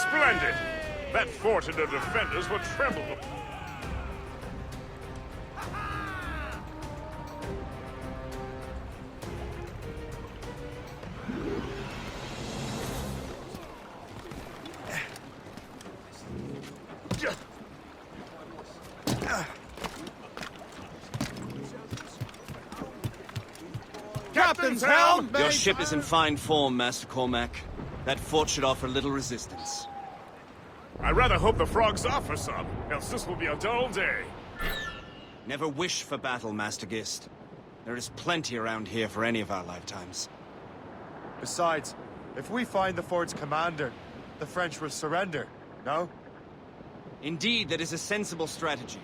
Splendid! That fort and the defenders will tremble. Captain's helm! Your ship is in fine form, Master Cormac. That fort should offer little resistance. I rather hope the frogs offer some, else this will be a dull day. Never wish for battle, Master Gist. There is plenty around here for any of our lifetimes. Besides, if we find the fort's commander, the French will surrender, no? Indeed, that is a sensible strategy.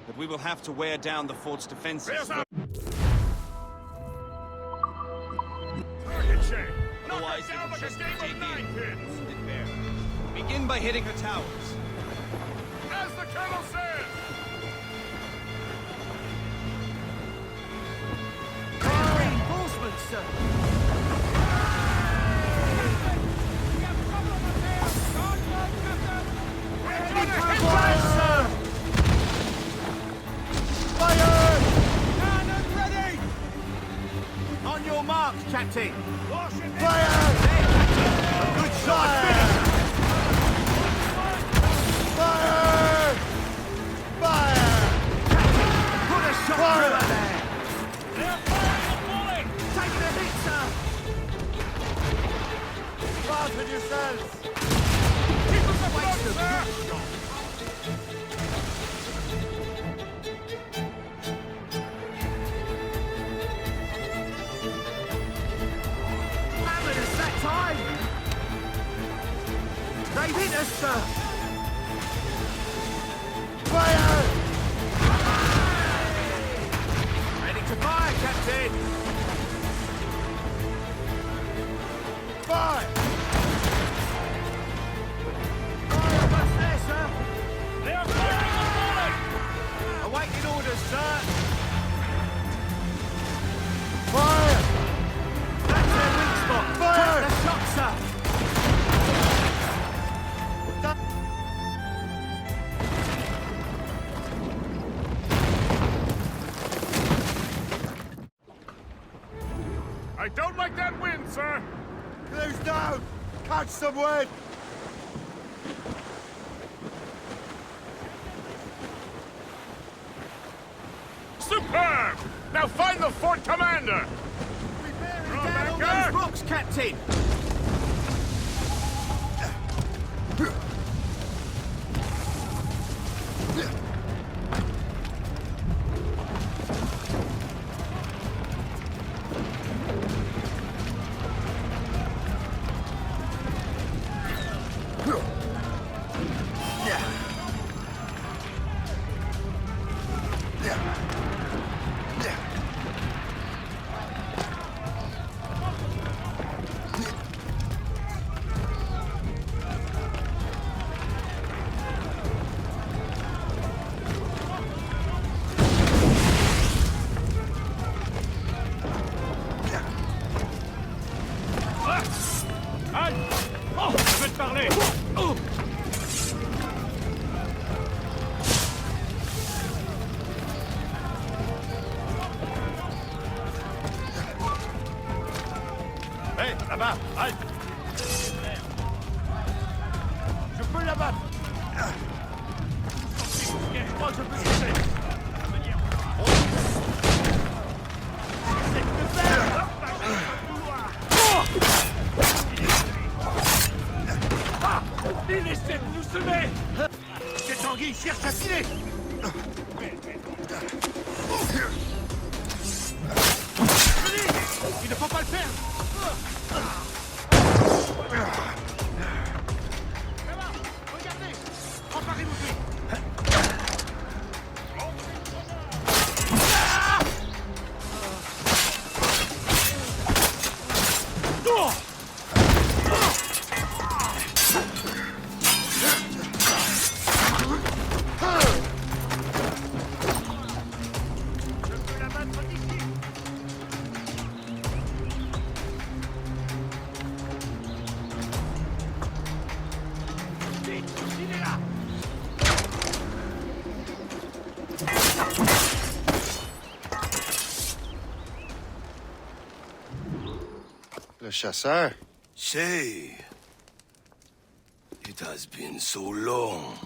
But we will have to wear down the fort's defenses. Otherwise, it will just take in. Begin by hitting her towers. As the colonel says! Reinforcements, sir! Fire! Cannon ready! On your marks, Captain! Fire! A good shot! Fire! Fire! Put a shot through her there! They're firing a bullet! Taking a hit, sir! Fasten yourselves! Keep us afloat, sir! Time! They've hit us, sir! Fire! Ready to fire, Captain! Fire! Fire what's there, sir! They're firing a bullet! Awaiting orders, sir! Fire! That's their weak spot! Fire! Take the shot, sir! I don't like that wind, sir! Close down! Catch some wind! Superb! Now find the fort commander! Down on those rocks, Captain! Il essaie de nous semer! Cette anguille cherche à filer! Il ne faut pas le perdre! Regardez! Emparez-vous de lui! Le chasseur. Shay, it has been so long.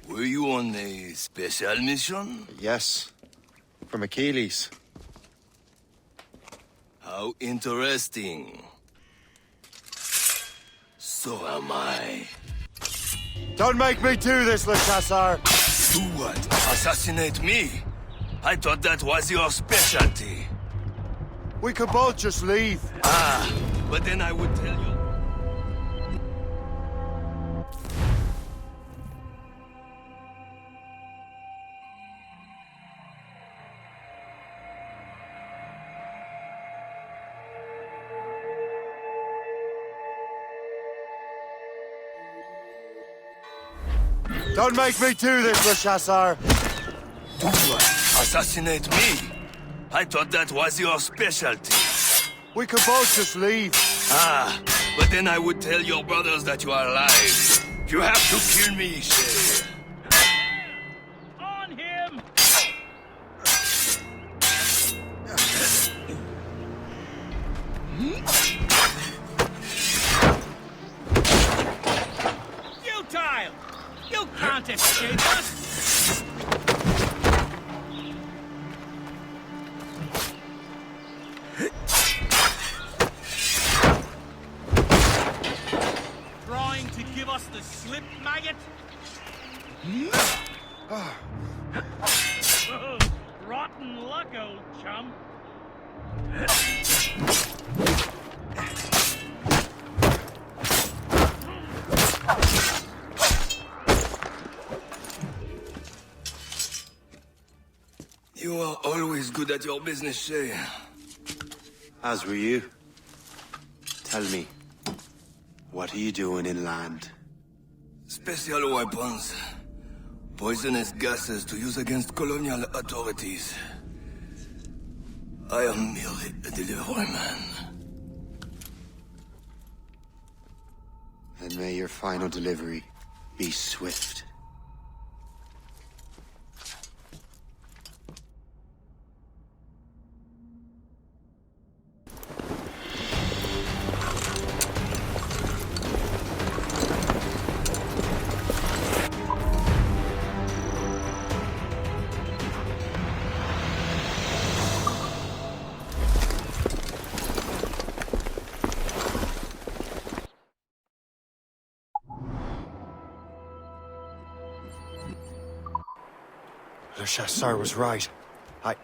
Were you on a special mission? Yes. From Achilles. How interesting. So am I. Don't make me do this, Le Chasseur! Do what? Assassinate me? I thought that was your specialty. We could both just leave. Ah, but then I would tell you. Don't make me do this, Le Chasseur! Do what? Assassinate me? I thought that was your specialty. We could both just leave. Ah, but then I would tell your brothers that you are alive. You have to kill me, Shay. On him! Futile! You can't escape us! Trying to give us the slip, maggot? Rotten luck, old chum. You are always good at your business, Shay. As were you. Tell me, what are you doing inland? Special weapons. Poisonous gases to use against colonial authorities. I am merely a delivery man. And may your final delivery be swift. Le Chasseur was right. I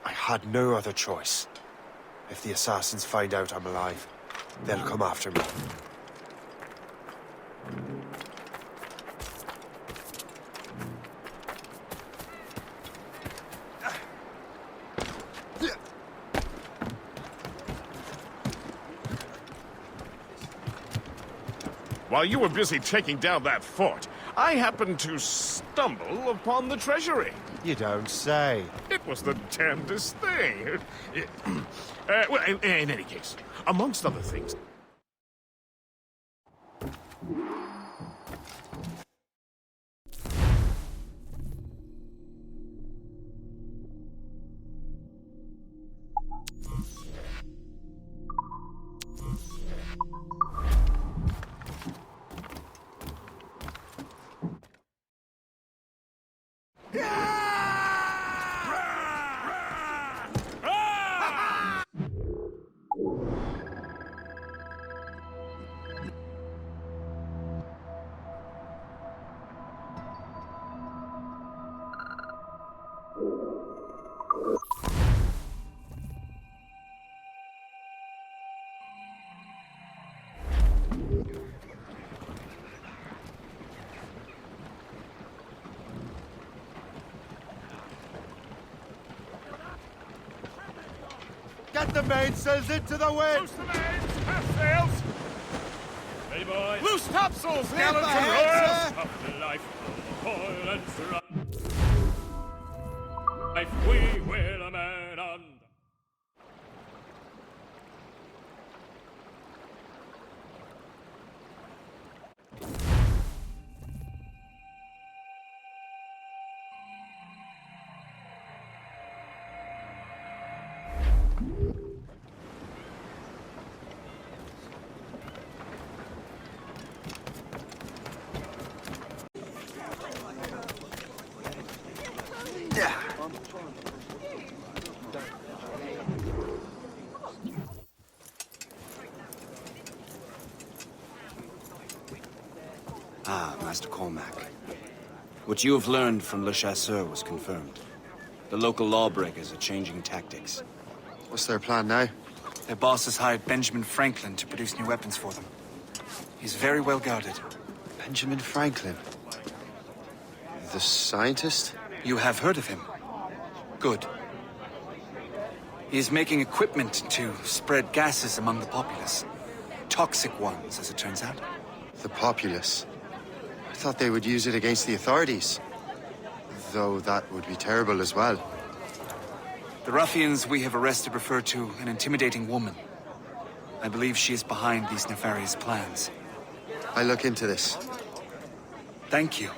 had no other choice. If the assassins find out I'm alive, they'll come after me. While you were busy taking down that fort, I happened to stumble upon the treasury. You don't say. It was the damnedest thing. Well, in any case, amongst other things, Get the mainsails into the wind! Loose the mains! Half sails! Ready, boys? Loose topsails! Clear Gallant my and head, royal! Up to life, toil and strife. Life we will a man on. Ah, Master Cormac. What you have learned from Le Chasseur was confirmed. The local lawbreakers are changing tactics. What's their plan now? Their boss has hired Benjamin Franklin to produce new weapons for them. He's very well guarded. Benjamin Franklin? The scientist? You have heard of him? Good. He is making equipment to spread gases among the populace. Toxic ones, as it turns out. The populace? I thought they would use it against the authorities. Though that would be terrible as well. The ruffians we have arrested refer to an intimidating woman. I believe she is behind these nefarious plans. I'll look into this. Thank you.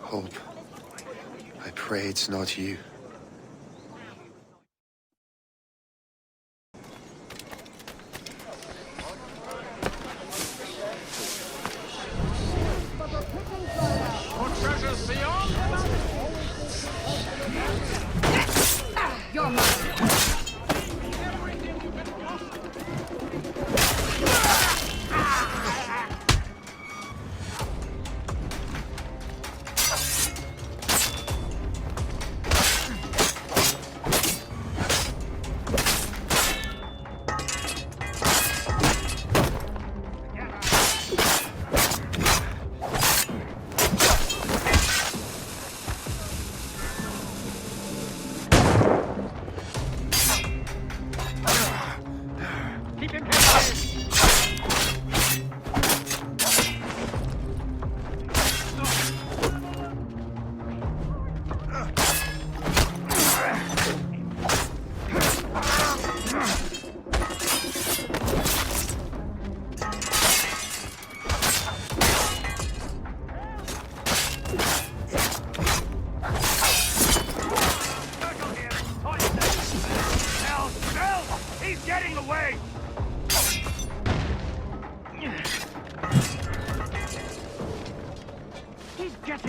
Hope. I pray it's not you. You're mine.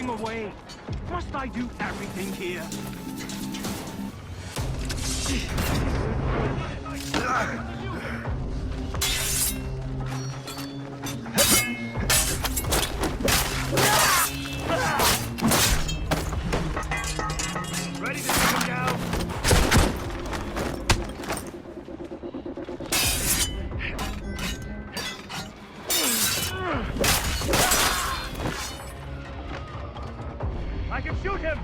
Away. Must I do everything here? Ready to take him down? I can shoot him!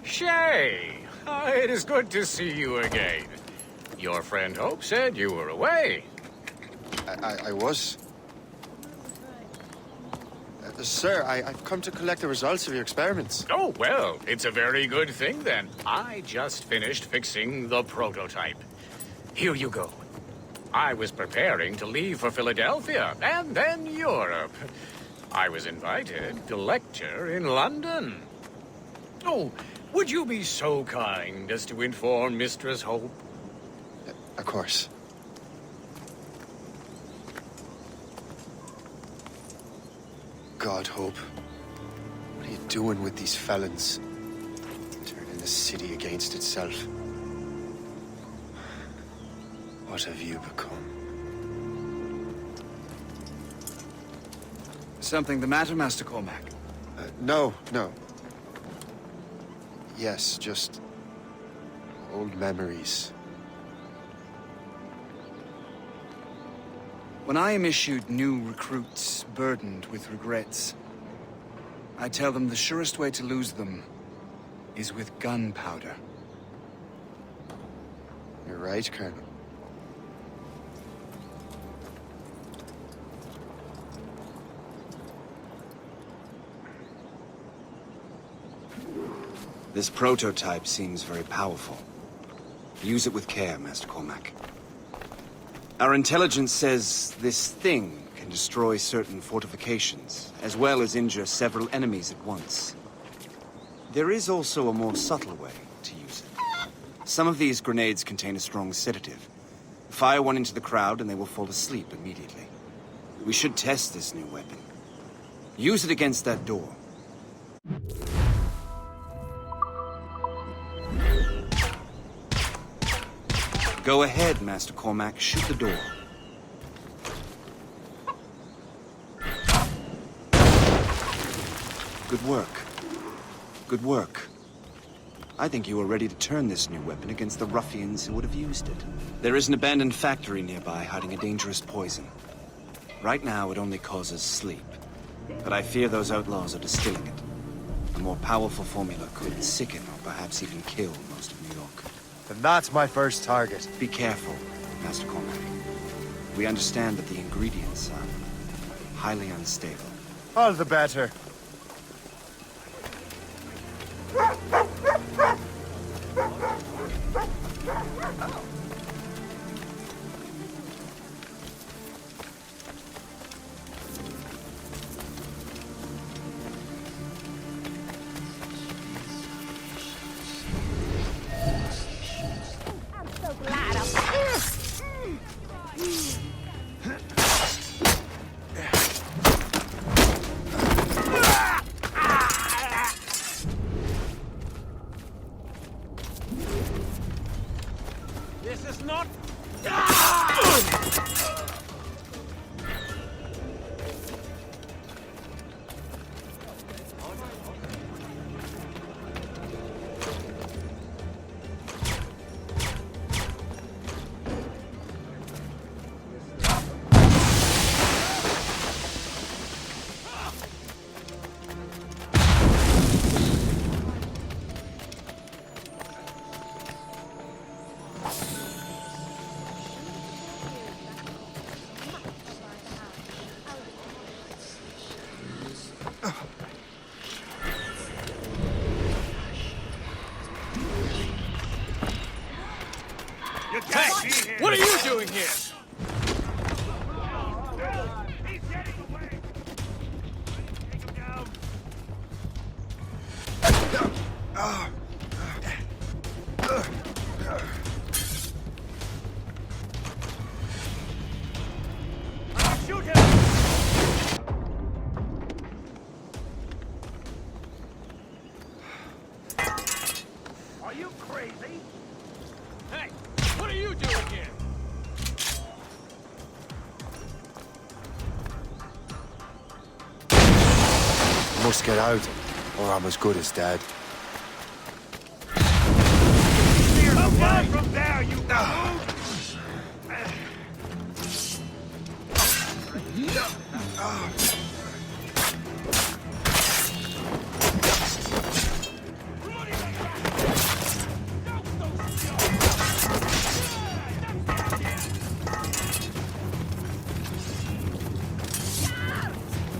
Shay! It is good to see you again. Your friend Hope said you were away. I was. Sir, I've come to collect the results of your experiments. Oh, well, it's a very good thing then. I just finished fixing the prototype. Here you go. I was preparing to leave for Philadelphia and then Europe. I was invited to lecture in London. Oh, would you be so kind as to inform Mistress Hope? Of course. God, Hope. What are you doing with these felons? Turning the city against itself. What have you become? Something the matter, Master Cormac? No. Yes, just old memories. When I am issued new recruits burdened with regrets, I tell them the surest way to lose them is with gunpowder. You're right, Colonel. This prototype seems very powerful. Use it with care, Master Cormac. Our intelligence says this thing can destroy certain fortifications, as well as injure several enemies at once. There is also a more subtle way to use it. Some of these grenades contain a strong sedative. Fire one into the crowd and they will fall asleep immediately. We should test this new weapon. Use it against that door. Go ahead, Master Cormac. Shoot the door. Good work. Good work. I think you are ready to turn this new weapon against the ruffians who would have used it. There is an abandoned factory nearby hiding a dangerous poison. Right now, it only causes sleep. But I fear those outlaws are distilling it. A more powerful formula could sicken or perhaps even kill most of New York. Then that's my first target. Be careful, Master Cormac. We understand that the ingredients are highly unstable. All the better. This is not... Hey, what are you doing here? Shoot him! Are you crazy? Hey, what are you doing here? I must get out, or I'm as good as dead. Come down from there, you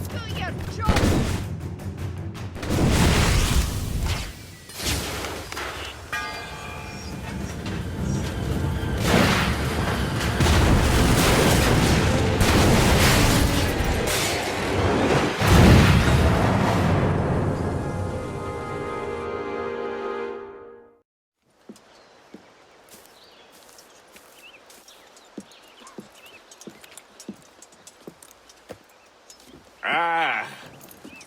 Do your job!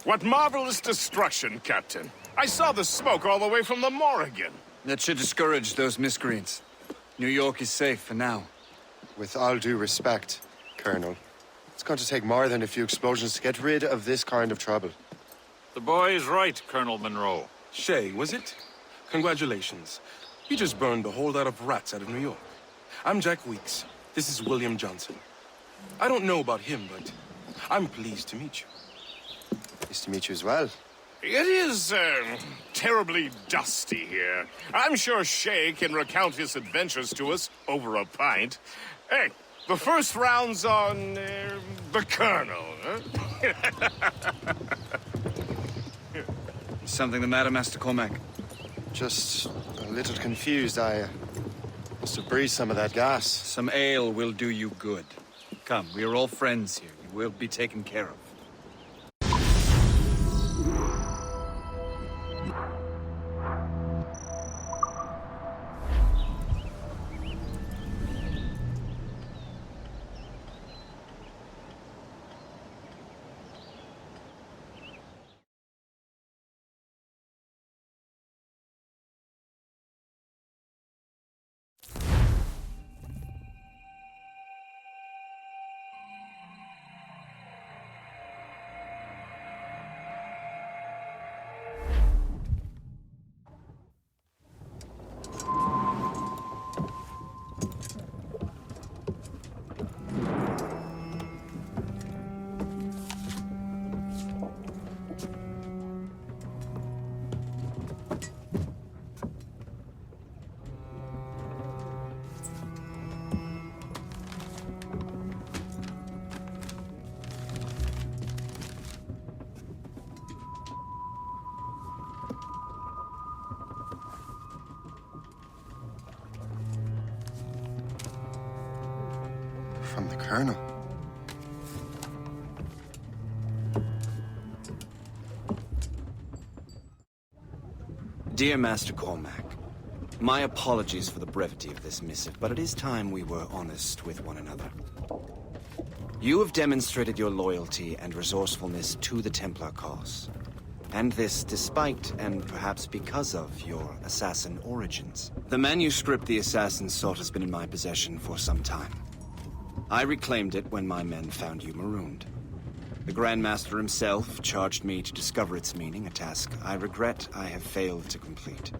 What marvelous destruction, Captain. I saw the smoke all the way from the Morrigan. That should discourage those miscreants. New York is safe for now. With all due respect, Colonel, it's going to take more than a few explosions to get rid of this kind of trouble. The boy is right, Colonel Monroe. Shay, was it? Congratulations. You just burned a whole lot of rats out of New York. I'm Jack Weeks. This is William Johnson. I don't know about him, but I'm pleased to meet you. Pleased to meet you as well. It is, terribly dusty here. I'm sure Shay can recount his adventures to us over a pint. Hey, the first round's on, the Colonel, huh? Something the matter, Master Cormac? Just a little confused. I must have breathed some of that gas. Some ale will do you good. Come, we are all friends here. You will be taken care of. From the Colonel. Dear Master Cormac, my apologies for the brevity of this missive, but it is time we were honest with one another. You have demonstrated your loyalty and resourcefulness to the Templar cause. And this despite, and perhaps because of, your assassin origins. The manuscript the assassin sought has been in my possession for some time. I reclaimed it when my men found you marooned. The Grand Master himself charged me to discover its meaning, a task I regret I have failed to complete.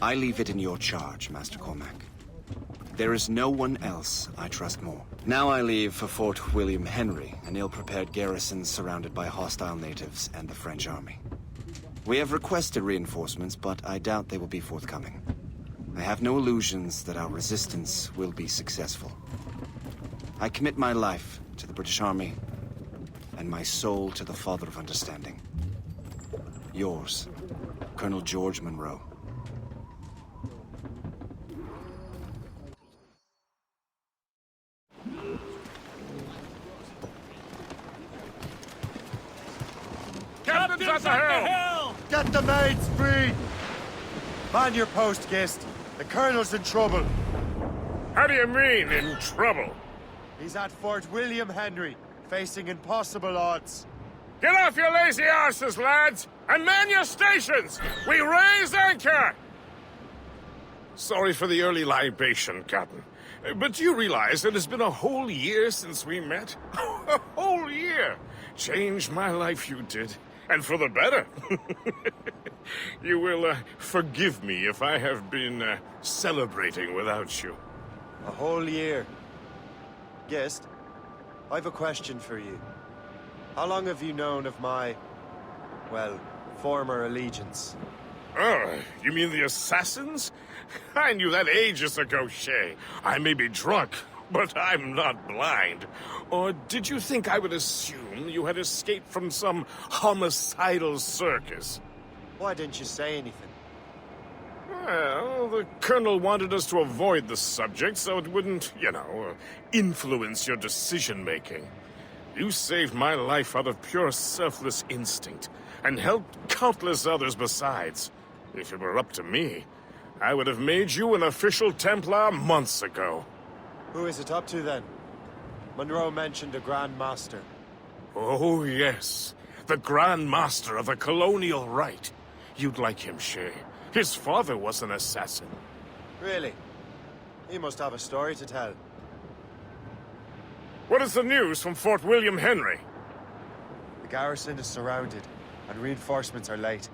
I leave it in your charge, Master Cormac. There is no one else I trust more. Now I leave for Fort William Henry, an ill-prepared garrison surrounded by hostile natives and the French army. We have requested reinforcements, but I doubt they will be forthcoming. I have no illusions that our resistance will be successful. I commit my life to the British Army, and my soul to the Father of Understanding. Yours, Colonel George Monroe. Captain's at the helm! Get the mates free! Man your post, Gist. The Colonel's in trouble. How do you mean, in trouble? He's at Fort William Henry, facing impossible odds. Get off your lazy arses, lads, and man your stations! We raise anchor! Sorry for the early libation, Captain. But you realize it has been a whole year since we met? A whole year! Changed my life, you did. And for the better. You will forgive me if I have been celebrating without you. A whole year. Guest, I've a question for you. How long have you known of my, well, former allegiance? Oh, you mean the assassins? I knew that ages ago, Shay. I may be drunk, but I'm not blind. Or did you think I would assume you had escaped from some homicidal circus? Why didn't you say anything? Well, the Colonel wanted us to avoid the subject so it wouldn't, influence your decision-making. You saved my life out of pure selfless instinct, and helped countless others besides. If it were up to me, I would have made you an official Templar months ago. Who is it up to, then? Monroe mentioned a Grand Master. Oh, yes. The Grand Master of the Colonial Rite. You'd like him, Shay. His father was an assassin. Really? He must have a story to tell. What is the news from Fort William Henry? The garrison is surrounded, and reinforcements are late.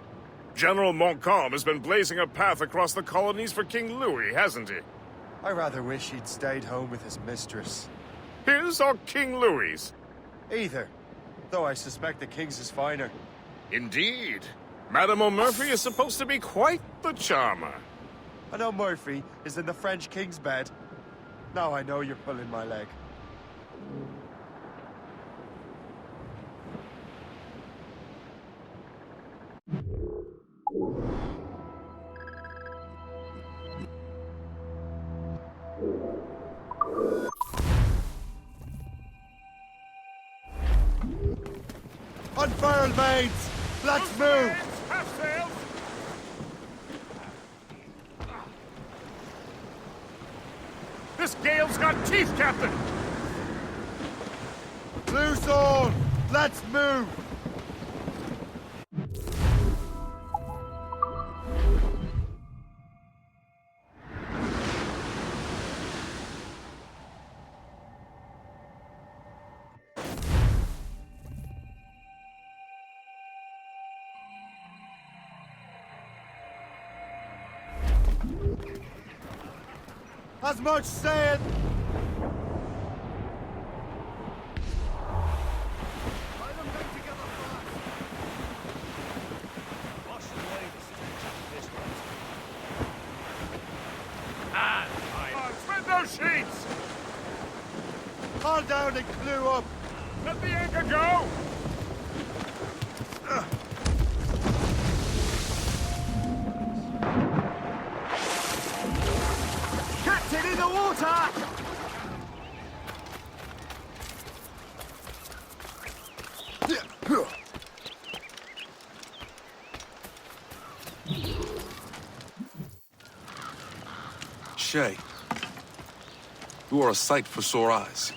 General Montcalm has been blazing a path across the colonies for King Louis, hasn't he? I rather wish he'd stayed home with his mistress. His or King Louis's? Either. Though I suspect the king's is finer. Indeed. Madame O'Murphy is supposed to be quite the charmer. I know Murphy is in the French king's bed. Now I know you're pulling my leg. Unfurl, mates! Let's move! This gale's got teeth, Captain! Loose on! Let's move! As much saying. Window sheets! Haul down and clew up. Let the anchor go! Captain in the water! Shay, you are a sight for sore eyes.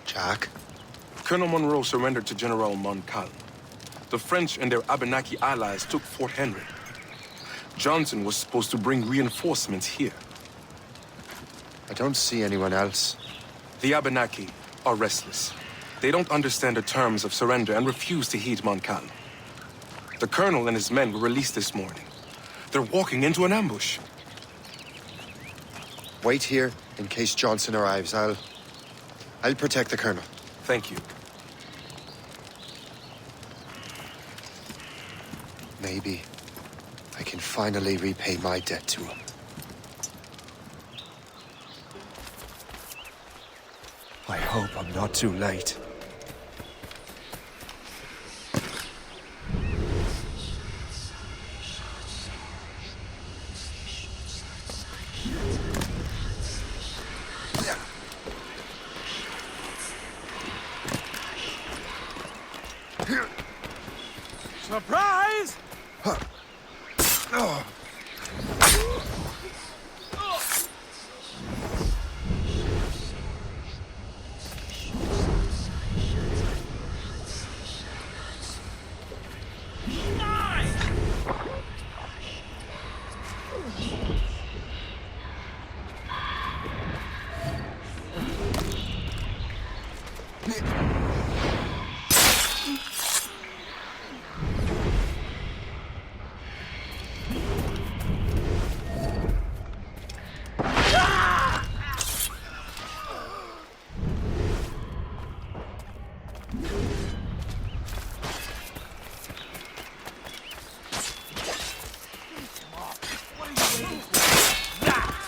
Jack? Colonel Monroe surrendered to General Montcalm. The French and their Abenaki allies took Fort Henry. Johnson was supposed to bring reinforcements here. I don't see anyone else. The Abenaki are restless. They don't understand the terms of surrender and refuse to heed Montcalm. The colonel and his men were released this morning. They're walking into an ambush. Wait here in case Johnson arrives. I'll protect the colonel. Thank you. Maybe I can finally repay my debt to him. I hope I'm not too late. Surprise!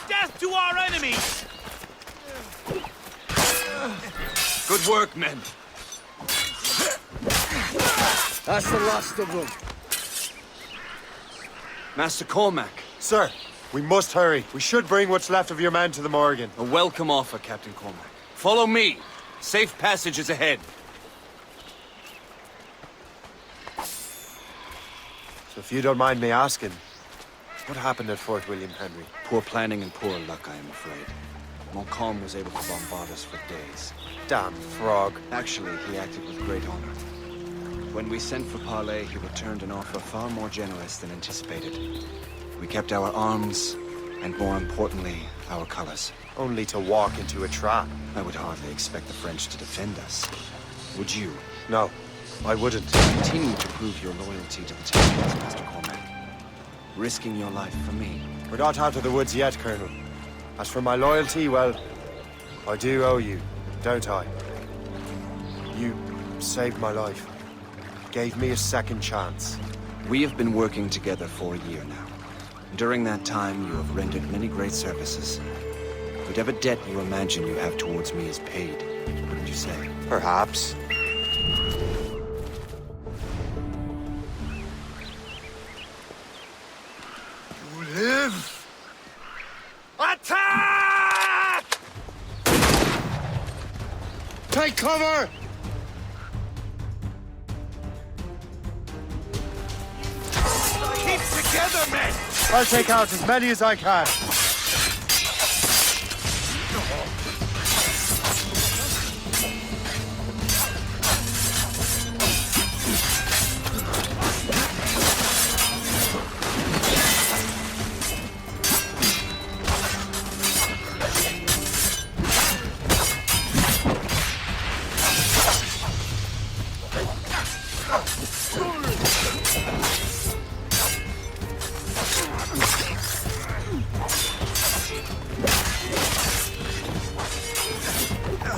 Death to our enemies! Good work, men. That's the last of them. Master Cormac. Sir, we must hurry. We should bring what's left of your men to the Morgan. A welcome offer, Captain Cormac. Follow me. Safe passage is ahead. So if you don't mind me asking, what happened at Fort William Henry? Poor planning and poor luck, I am afraid. Montcalm was able to bombard us for days. Damn frog. Actually, he acted with great honor. When we sent for Parley, he returned an offer far more generous than anticipated. We kept our arms, and more importantly, our colors. Only to walk into a trap. I would hardly expect the French to defend us. Would you? No, I wouldn't. Continue to prove your loyalty to the Templars, Master Cormac. Risking your life for me. We're not out of the woods yet, Colonel. As for my loyalty, well, I do owe you, don't I? You saved my life. Gave me a second chance. We have been working together for a year now. During that time, you have rendered many great services. Whatever debt you imagine you have towards me is paid, wouldn't you say? Perhaps. You live! Attack! Take cover! Keep together, men! I'll take out as many as I can.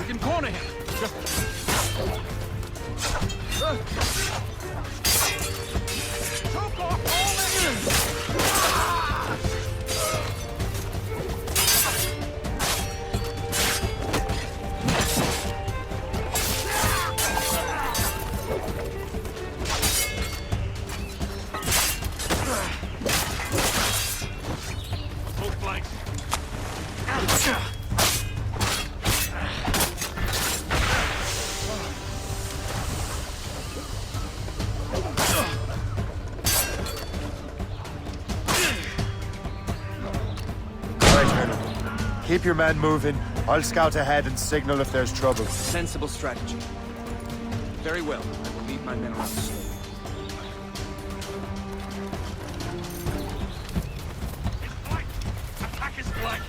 We can corner him. Choke off all Keep your men moving. I'll scout ahead and signal if there's trouble. Sensible strategy. Very well. I will lead my men around slowly. attack his flank!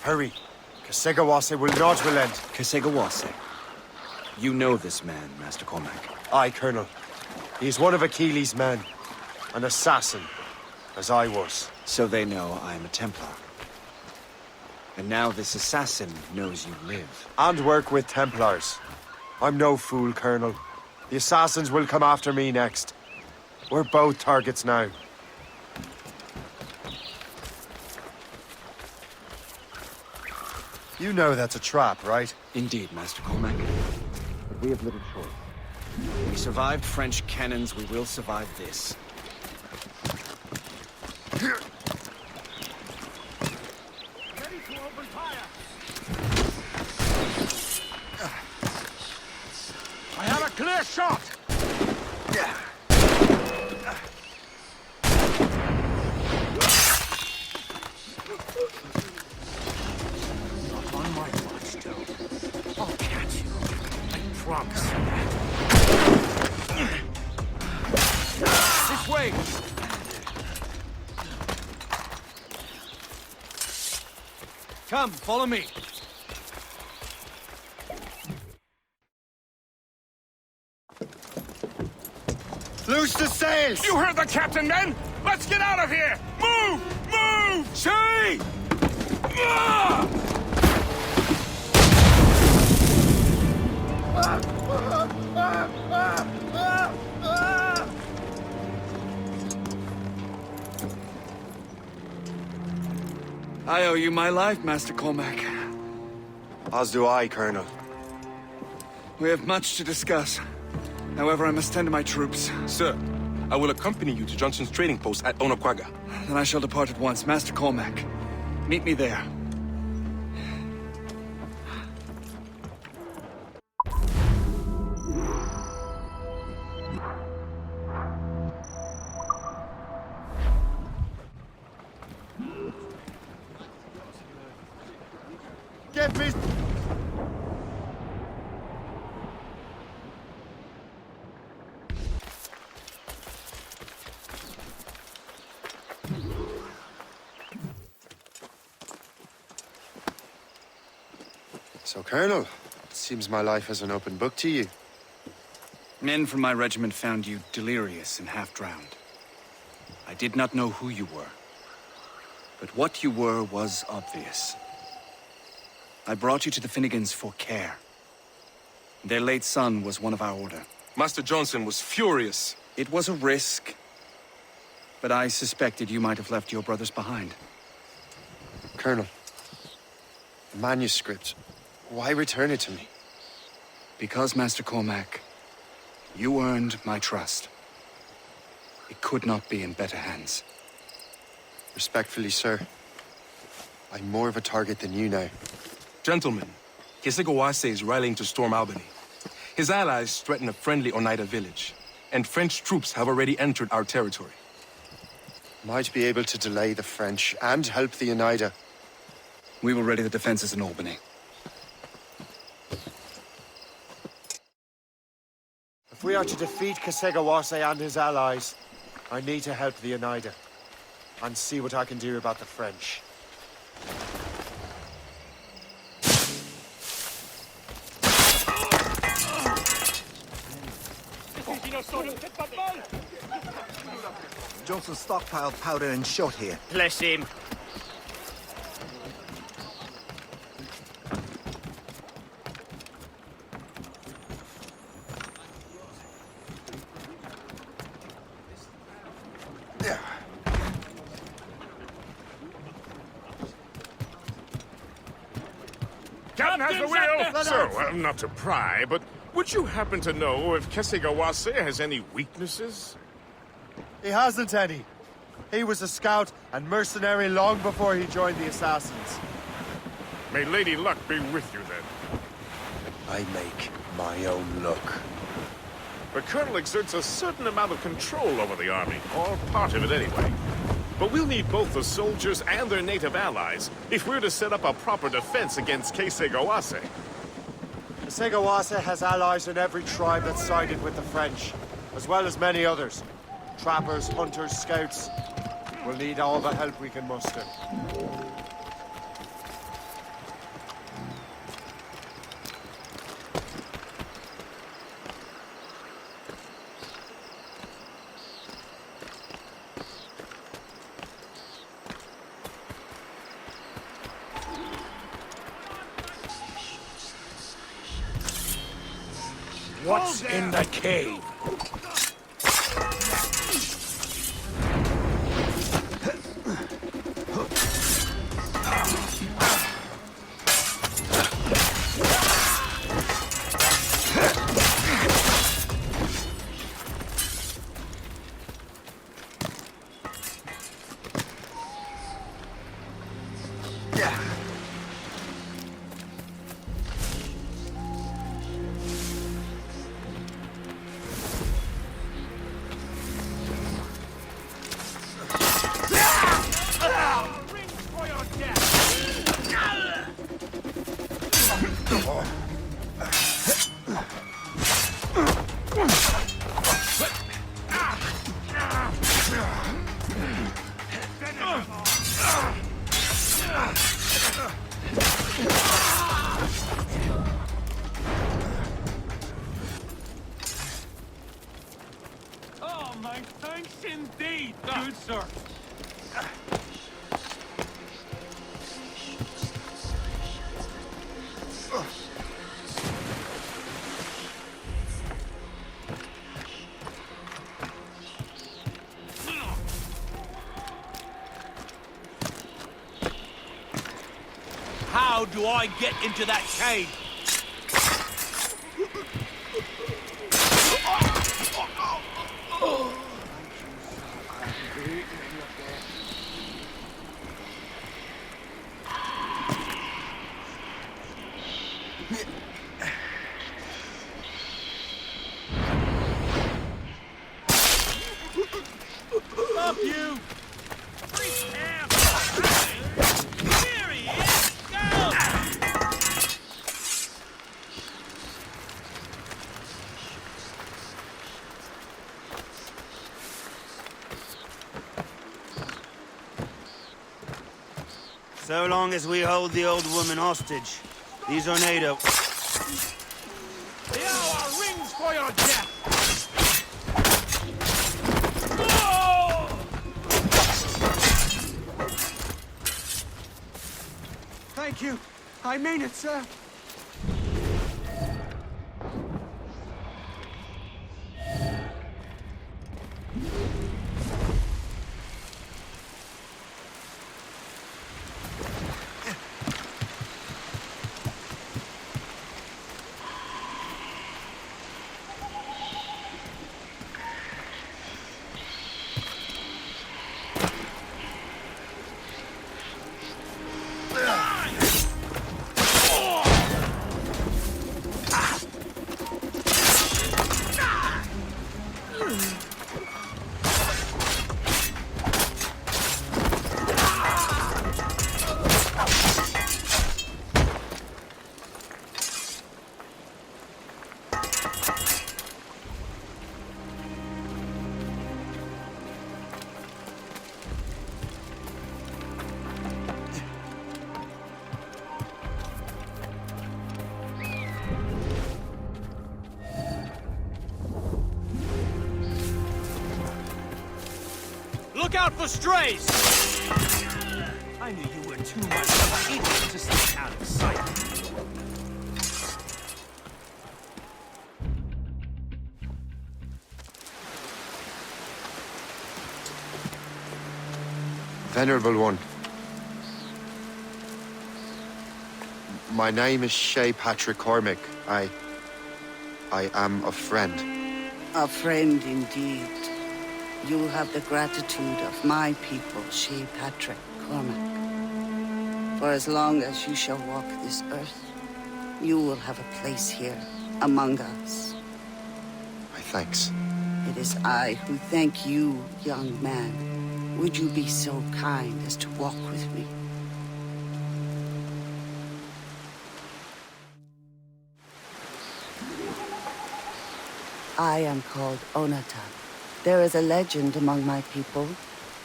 Hurry. Kasegawase will not relent. Kasegawase? You know this man, Master Cormac. Aye, Colonel. He is one of Achilles' men. An assassin, as I was. So they know I am a Templar. And now this assassin knows you live. And work with Templars. I'm no fool, Colonel. The assassins will come after me next. We're both targets now. You know that's a trap, right? Indeed, Master Cormac. But we have little choice. We survived French cannons, we will survive this. Ready to open fire. I have a clear shot. Not on my watch, though. I'll catch you. I promise you that. This way. Come, follow me. Loose the sails! You heard the captain, men! Let's get out of here! Move! Move! Shay! I owe you my life, Master Cormac. As do I, Colonel. We have much to discuss. However, I must tend to my troops. Sir, I will accompany you to Johnson's trading post at Onokwaga. Then I shall depart at once. Master Cormac, meet me there. Get me... So, Colonel, it seems my life is an open book to you. Men from my regiment found you delirious and half-drowned. I did not know who you were. But what you were was obvious. I brought you to the Finnegans for care. Their late son was one of our order. Master Johnson was furious. It was a risk, but I suspected you might have left your brothers behind. Colonel, the manuscript, why return it to me? Because, Master Cormac, you earned my trust. It could not be in better hands. Respectfully, sir, I'm more of a target than you now. Gentlemen, Kesegawase is rallying to storm Albany. His allies threaten a friendly Oneida village, and French troops have already entered our territory. Might be able to delay the French and help the Oneida. We will ready the defenses in Albany. If we are to defeat Kasegawase and his allies, I need to help the Oneida and see what I can do about the French. Johnson stockpiled powder and shot here. Bless him. Captain has the wheel! So, not to pry, but would you happen to know if Kesegawase has any weaknesses? He hasn't any. He was a scout and mercenary long before he joined the Assassins. May Lady Luck be with you, then. I make my own luck. The Colonel exerts a certain amount of control over the army, or part of it anyway. But we'll need both the soldiers and their native allies if we're to set up a proper defense against Kesegawase. Kasegawase has allies in every tribe that sided with the French, as well as many others. Trappers, hunters, scouts. We'll need all the help we can muster. What's in the cave? Oh, my thanks indeed, good sir. How do I get into that cave? Stop you! Freak out! Here he is! Go! So long as we hold the old woman hostage, these are NATO. The hour rings for your death! Thank you. I mean it, sir. Look out for strays! I knew you were too much of an idiot to stay out of sight. Venerable one. My name is Shay Patrick Cormac. I am a friend. A friend indeed. You have the gratitude of my people, Shay Patrick Cormac. For as long as you shall walk this earth, you will have a place here among us. My thanks. It is I who thank you, young man. Would you be so kind as to walk with me? I am called Onata. There is a legend among my people.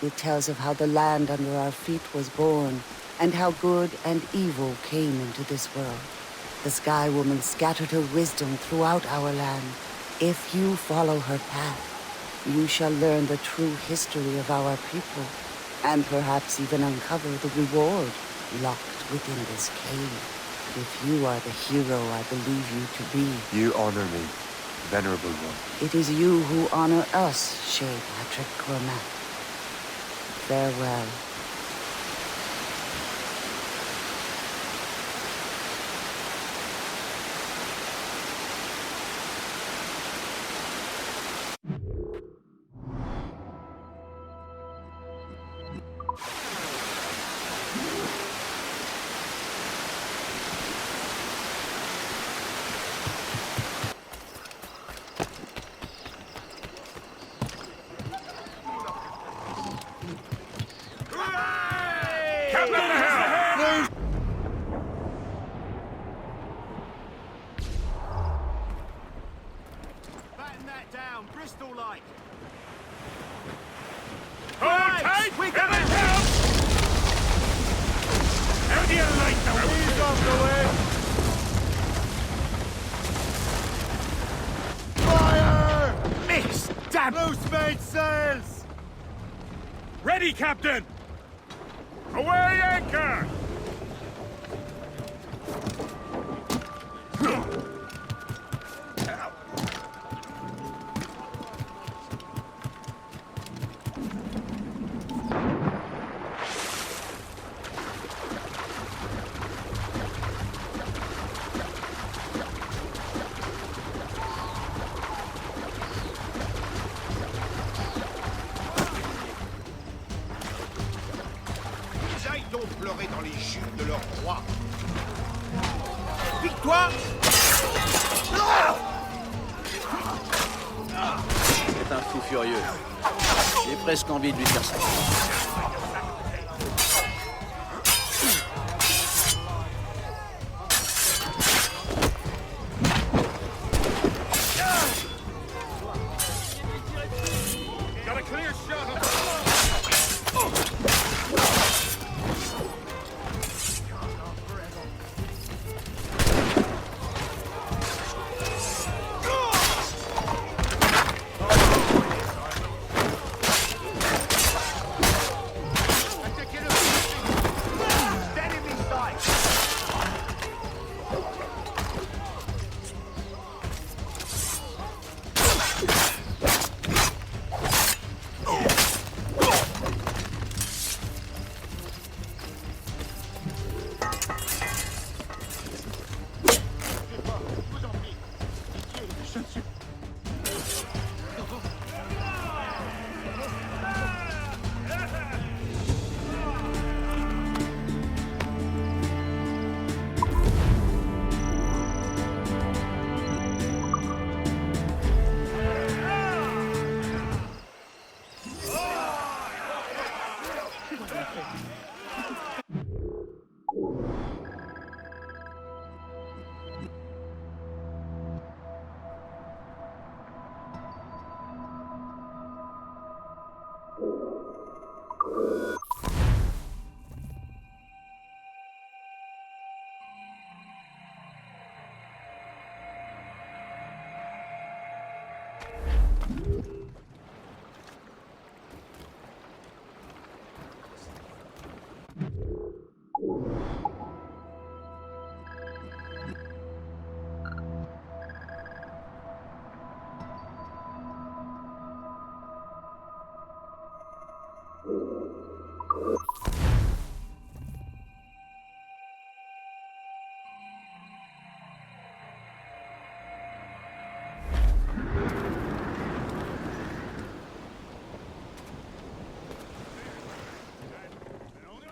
It tells of how the land under our feet was born, and how good and evil came into this world. The Sky Woman scattered her wisdom throughout our land. If you follow her path, you shall learn the true history of our people, and perhaps even uncover the reward locked within this cave. If you are the hero I believe you to be. You honor me. Venerable one. It is you who honor us, Shay Patrick Cormac. Farewell. Batten that down, Bristol-like. Hold tight! We Here they come! How do you like the Ease off the way. Fire! Miss! Damn! Loose made sails! Ready, Captain! Away anchor! Ils aillent donc pleurer dans les jupes de leur roi. Victoire! C'est un fou furieux. J'ai presque envie de lui faire ça. Got a clear shot of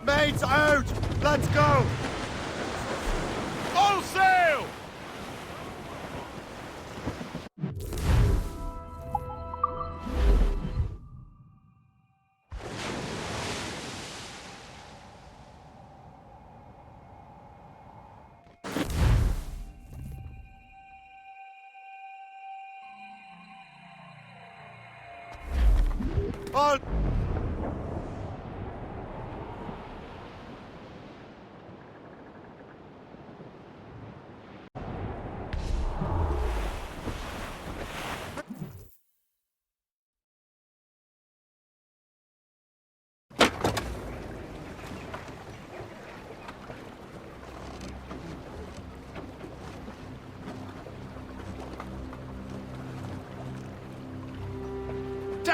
Mates out! Let's go! all sail! All...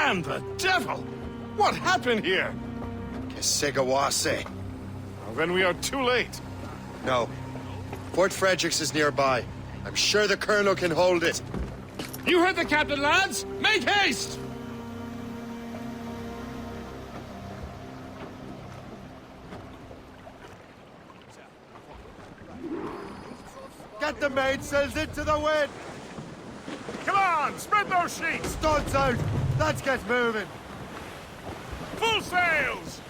Damn the devil! What happened here? Kesegawase. Well, then we are too late. No. Fort Fredericks is nearby. I'm sure the Colonel can hold it. You heard the captain, lads! Make haste! Get the mainsails into the wind! Come on, spread those sheets! Studs out! Let's get moving! Full sails!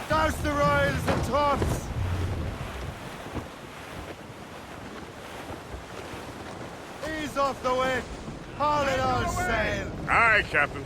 Douse the royals and tops! Ease off the wind! Haul it all sail! Aye, Captain.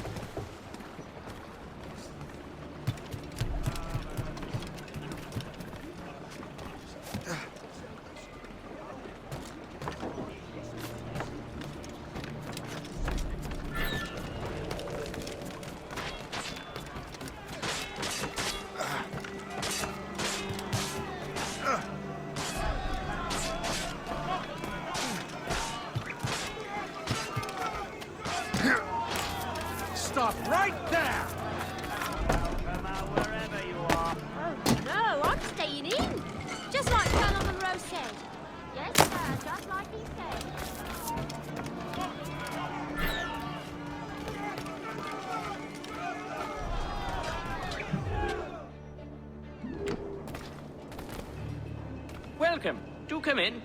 Stop right there! Come out wherever you are. Oh, no, I'm staying in. Just like Colonel Monroe said. Yes, sir, just like he said. Welcome. Do come in.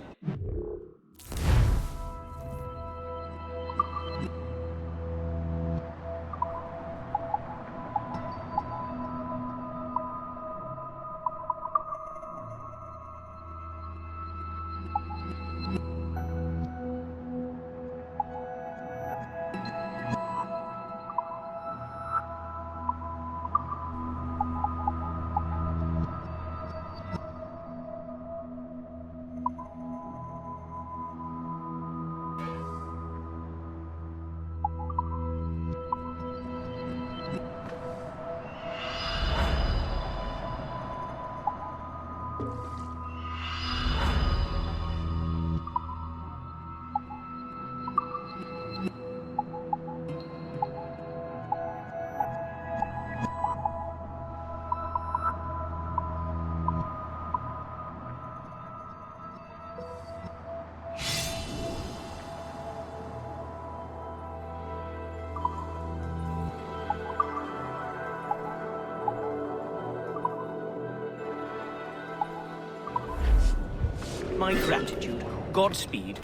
My gratitude. Godspeed.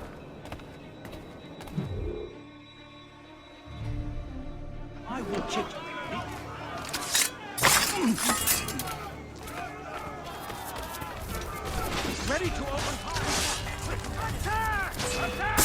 I will check. Ready to open fire! Attack! Attack!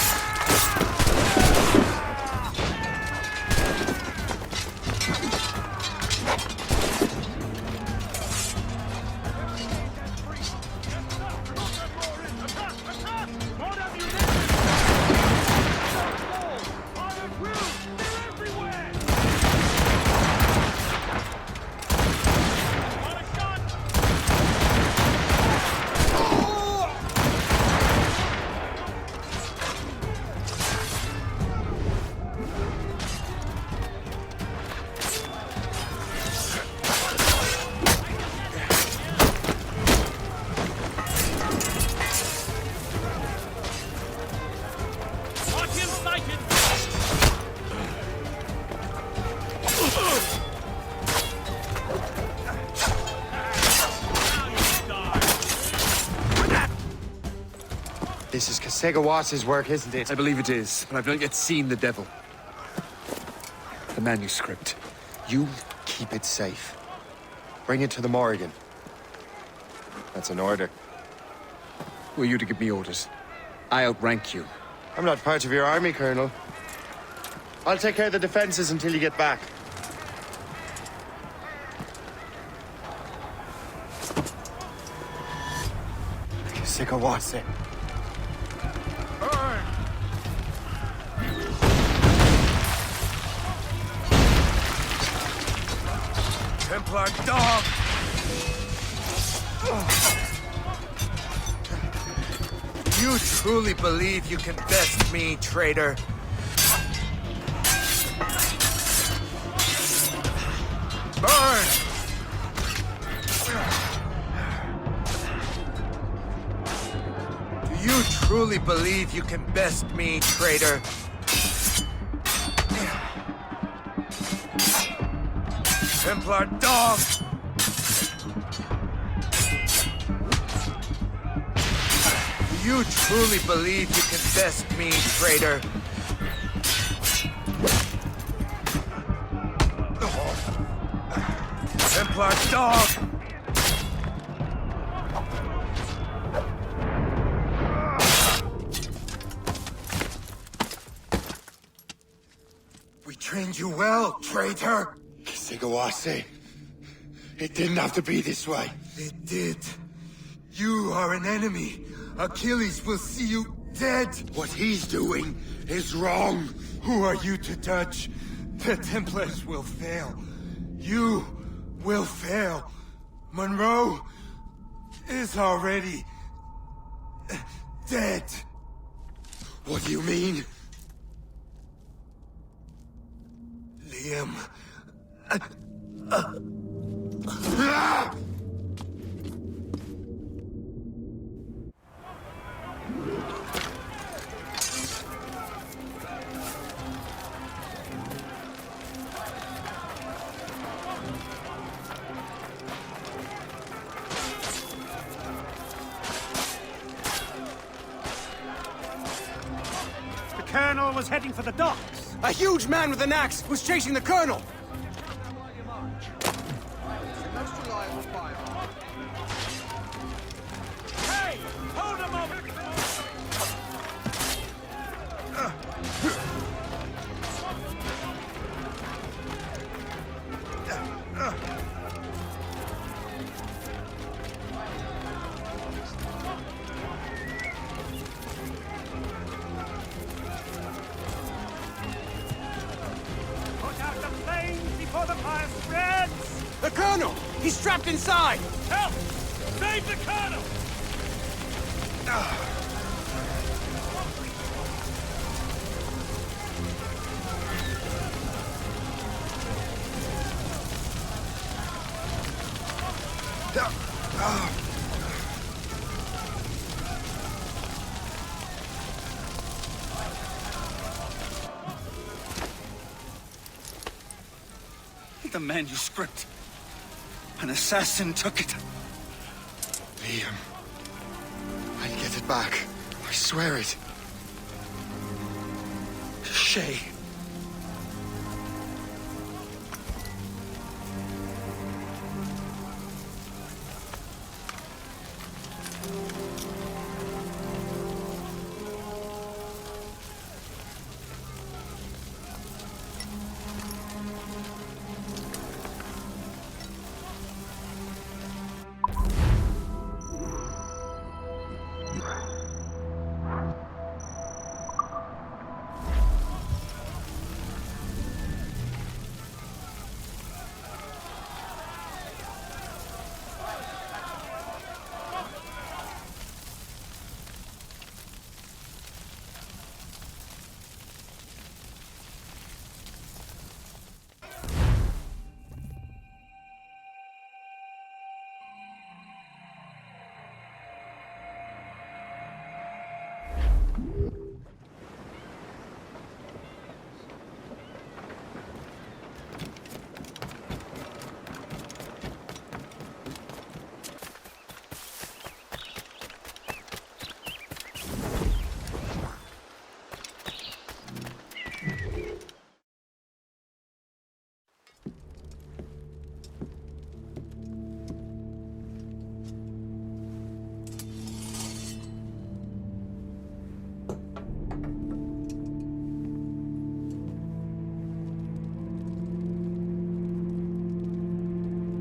This is Kesegawase's work, isn't it? I believe it is, but I've not yet seen the devil. The manuscript. You keep it safe. Bring it to the Morrigan. That's an order. Who are you to give me orders? I outrank you. I'm not part of your army, Colonel. I'll take care of the defenses until you get back. Kesekawase. Templar dog! You truly believe you can best me, traitor? Burn! Do you truly believe you can best me, traitor? Templar dog! Do you truly believe you can best me, traitor? Templar dog! We trained you well, traitor! Sigawase. It didn't have to be this way. It did. You are an enemy. Achilles will see you dead. What he's doing is wrong. Who are you to judge? The Templars will fail. You will fail. Monroe is already dead. What do you mean? Liam. The Colonel was heading for the docks. A huge man with an axe was chasing the Colonel! Hey! Hold a moment! Put out the flames before the fire spreads! The Colonel! He's trapped inside! Help! Save the Colonel! The manuscript. An assassin took it. Liam. I'll get it back. I swear it. Shay.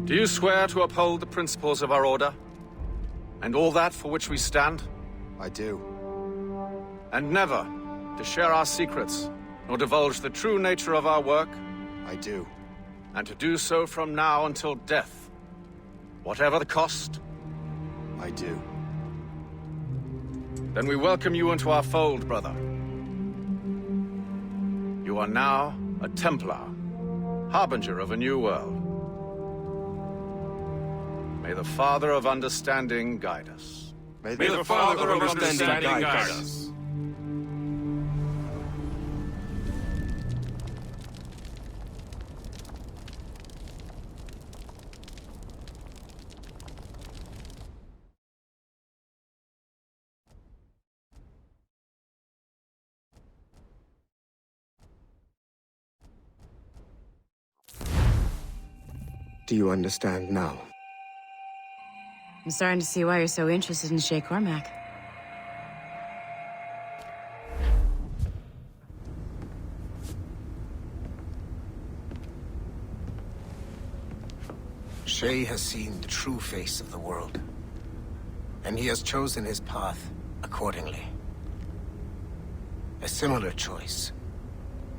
Do you swear to uphold the principles of our order? And all that for which we stand? I do. And never to share our secrets, nor divulge the true nature of our work? I do. And to do so from now until death, whatever the cost? I do. Then we welcome you into our fold, brother. You are now a Templar, harbinger of a new world. May the Father of Understanding guide us. May the Father of Understanding guide us. Do you understand now? I'm starting to see why you're so interested in Shay Cormac. Shay has seen the true face of the world, and he has chosen his path accordingly. A similar choice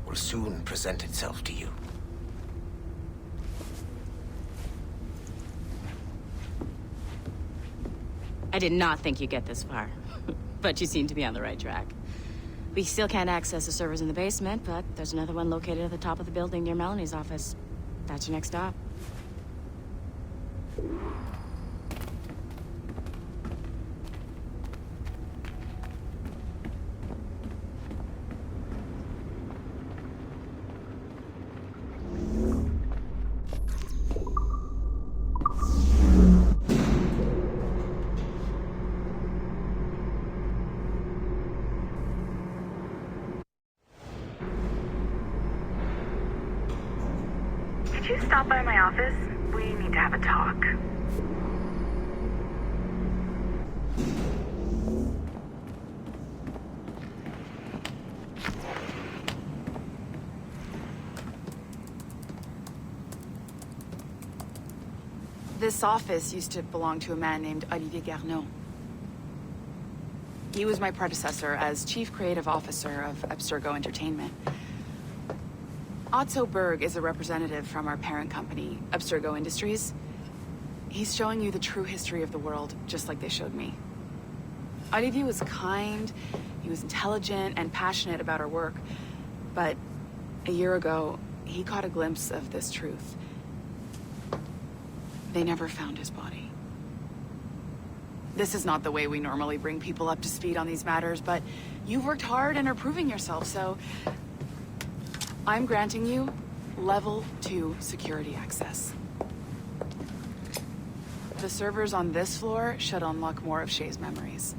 will soon present itself to you. I did not think you'd get this far, but you seem to be on the right track. We still can't access the servers in the basement, but there's another one located at the top of the building near Melanie's office. That's your next stop. Could you stop by my office? We need to have a talk. This office used to belong to a man named Olivier Garneau. He was my predecessor as Chief Creative Officer of Abstergo Entertainment. Otto Berg is a representative from our parent company, Abstergo Industries. He's showing you the true history of the world, just like they showed me. Olivier was kind, he was intelligent and passionate about our work, but a year ago, he caught a glimpse of this truth. They never found his body. This is not the way we normally bring people up to speed on these matters, but you've worked hard and are proving yourself, so I'm granting you level 2 security access. The servers on this floor should unlock more of Shay's memories.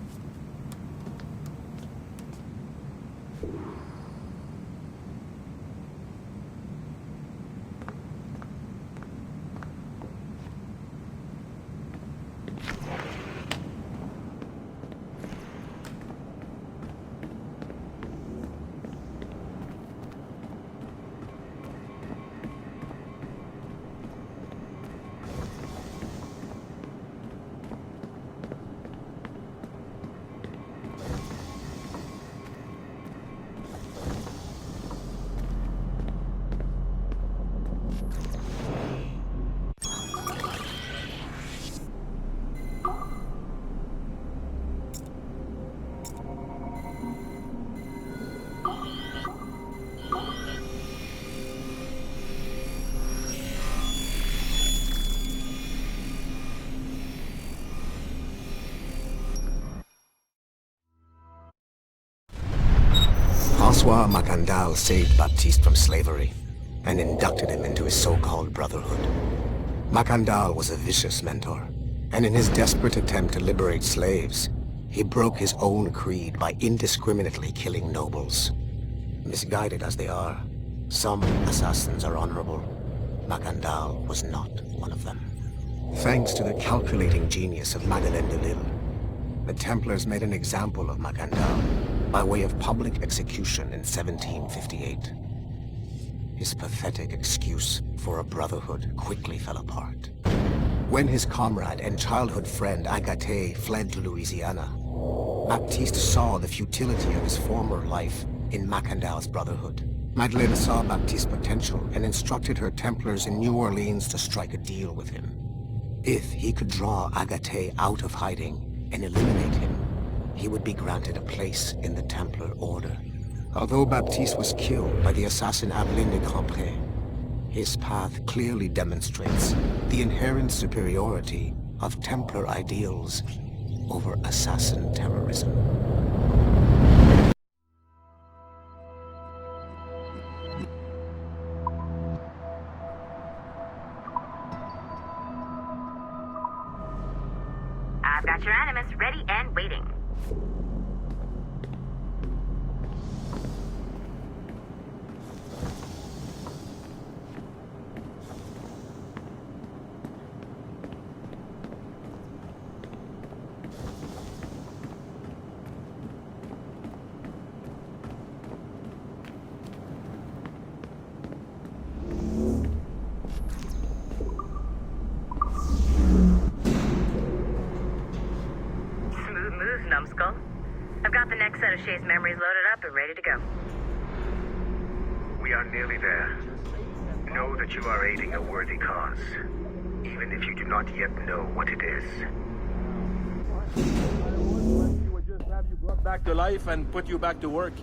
François Macandal saved Baptiste from slavery and inducted him into his so-called brotherhood. Macandal was a vicious mentor, and in his desperate attempt to liberate slaves, he broke his own creed by indiscriminately killing nobles. Misguided as they are, some assassins are honorable. Macandal was not one of them. Thanks to the calculating genius of Madeleine de Lille, the Templars made an example of Macandal by way of public execution in 1758. His pathetic excuse for a brotherhood quickly fell apart. When his comrade and childhood friend Agathe fled to Louisiana, Baptiste saw the futility of his former life in Macandal's brotherhood. Madeleine saw Baptiste's potential and instructed her Templars in New Orleans to strike a deal with him. If he could draw Agathe out of hiding and eliminate him, he would be granted a place in the Templar Order. Although Baptiste was killed by the assassin Aveline de Grandpré, his path clearly demonstrates the inherent superiority of Templar ideals over assassin terrorism. I've got your animus ready and waiting. Numbskull. I've got the next set of Shay's memories loaded up and ready to go. We are nearly there. Know that you are aiding a worthy cause, even if you do not yet know what it is. We would just have you brought back to life and put you back to work.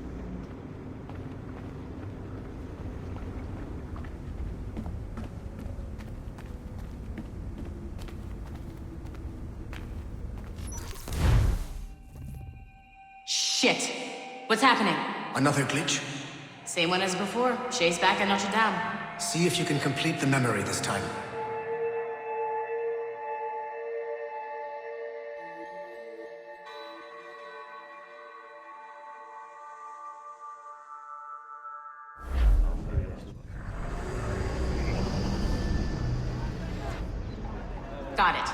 Shit! What's happening? Another glitch? Same one as before. Shay's back at Notre Dame. See if you can complete the memory this time. Got it.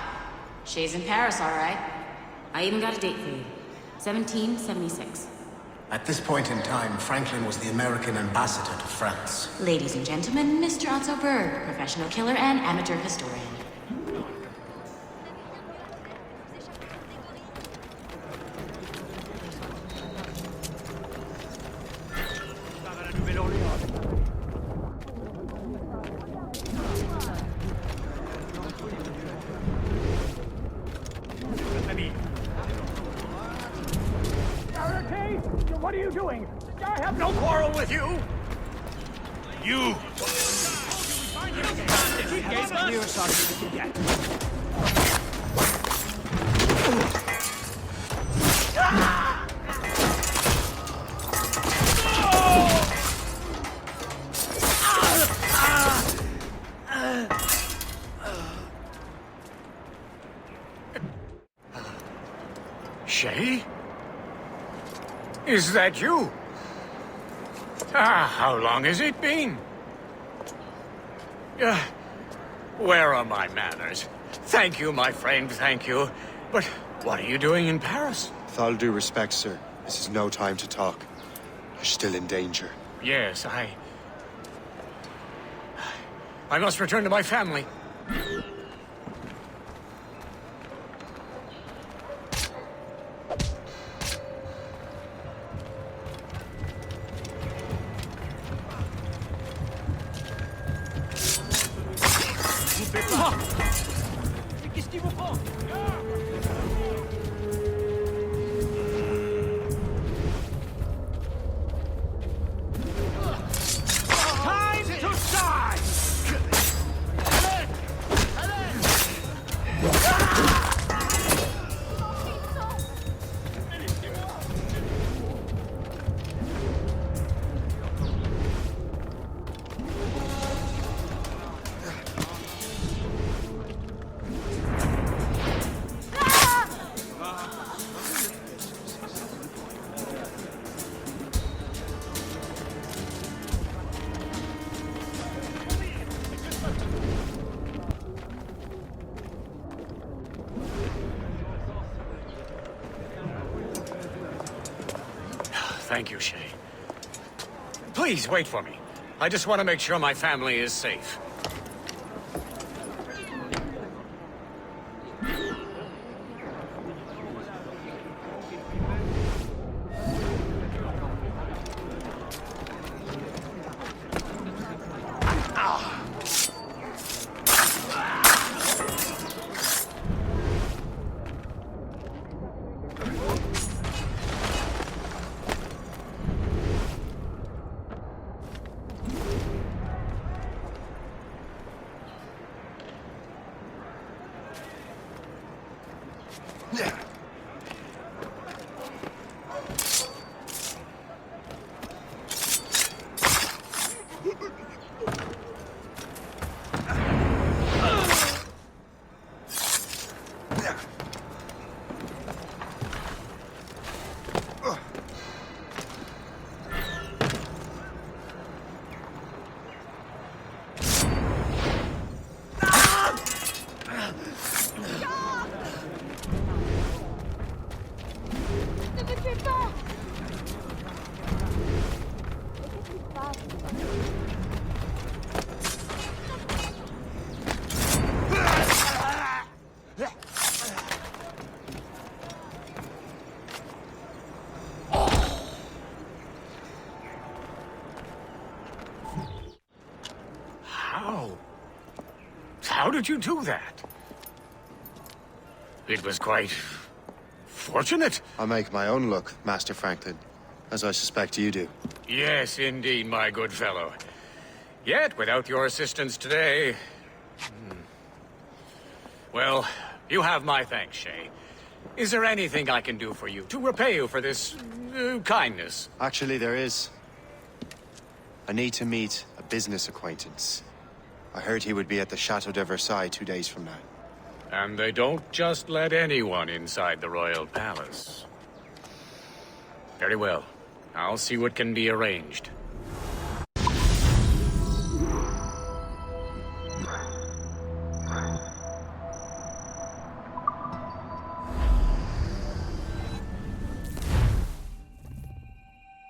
Shay's in Paris, all right. I even got a date for you. 1776. At this point in time, Franklin was the American ambassador to France. Ladies and gentlemen, Mr. Otto Berg, professional killer and amateur historian. What are you doing? I have no quarrel with you! You! Shay? Is that you? How long has it been? Where are my manners? Thank you, my friend, thank you. But what are you doing in Paris? With all due respect, sir, this is no time to talk. You're still in danger. Yes, I must return to my family. Qu'est-ce qui vous prend? Time to shine! Thank you, Shay. Please, wait for me. I just want to make sure my family is safe. How did you do that? It was quite fortunate. I make my own luck, Master Franklin, as I suspect you do. Yes, indeed, my good fellow. Yet, without your assistance today... Well, you have my thanks, Shay. Is there anything I can do for you, to repay you for this... kindness? Actually, there is. I need to meet a business acquaintance. I heard he would be at the Chateau de Versailles 2 days from now. And they don't just let anyone inside the royal palace. Very well. I'll see what can be arranged.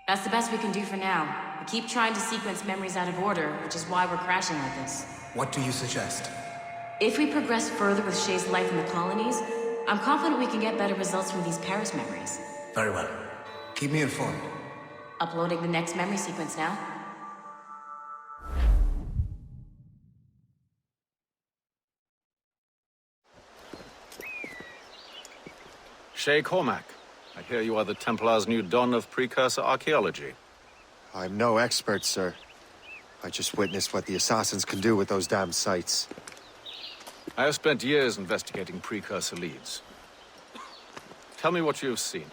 That's the best we can do for now. We keep trying to sequence memories out of order, which is why we're crashing like this. What do you suggest? If we progress further with Shay's life in the colonies, I'm confident we can get better results from these Paris memories. Very well. Keep me informed. Uploading the next memory sequence now. Shay Cormac, I hear you are the Templar's new don of precursor archaeology. I'm no expert, sir. I just witnessed what the assassins can do with those damn sites. I have spent years investigating precursor leads. Tell me what you have seen.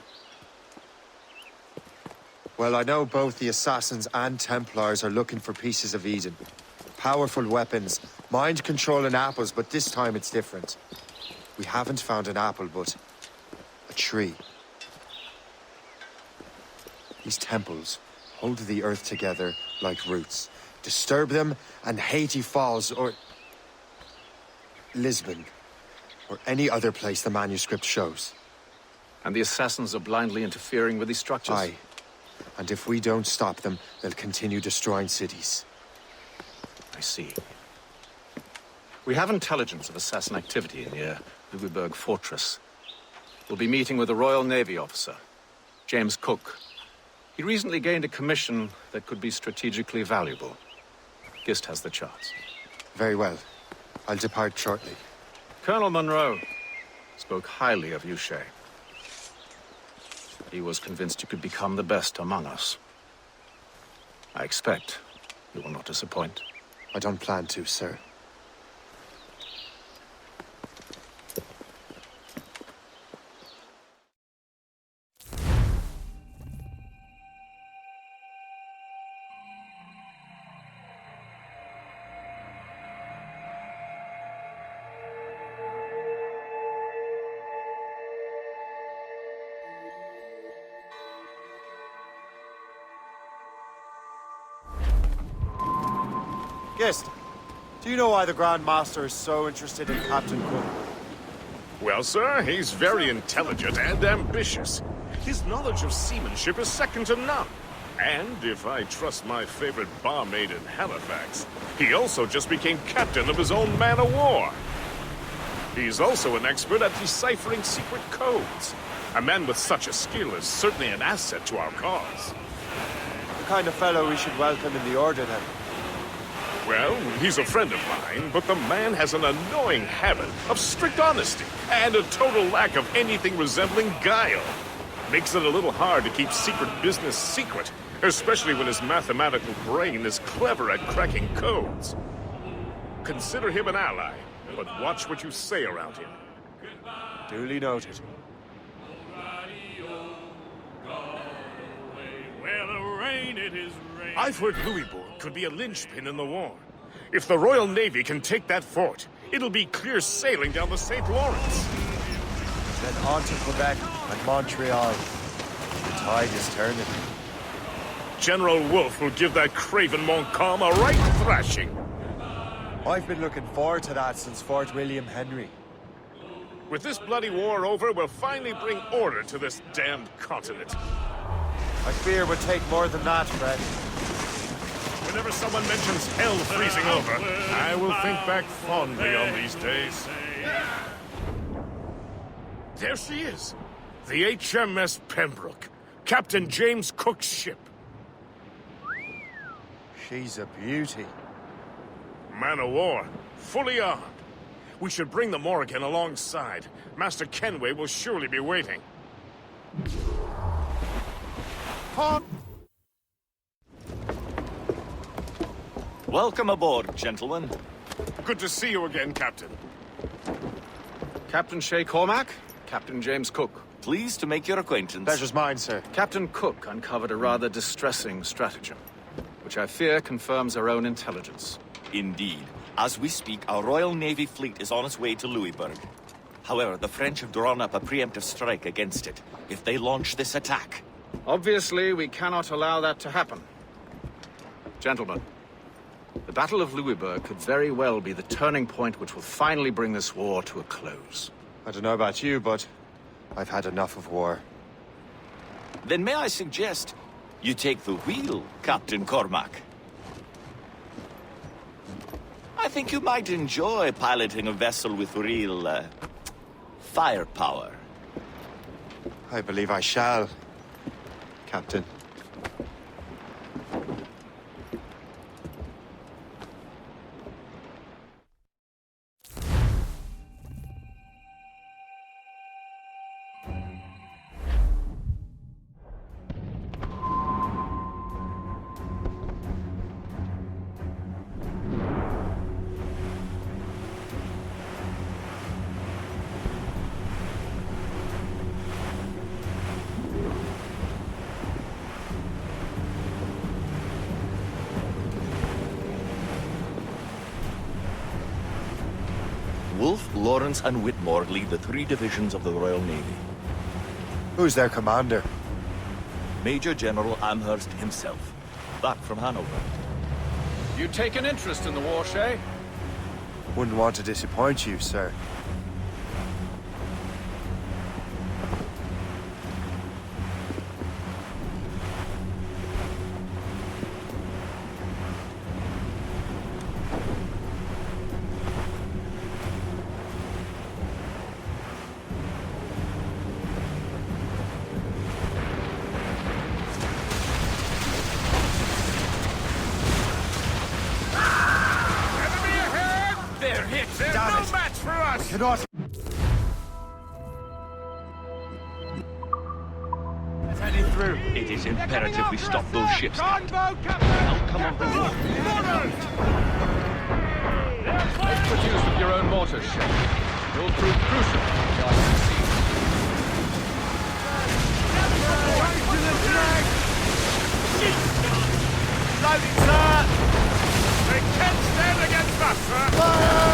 Well, I know both the assassins and Templars are looking for pieces of Eden. Powerful weapons, mind-controlling apples, but this time it's different. We haven't found an apple, but a tree. These temples hold the earth together like roots. Disturb them, and Haiti falls, or Lisbon, or any other place the manuscript shows. And the assassins are blindly interfering with these structures? Aye. And if we don't stop them, they'll continue destroying cities. I see. We have intelligence of assassin activity near Louisburg Fortress. We'll be meeting with a Royal Navy officer, James Cook. He recently gained a commission that could be strategically valuable. Gist has the charts. Very well. I'll depart shortly. Colonel Monroe spoke highly of you, Shay. He was convinced you could become the best among us. I expect you will not disappoint. I don't plan to, sir. Gist, do you know why the Grand Master is so interested in Captain Cook? Well, sir, he's very intelligent and ambitious. His knowledge of seamanship is second to none. And if I trust my favorite barmaid in Halifax, he also just became captain of his own man-of-war. He's also an expert at deciphering secret codes. A man with such a skill is certainly an asset to our cause. The kind of fellow we should welcome in the Order, then. Well, he's a friend of mine, but the man has an annoying habit of strict honesty and a total lack of anything resembling guile. Makes it a little hard to keep secret business secret, especially when his mathematical brain is clever at cracking codes. Consider him an ally, but watch what you say around him. Duly noted. I've heard Louisbourg could be a linchpin in the war. If the Royal Navy can take that fort, it'll be clear sailing down the St. Lawrence. Then on to Quebec and Montreal. The tide is turning. General Wolfe will give that craven Montcalm a right thrashing. I've been looking forward to that since Fort William Henry. With this bloody war over, we'll finally bring order to this damned continent. I fear it would take more than that, Fred. Whenever someone mentions hell freezing over, I will think back fondly on these days. There she is. The HMS Pembroke. Captain James Cook's ship. She's a beauty. Man of war, fully armed. We should bring the Morrigan alongside. Master Kenway will surely be waiting. Welcome aboard, gentlemen. Good to see you again, Captain. Captain Shay Cormac, Captain James Cook. Pleased to make your acquaintance. Pleasure's mine, sir. Captain Cook uncovered a rather distressing stratagem, which I fear confirms our own intelligence. Indeed. As we speak, our Royal Navy fleet is on its way to Louisburg. However, the French have drawn up a preemptive strike against it if they launch this attack. Obviously, we cannot allow that to happen. Gentlemen, the Battle of Louisburg could very well be the turning point which will finally bring this war to a close. I don't know about you, but I've had enough of war. Then may I suggest you take the wheel, Captain Cormac? I think you might enjoy piloting a vessel with real, firepower. I believe I shall, Captain. Wolfe, Lawrence, and Whitmore lead the 3 divisions of the Royal Navy. Who's their commander? Major General Amherst himself, back from Hanover. You take an interest in the war, Shay? Wouldn't want to disappoint you, sir. Cannot. Heading through. It is imperative we stop those ships. Now come on board. Let's produce with your own mortars, Shay. You'll prove crucial in guarding the sea. Loading, sir! They can't stand against us, sir! Fire!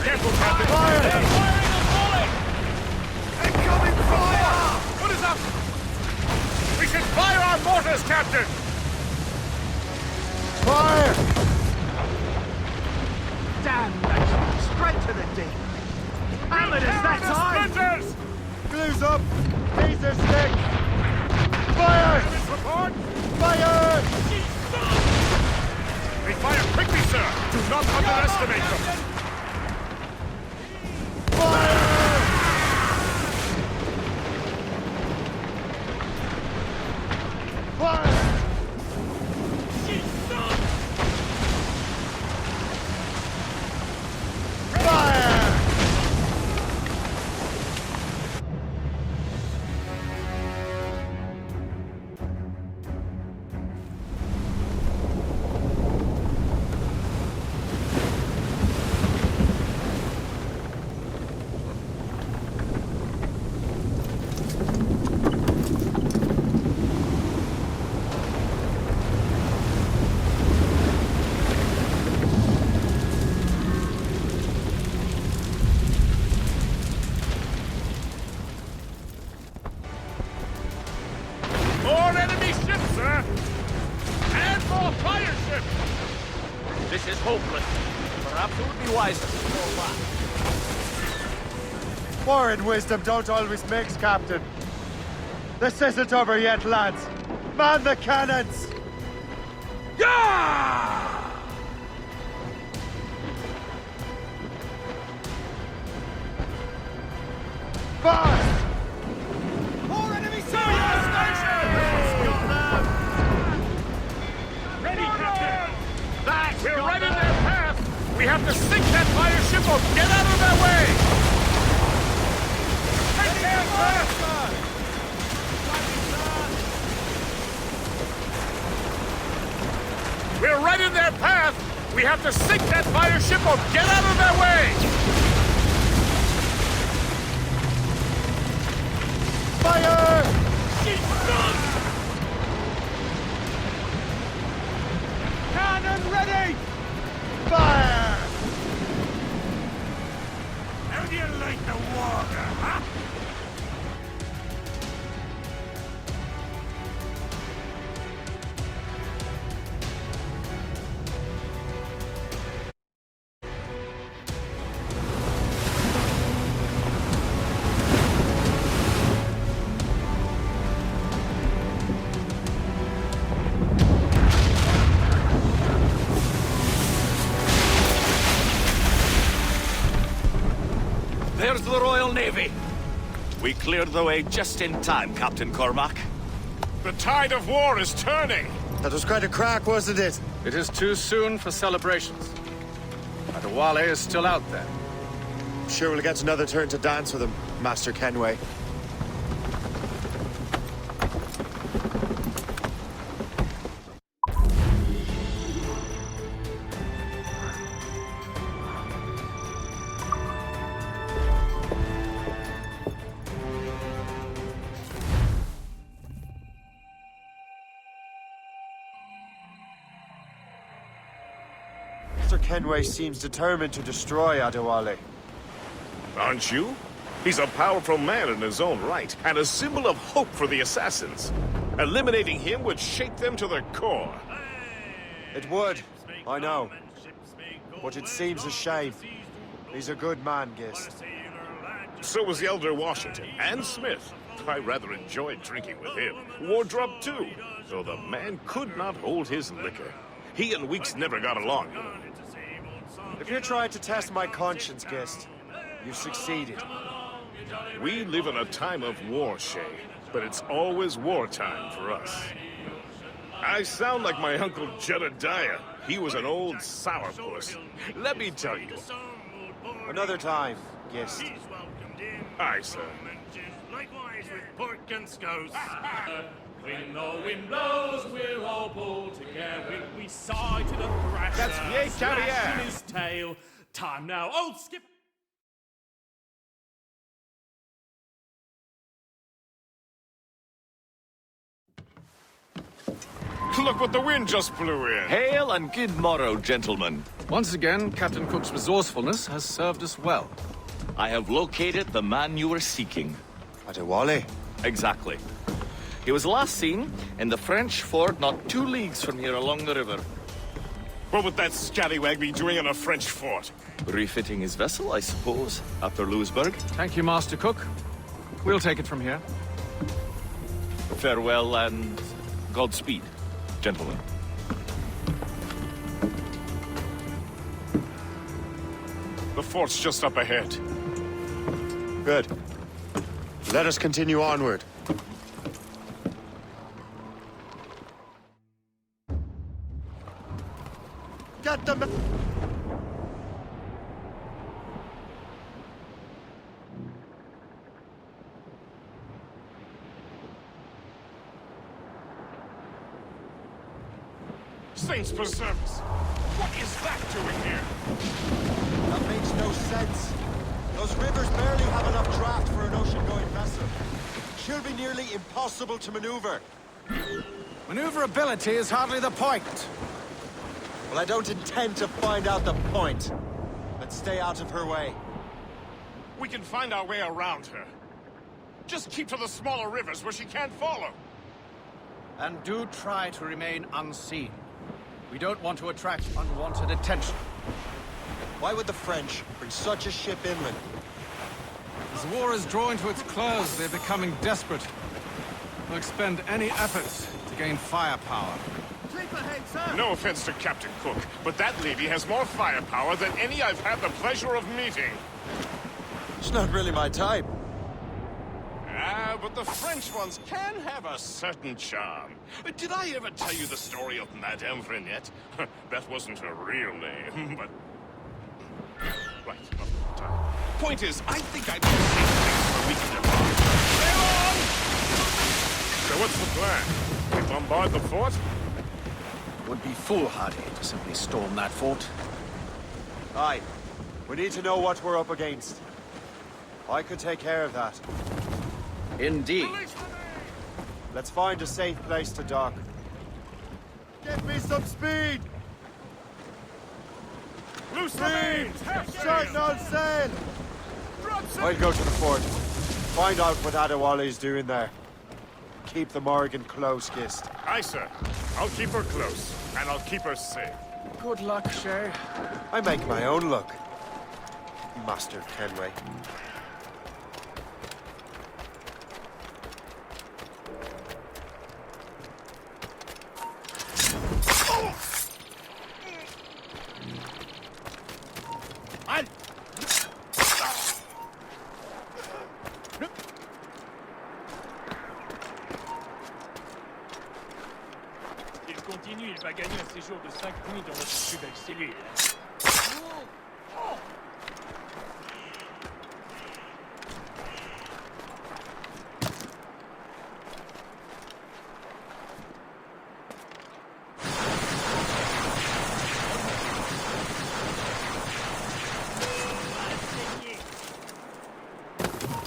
Careful, Captain! Fire! They're firing a bullet! Incoming fire! What is up? We should fire our mortars, Captain! Fire! Damn that! Straight to the deep! Damn it, is that time? Splinters! Glues up! Laser stick! Fire! Report! Fire! They fire quickly, sir! Do not underestimate them! More enemy ships, sir! And more fire ships! This is hopeless. Perhaps it would be wiser to fall back. War and wisdom don't always mix, Captain. This isn't over yet, lads. Man the cannons! Yeah! Fast! have to sink that fire ship or get out of their way! Take care, sir! We're right in their path! We have to sink that fire ship or get out of their way! Fire! She's done! Cannon ready! Fire! How do you like the water, huh? There's the Royal Navy. We cleared the way just in time, Captain Cormac. The tide of war is turning. That was quite a crack, wasn't it? It is too soon for celebrations. Adewale is still out there. I'm sure we'll get another turn to dance with him, Master Kenway. Master Kenway seems determined to destroy Adewale. Aren't you? He's a powerful man in his own right, and a symbol of hope for the assassins. Eliminating him would shake them to their core. It would, I know. But it seems a shame. He's a good man, Gist. So was the Elder Washington, and Smith. I rather enjoyed drinking with him. Wardrop, too, though the man could not hold his liquor. He and Weeks never got along, you know. If you're trying to test my conscience, Gist, you've succeeded. We live in a time of war, Shay, but it's always wartime for us. I sound like my Uncle Jedediah. He was an old sourpuss. Let me tell you. Another time, Gist. Aye, sir. Likewise with pork and scouse. When the wind blows, we'll all pull together. We sigh to the thrasher. That's Vieille Carrière. In his tail. Time now, old skip. Look what the wind just blew in. Hail and good morrow, gentlemen. Once again, Captain Cook's resourcefulness has served us well. I have located the man you were seeking. Adewale? Exactly. He was last seen in the French fort not 2 leagues from here along the river. What would that scallywag be doing in a French fort? Refitting his vessel, I suppose, after Louisburg. Thank you, Master Cook. We'll take it from here. Farewell and Godspeed, gentlemen. The fort's just up ahead. Good. Let us continue onward. Get them! Saints preserve us! What is that doing here? That makes no sense. Those rivers barely have enough draft for an ocean-going vessel. She'll be nearly impossible to maneuver. Maneuverability is hardly the point. Well, I don't intend to find out the point. Let's stay out of her way. We can find our way around her. Just keep to the smaller rivers where she can't follow. And do try to remain unseen. We don't want to attract unwanted attention. Why would the French bring such a ship inland? As the war is drawing to its close, they're becoming desperate. They'll expend any efforts to gain firepower. No offense to Captain Cook, but that lady has more firepower than any I've had the pleasure of meeting. She's not really my type. Ah, but the French ones can have a certain charm. Did I ever tell you the story of Madame Renette? That wasn't her real name, but... Right, not the time. Point is, I think I'd better save things for a week in advance. So what's the plan? We bombard the fort? Would be foolhardy to simply storm that fort. Aye. We need to know what we're up against. I could take care of that. Indeed. Let's find a safe place to dock. Give me some speed! Loose the mains! Starting on sail! I'll go to the fort. Find out what Adewale's doing there. Keep the Morrigan close, Gist. Aye, sir. I'll keep her close, and I'll keep her safe. Good luck, Shay. I make my own luck. Master Kenway. S'il continue, il va gagner un séjour de 5 nuits dans notre plus belle cellule.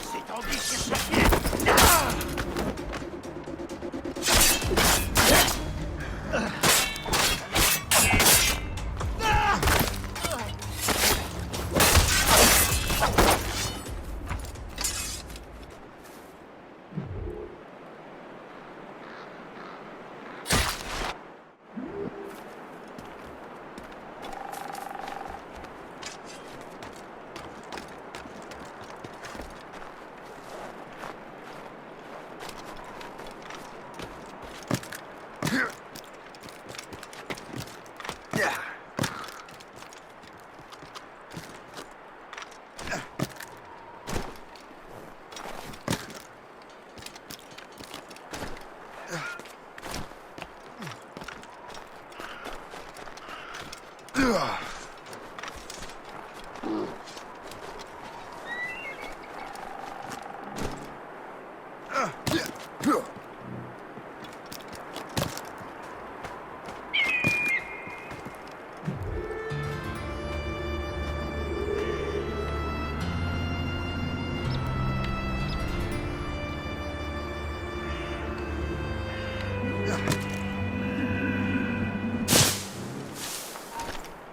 C'est Andy qui est sorti.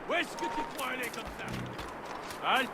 Où est-ce que tu crois aller comme ça? Halt!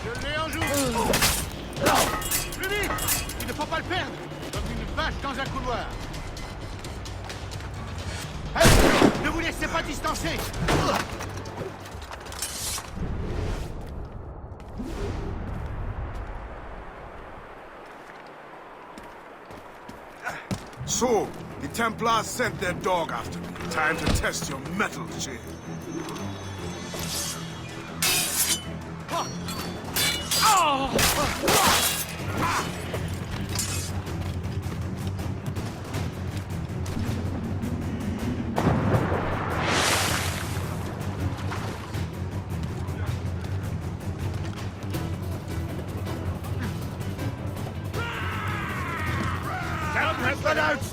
Je l'ai en joue. Plus vite. Il ne faut pas le perdre. Comme une vache dans un couloir. Hey, ne vous laissez pas distancer. So, the Templars sent their dog after me. Time to test your mettle, Jay.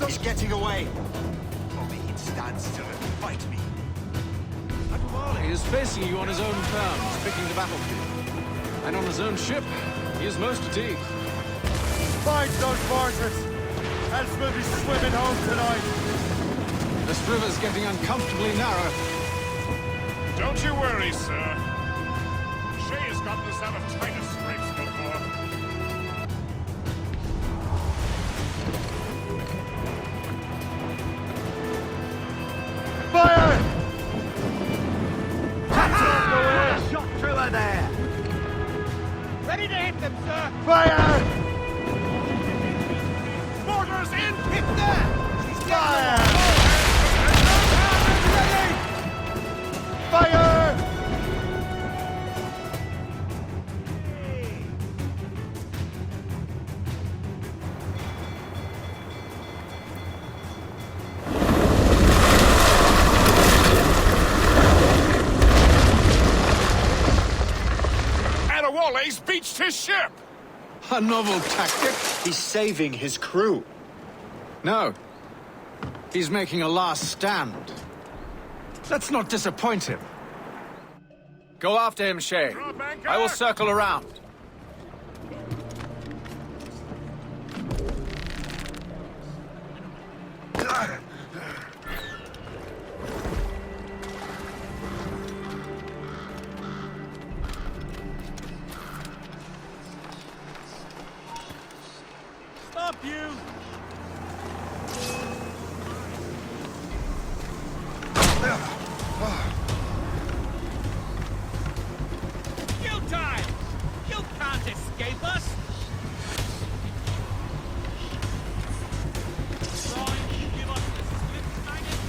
He's getting away. Only he stands still and fight me. He is facing you on his own terms, picking the battlefield. And on his own ship, he is most fatigued. Find those forces, else we'll be swimming home tonight. This river's getting uncomfortably narrow. Don't you worry, sir. Shay has gotten us out of tighter scrapes before. Fire! Shot through her there! Ready to hit them, sir! Fire! Mortars in! Hit that! She's Fire! ready! Fire! Adewale's beached his ship! A novel tactic? He's saving his crew. No. He's making a last stand. Let's not disappoint him. Go after him, Shay. I will circle around. Stop you! You time! You can't escape us! Give us the split-sided...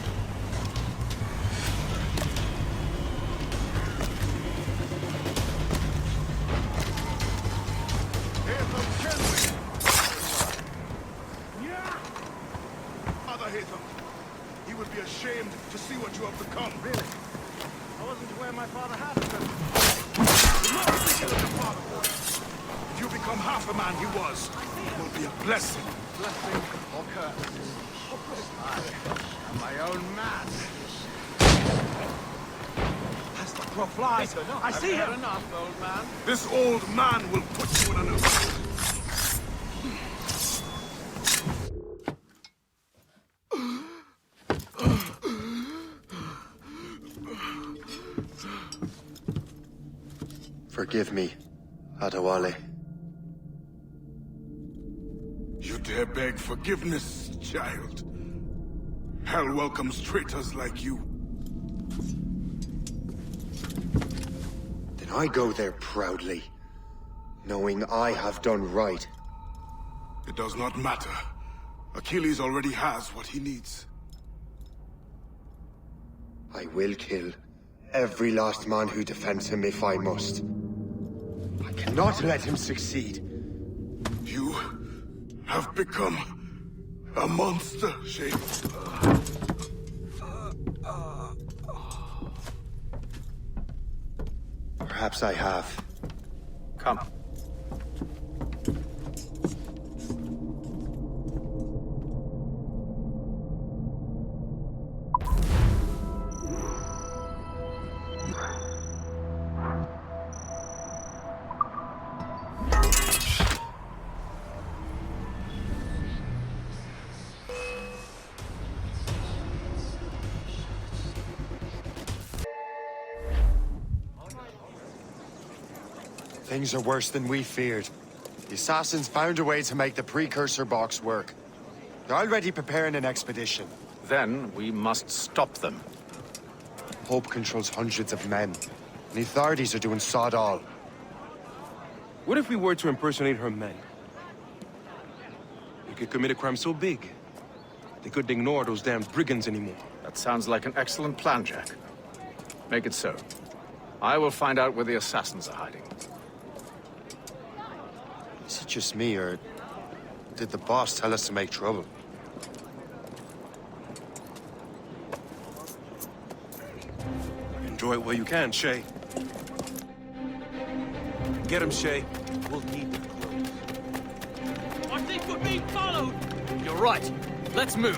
Father Hatham, he would be ashamed to see what you have become. Really? I wasn't aware my father had it. You're not thinking of your father, boy. If you become half the man he was, it will be a blessing. Blessing or curse? I am my own man. As the crow flies, I see him! Enough, old man. This old man will put you in a new... Forgive me, Adewale. You dare beg forgiveness, child? Hell welcomes traitors like you. Then I go there proudly, knowing I have done right. It does not matter. Achilles already has what he needs. I will kill every last man who defends him if I must. I cannot let him succeed. You have become a monster, Shay. Perhaps I have. Come. Things are worse than we feared. The assassins found a way to make the precursor box work. They're already preparing an expedition. Then we must stop them. Hope controls hundreds of men. And the authorities are doing sod all. What if we were to impersonate her men? We could commit a crime so big, they couldn't ignore those damn brigands anymore. That sounds like an excellent plan, Jack. Make it so. I will find out where the assassins are hiding. Is it just me, or did the boss tell us to make trouble? Enjoy it while you can, Shay. Get him, Shay. We'll need their clothes. I think we're being followed! You're right. Let's move.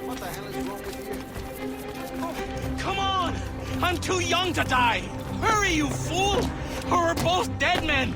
What the hell is wrong with you? Oh, come on! I'm too young to die! Hurry, you fool! Or we're both dead men!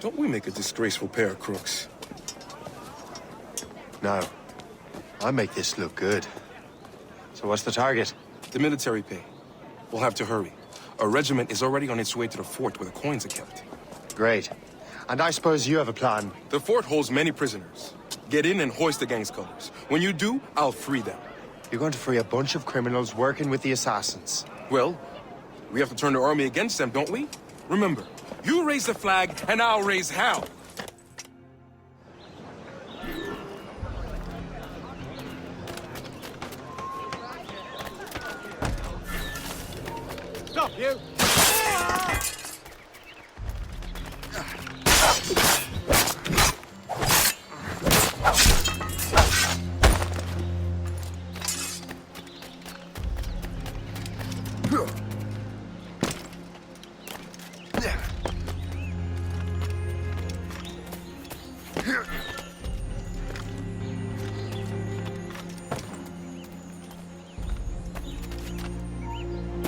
Don't we make a disgraceful pair of crooks? No. I make this look good. So what's the target? The military pay. We'll have to hurry. A regiment is already on its way to the fort where the coins are kept. Great. And I suppose you have a plan? The fort holds many prisoners. Get in and hoist the gang's colors. When you do, I'll free them. You're going to free a bunch of criminals working with the assassins. Well, we have to turn the army against them, don't we? Remember, you raise the flag, and I'll raise hell! Stop, you!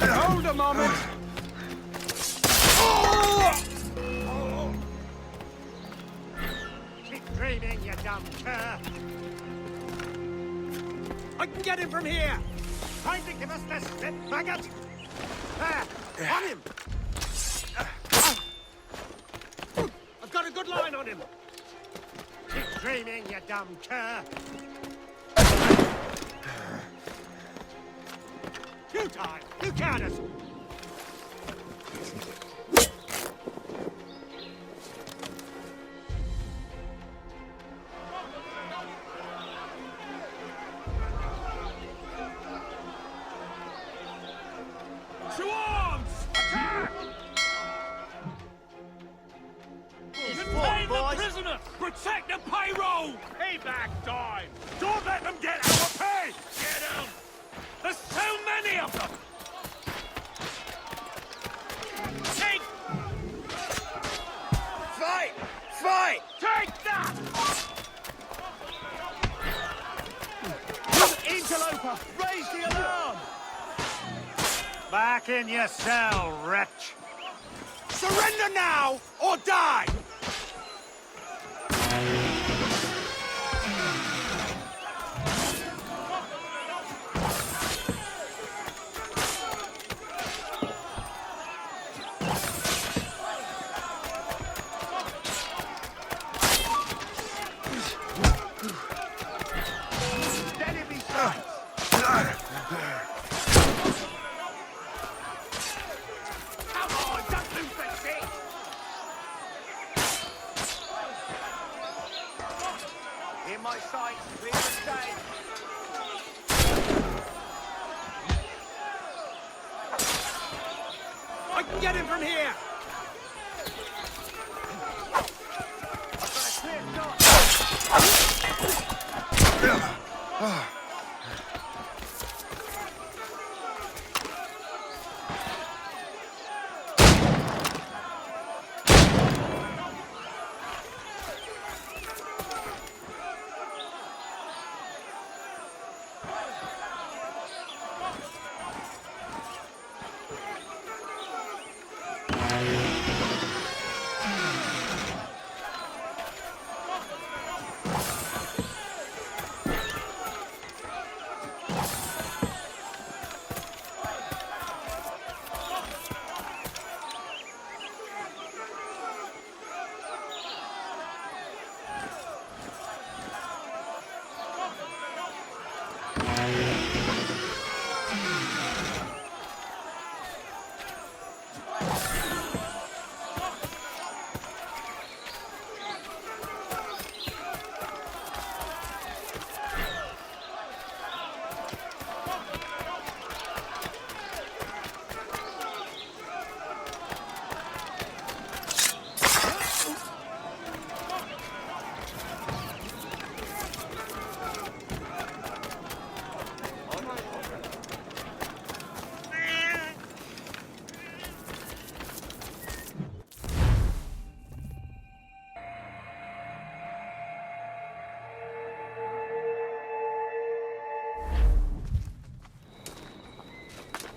Hold a moment! Keep dreaming, you dumb cur! I can get him from here! Kindly give us the slip, maggot! There! On him! I've got a good line on him! Keep dreaming, you dumb cur! You time! You count us! To arms! Attack! Detain the prisoner! Protect the payroll! Payback time! Don't let them get our pay! Get them! There's so many of them! Take! Fight! Fight! Take that! Interloper! Raise the alarm! Back in your cell, wretch! Surrender now, or die! In my sights, clear the stage. I can get him from here!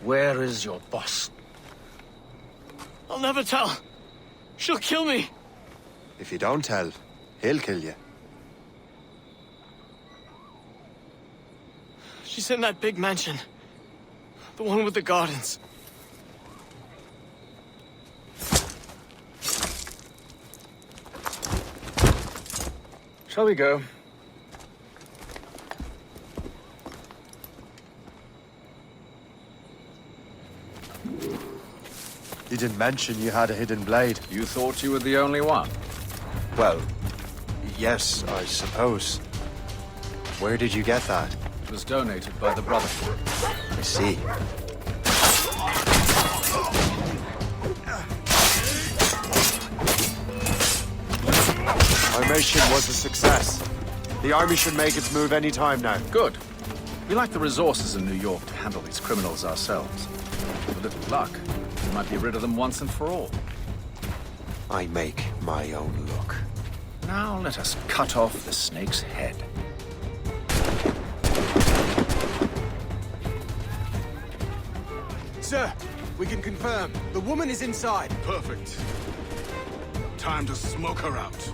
Where is your boss? I'll never tell. She'll kill me. If you don't tell, he'll kill you. She's in that big mansion. The one with the gardens. Shall we go? You didn't mention you had a hidden blade. You thought you were the only one? Well, yes, I suppose. Where did you get that? It was donated by the Brotherhood. I see. Our mission was a success. The army should make its move any time now. Good. We lack the resources in New York to handle these criminals ourselves. With a little luck, we might be rid of them once and for all. I make my own luck. Now let us cut off the snake's head. Sir, we can confirm. The woman is inside. Perfect. Time to smoke her out.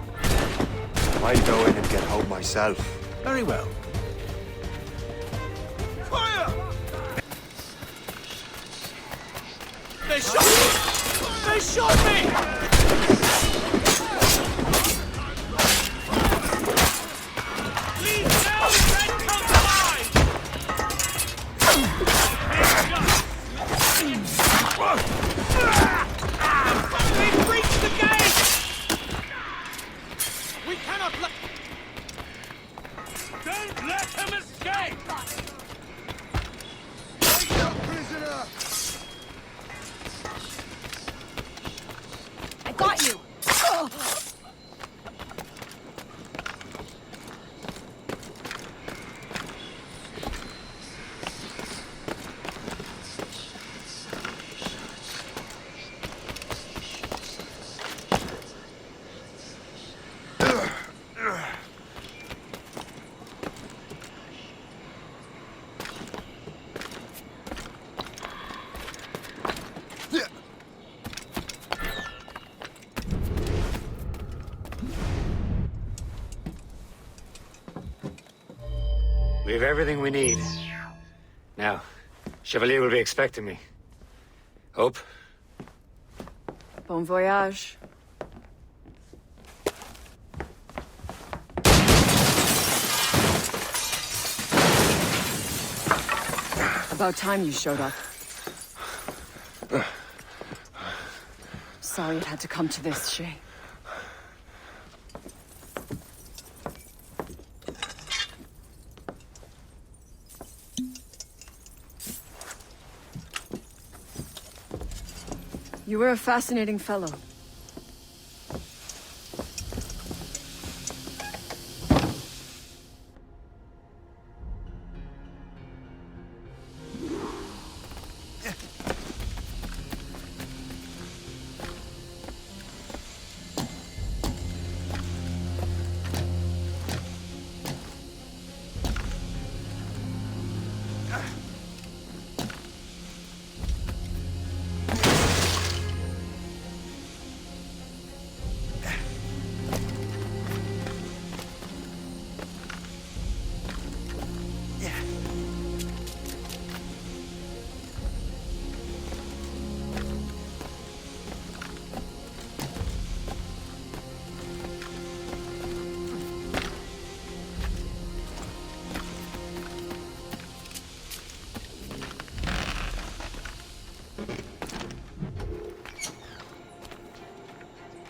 I'll go in and get home myself. Very well. Fire! They shot me! They shot me! I got you! We have everything we need. Now, Chevalier will be expecting me. Hope? Bon voyage. About time you showed up. Sorry it had to come to this, Shay. You were a fascinating fellow.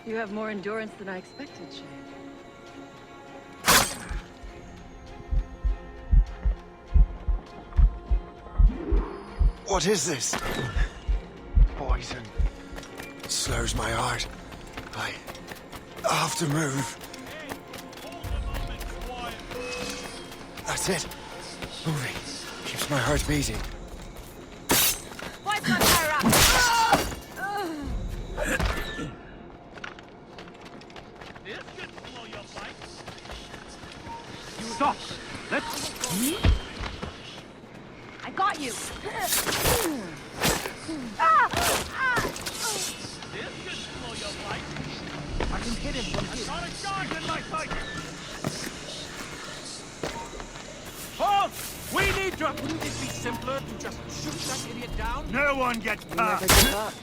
You have more endurance than I expected, Shay. What is this? Poison. It slurs my heart. I have to move. That's it. Moving. Keeps my heart beating. Why's my fire up? Stop! Let's... I got you! This should slow your fight. I can hit him from here. Wouldn't it be simpler to just shoot that idiot down? No one gets past.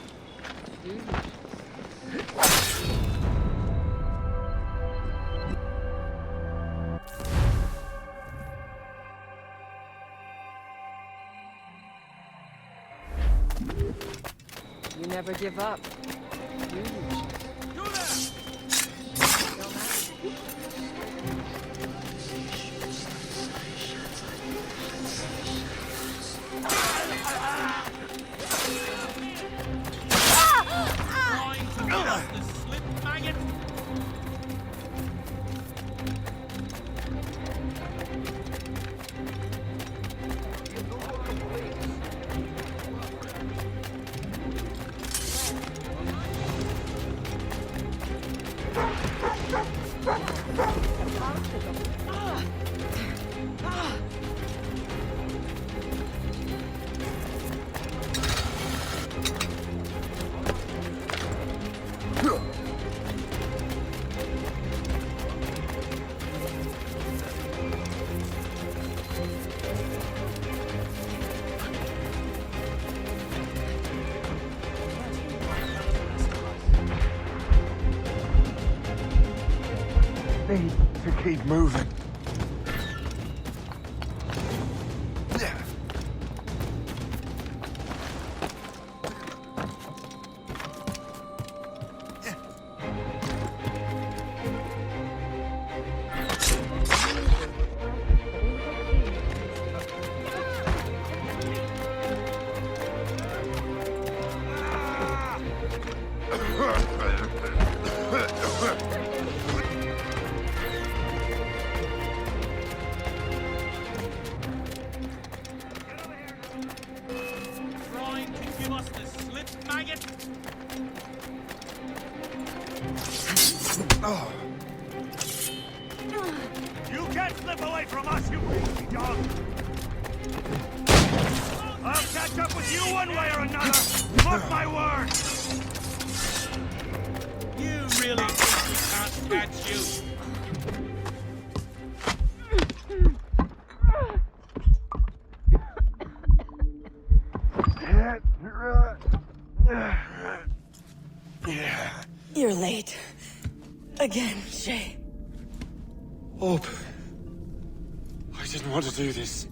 You never give up. Do you? Need to keep moving. You can't slip away from us, you crazy dog! I'll catch up with you one way or another! Mark my word! You really think we can't catch you? You're late. Again, Shay. Hope. I didn't want to do this.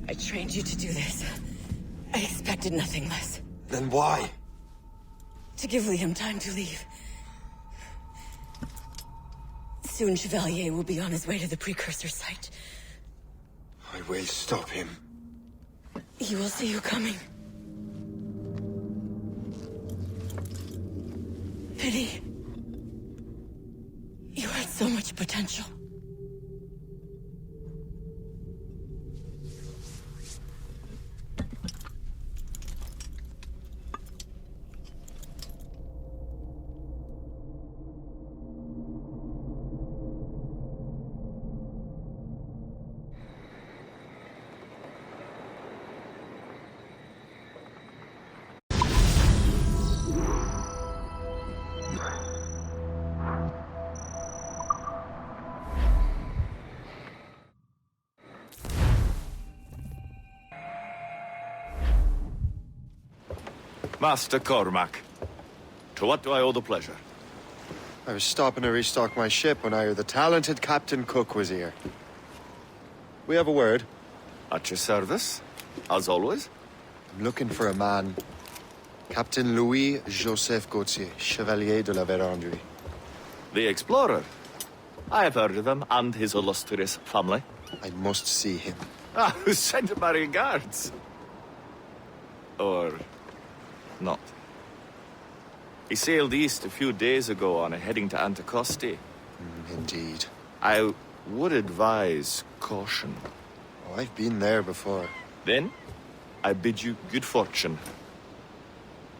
I trained you to do this. I expected nothing less. Then why? To give Liam time to leave. Soon Chevalier will be on his way to the precursor site. I will stop him. He will see you coming. Pity. You had so much potential. Master Cormac, to what do I owe the pleasure? I was stopping to restock my ship when I heard the talented Captain Cook was here. We have a word. At your service, as always. I'm looking for a man. Captain Louis-Joseph Gauthier, Chevalier de la Vérendrye. The explorer. I have heard of him and his illustrious family. I must see him. Ah, send my regards. Or not. He sailed east a few days ago on a heading to Anticosti. Indeed. I would advise caution. Oh, I've been there before. Then, I bid you good fortune.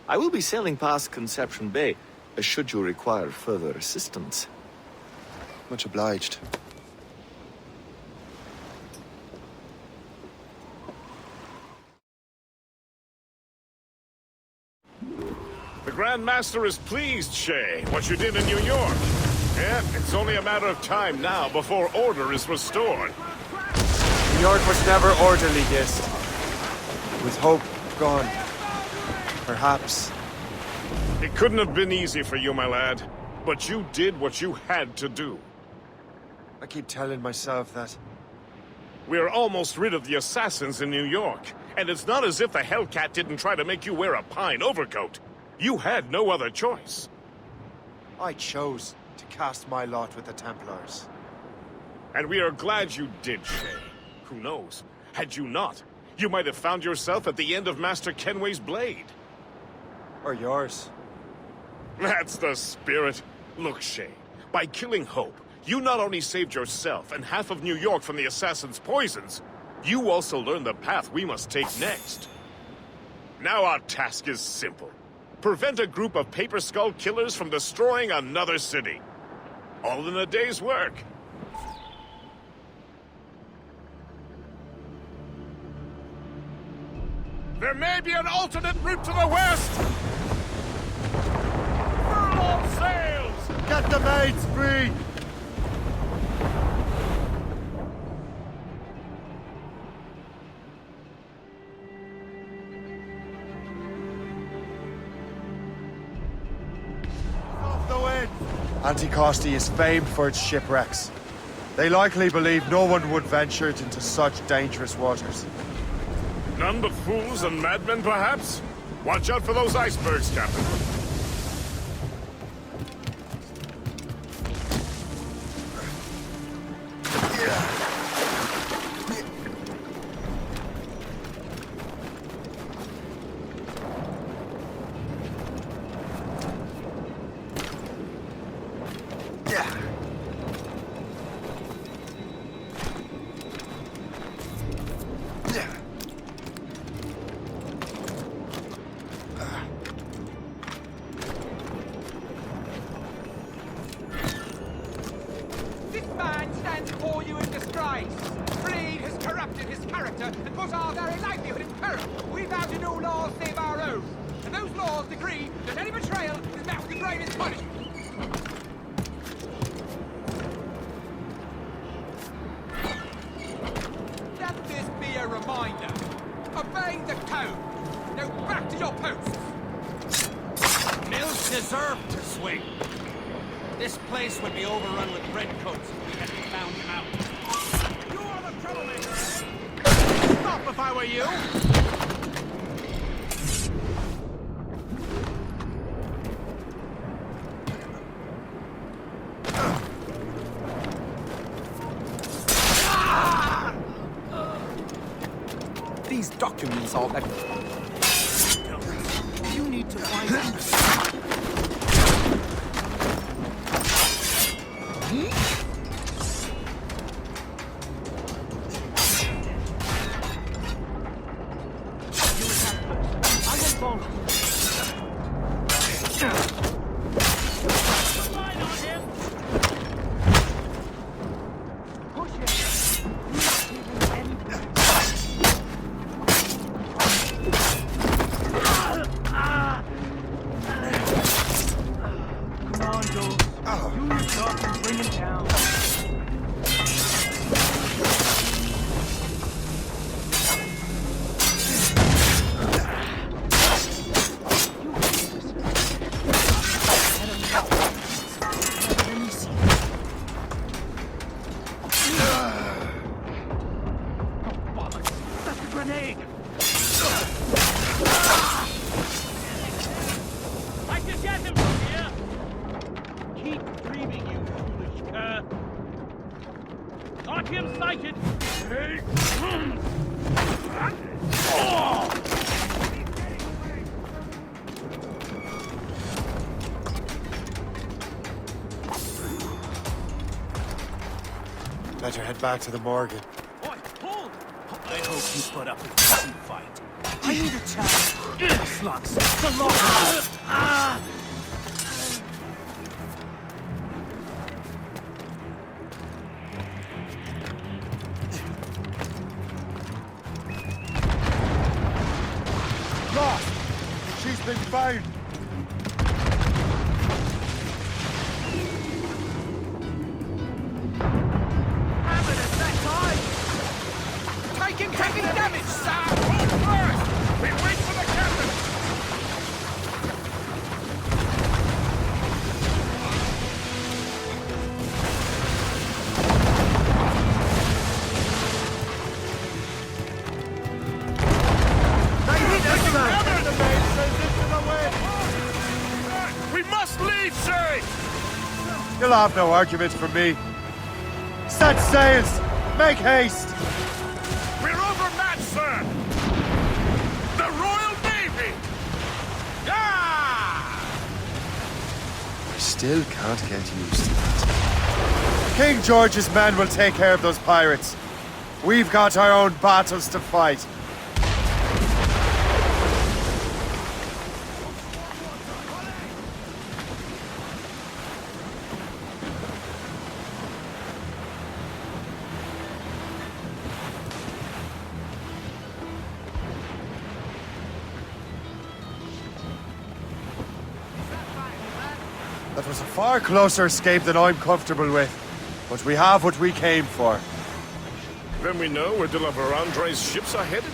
I will be sailing past Conception Bay, should you require further assistance. Much obliged. The Grand Master is pleased, Shay, what you did in New York. Yeah, it's only a matter of time now before order is restored. New York was never orderly, Gist. With hope gone, perhaps. It couldn't have been easy for you, my lad. But you did what you had to do. I keep telling myself that. We're almost rid of the assassins in New York. And it's not as if the Hellcat didn't try to make you wear a pine overcoat. You had no other choice. I chose to cast my lot with the Templars. And we are glad you did, Shay. Who knows? Had you not, you might have found yourself at the end of Master Kenway's blade. Or yours. That's the spirit. Look, Shay, by killing Hope, you not only saved yourself and half of New York from the assassin's poisons, you also learned the path we must take next. Now our task is simple. Prevent a group of Paper Skull killers from destroying another city. All in a day's work. There may be an alternate route to the west! Furl all sails! Get the mates free! Off the wind! Anticosti is famed for its shipwrecks. They likely believe no one would venture into such dangerous waters. None but fools and madmen, perhaps? Watch out for those icebergs, Captain. These documents all that... You need to find out. Better head back to the Morgan. Oi, hold! I hope you put up a decent fight. I need a chance. Slugs, the locker. Lost! She's been found! We must leave, Shay! You'll have no argument from me. Set sails! Make haste! We're overmatched, sir! The Royal Navy! Ah! I still can't get used to that. King George's men will take care of those pirates. We've got our own battles to fight. That was a far closer escape than I'm comfortable with. But we have what we came for. Then we know where de la Vérendrye's ships are headed?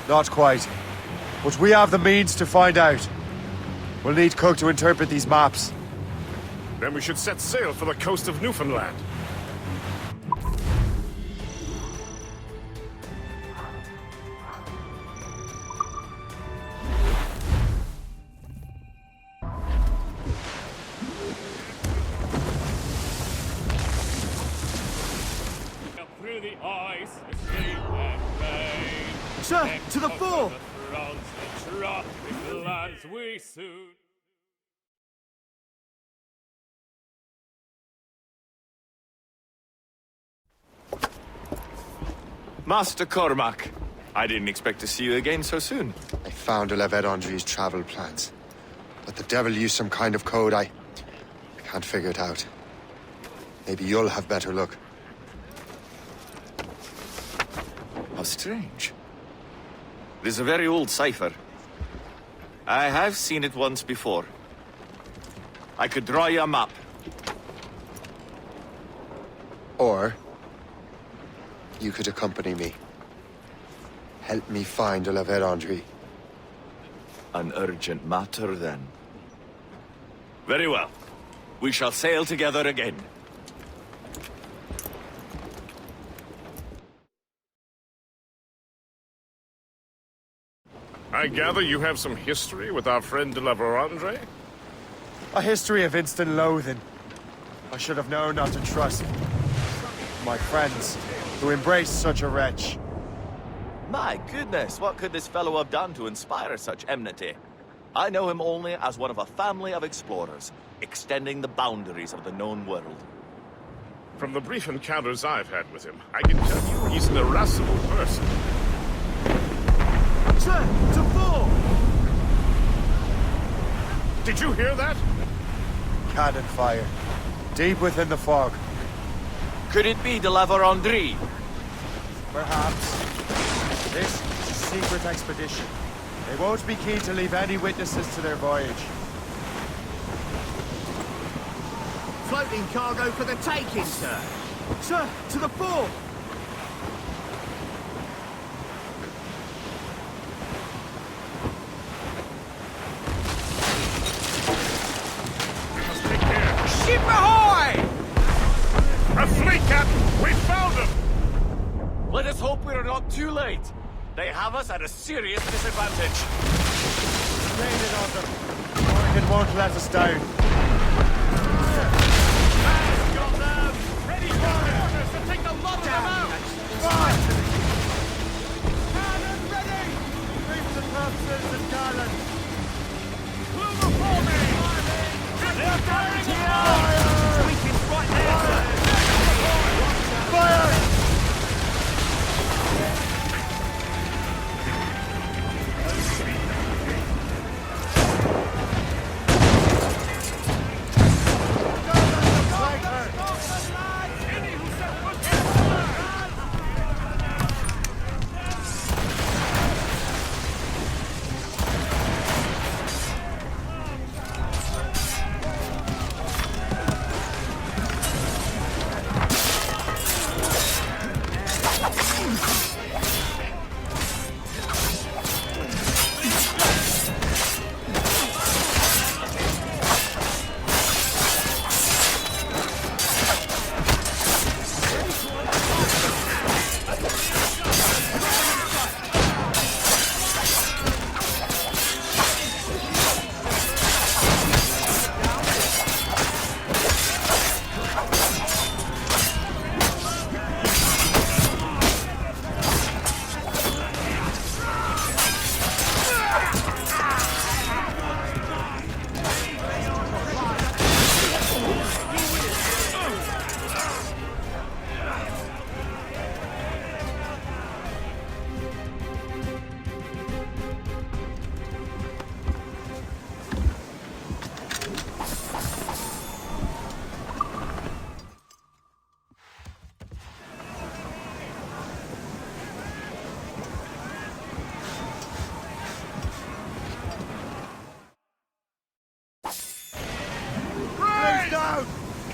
Not quite. But we have the means to find out. We'll need Cook to interpret these maps. Then we should set sail for the coast of Newfoundland. Through the ice, the sleet and rain. Sir, to the fore! We soon. Master Cormac, I didn't expect to see you again so soon. I found de la Vérendrye's travel plans. But the devil used some kind of code. I can't figure it out. Maybe you'll have better luck. How strange. It is a very old cipher. I have seen it once before. I could draw you a map. Or you could accompany me. Help me find de la Vérendrye. An urgent matter, then. Very well. We shall sail together again. I gather you have some history with our friend de la Vérendrye? A history of instant loathing. I should have known not to trust my friends who embraced such a wretch. My goodness, what could this fellow have done to inspire such enmity? I know him only as one of a family of explorers, extending the boundaries of the known world. From the brief encounters I've had with him, I can tell you he's an irascible person. Sir, to fore! Did you hear that? Cannon fire. Deep within the fog. Could it be de la Vérendrye? Perhaps. This is a secret expedition. They won't be keen to leave any witnesses to their voyage. Floating cargo for the taking, sir. Sir, to the fore! Ship ahoy! A fleet, Captain! We found them! Let us hope we are not too late. They have us at a serious disadvantage. Rated on them. Morgan won't let us down. Got them! Ready for orders to take a lot of them out! Cannon ready! Reef the purposes and Garland. Move before me! They're firing at Fire! Weakest right there, sir! Fire!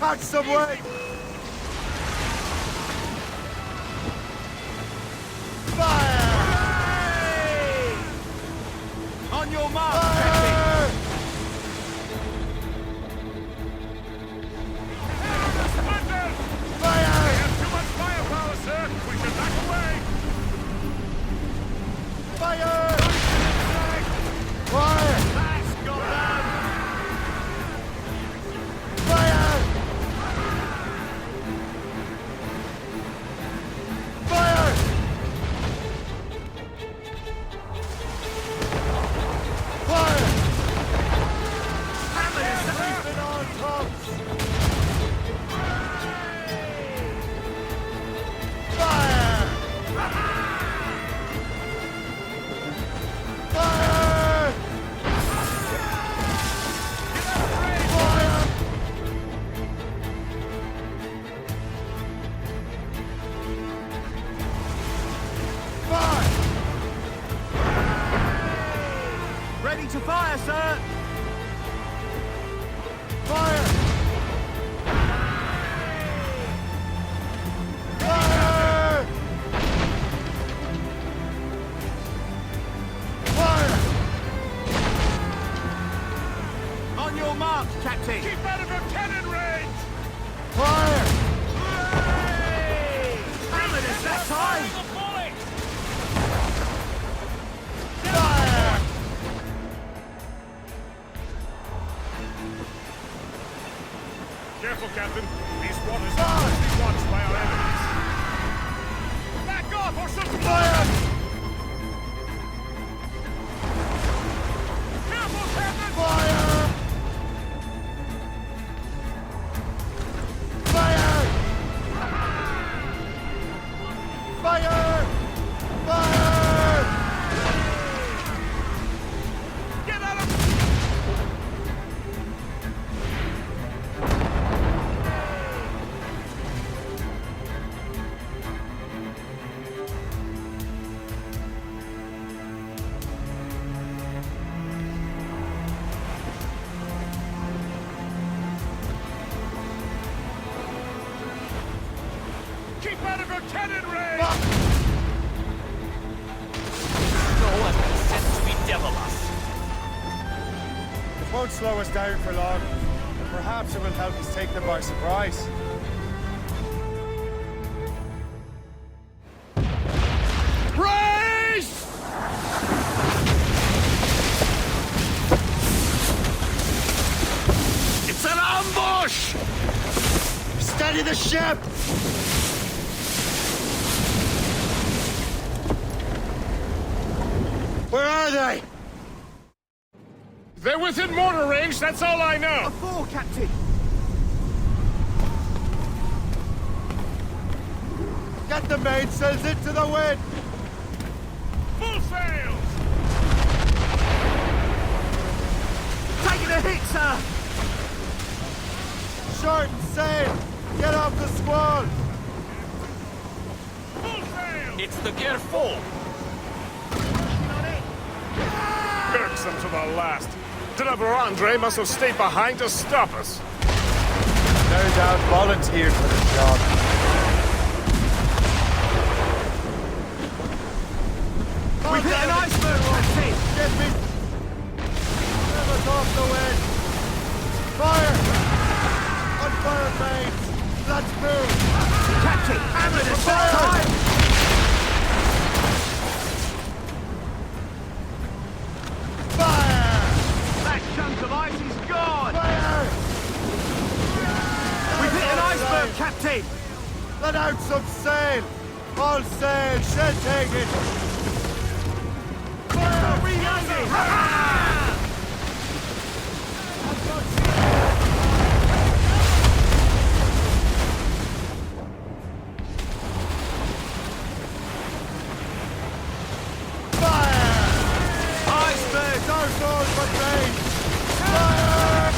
Catch some way! Fire! On your mark, Fire! Fire! We have too much firepower, sir. We should back away. Fire! Fire! That's got them. Fire! Fire! Fire! Hammer is Keep it on tops! Fire! Fire! Fire! Fire! Ready to fire, sir! Fire! Fire! Fire! On your mark, Captain! Keep out of her cannon range. Fire! Hammered us that time! Fire! Careful, Captain. These waters are mostly watched by our enemies. Back off or some fire! Careful, Captain! Fire! Fire! Fire! Fire! Get out of... Keep out of her cannon range! No one is sent to bedevil us. It won't slow us down for long, but perhaps it will help us take them by surprise. Brace! It's an ambush! Steady the ship! Where are they? They're within mortar range, that's all I know. A four, Captain! Get the mainsails into the wind! Full sails! Taking a hit, sir! Shorten sail! Get off the squall! Full sails! It's the gear full! Irksome to the last. Deliver Andre must have stayed behind to stop us. No doubt volunteered for the job. We've hit an iceberg, Captain! Get me! Get us off the wind! Fire! On fire mains! Let's move! Captain, hammered us that Fire! time! Fire! That chunk of ice is gone! Fire! We've hit an iceberg, Captain! Let out some sail! All sail! Shall take it! Fire! Reloading! Iceberg! Our souls but rain! Fire!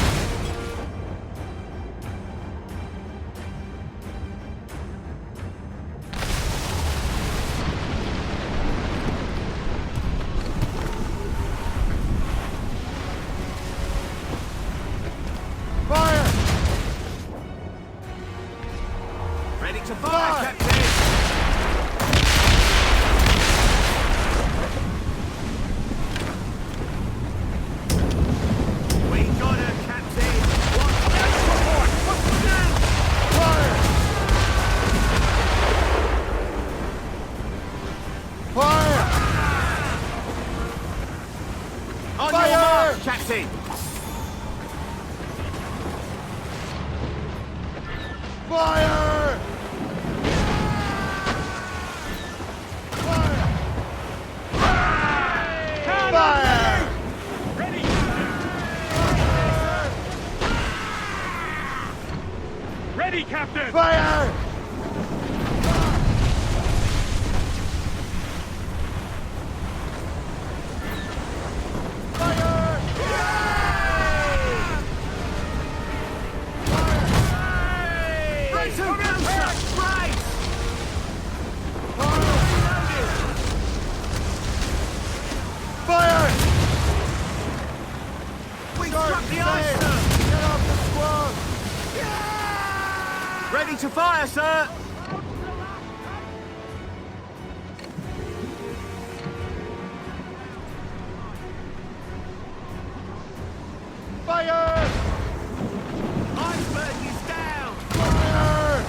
Fire! Fire! Ready, Captain! Fire! Fire! We struck the ice, sir! Get off the squad! Ready to fire, sir! Fire! Iceberg is down! Fire!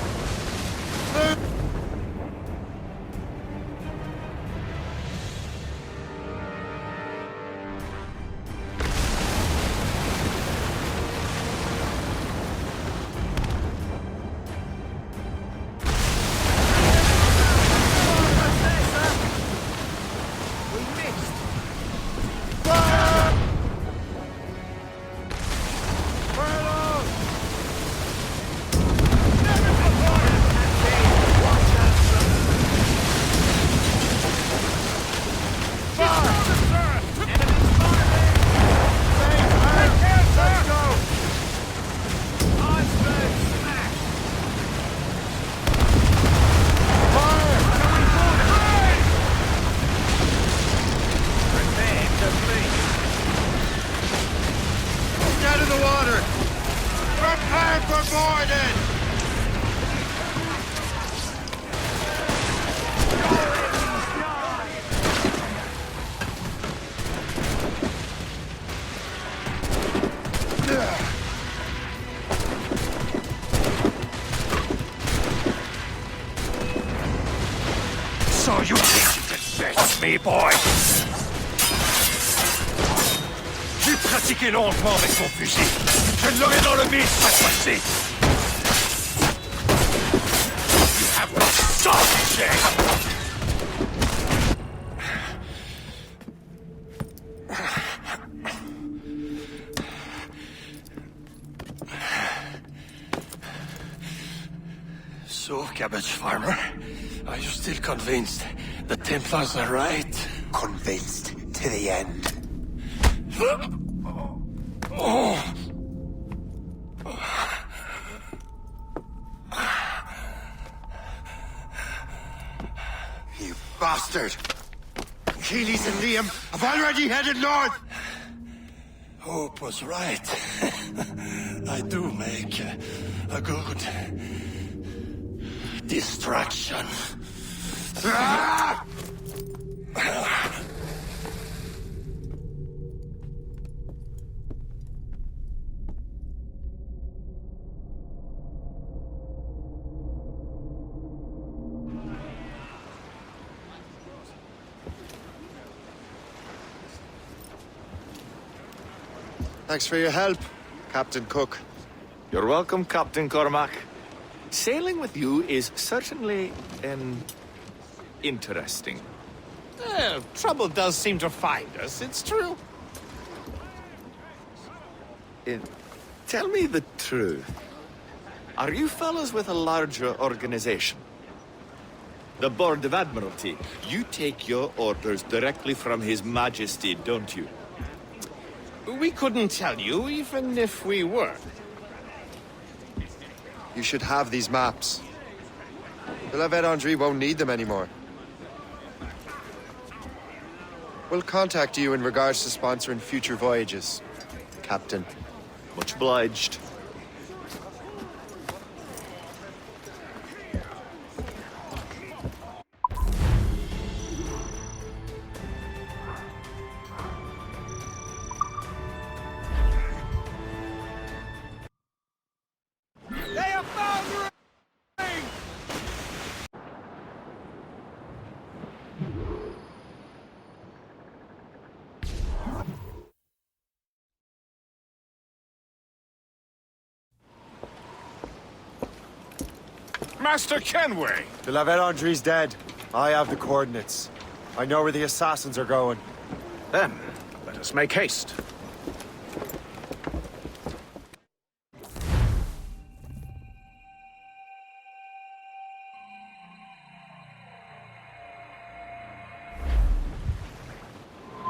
Get in the water! Prepare for boarding! So you think you can best me, boy? J'ai pratiqué longuement avec mon fusil. Je l'aurai dans le mille cette fois-ci. You have no soul, Jay. So, Cabbage Farmer, are you still convinced the Templars are right? Convinced to the end. You bastard! Keelys and Liam have already headed north! Hope was right. I do make a good distraction. Ah! Thanks for your help, Captain Cook. You're welcome, Captain Cormac. Sailing with you is certainly, interesting. Trouble does seem to find us, it's true. Tell me the truth. Are you fellows with a larger organization? The Board of Admiralty. You take your orders directly from His Majesty, don't you? We couldn't tell you, even if we were. You should have these maps. Beloved Andre won't need them anymore. We'll contact you in regards to sponsoring future voyages, Captain. Much obliged. Master Kenway! De la Vendrie's dead. I have the coordinates. I know where the assassins are going. Then, let us make haste.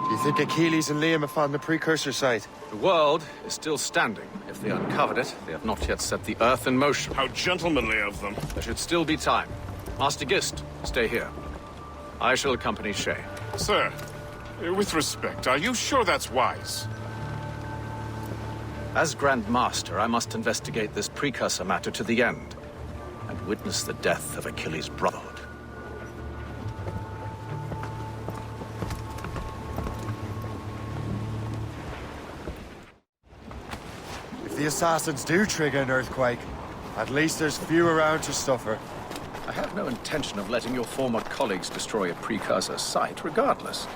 Do you think Achilles and Liam have found the precursor site? The world is still standing. If they uncovered it, they have not yet set the Earth in motion. How gentlemanly of them. There should still be time. Master Gist, stay here. I shall accompany Shay. Sir, with respect, are you sure that's wise? As Grand Master, I must investigate this precursor matter to the end, and witness the death of Achilles' brotherhood. If the assassins do trigger an earthquake, at least there's few around to suffer. I have no intention of letting your former colleagues destroy a precursor site, regardless.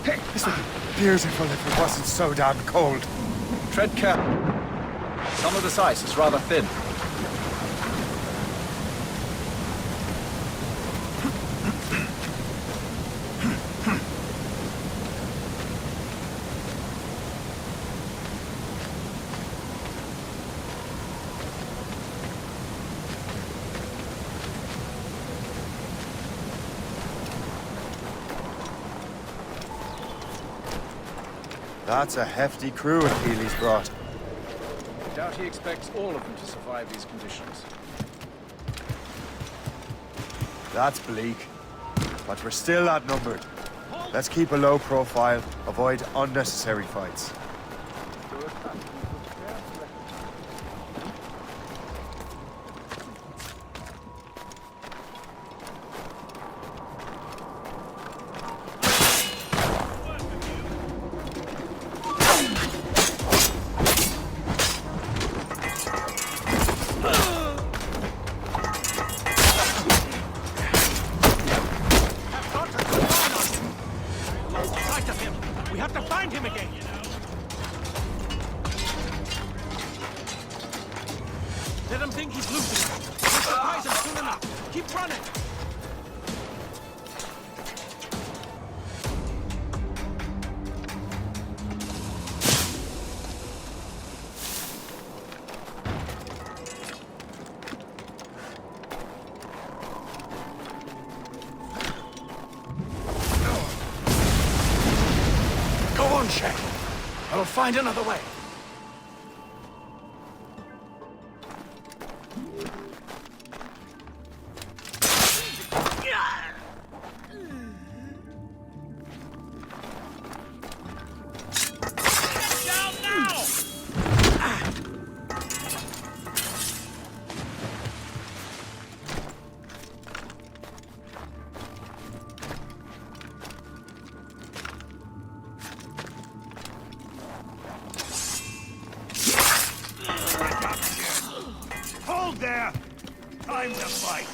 This would be beautiful if it wasn't so damn cold. Tread carefully. Some of this ice is rather thin. That's a hefty crew Achilles brought. I doubt he expects all of them to survive these conditions. That's bleak. But we're still outnumbered. Let's keep a low profile, avoid unnecessary fights. I will find another way. There! Time to fight!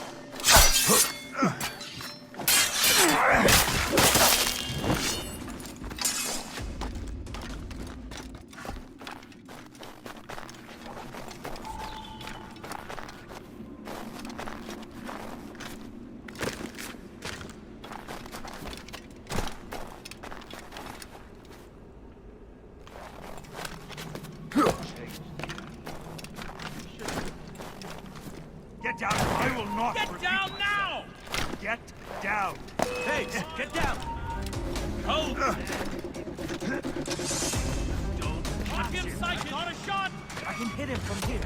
Get down! I will not get down now! Get down! Hey, get down! Hold! Don't watch him, sight! Got a shot! I can hit him from here.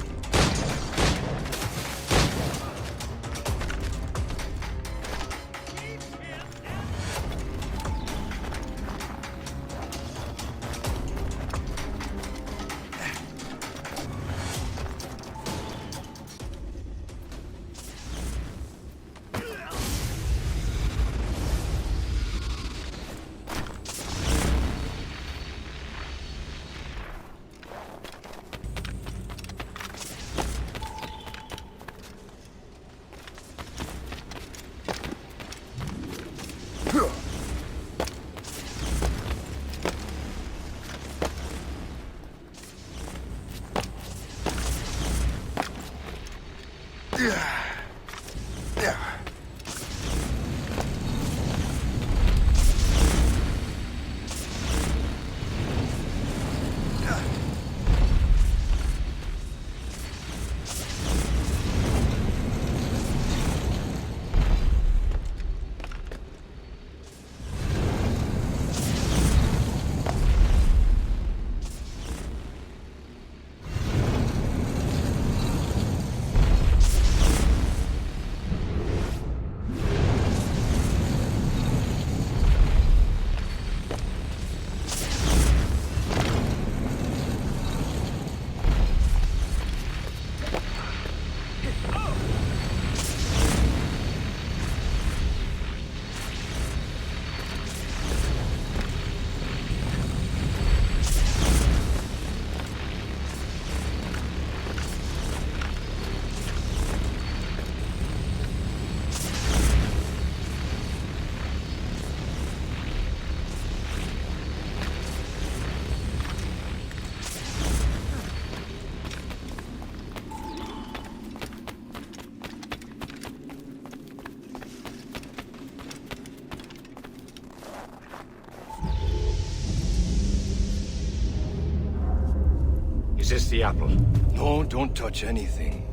this the apple? No, don't touch anything.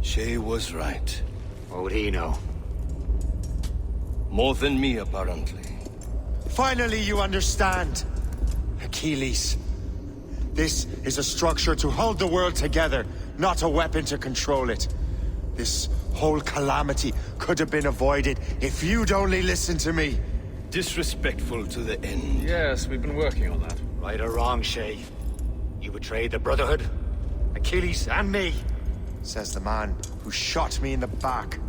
Shay was right. What would he know? More than me, apparently. Finally, you understand. Achilles. This is a structure to hold the world together, not a weapon to control it. This whole calamity could have been avoided if you'd only listened to me. Disrespectful to the end. Yes, we've been working on that. Right or wrong, Shay? You betrayed the Brotherhood, Achilles, and me. Says the man who shot me in the back.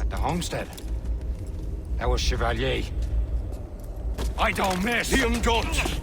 At the homestead. That was Chevalier. I don't miss! Liam, don't!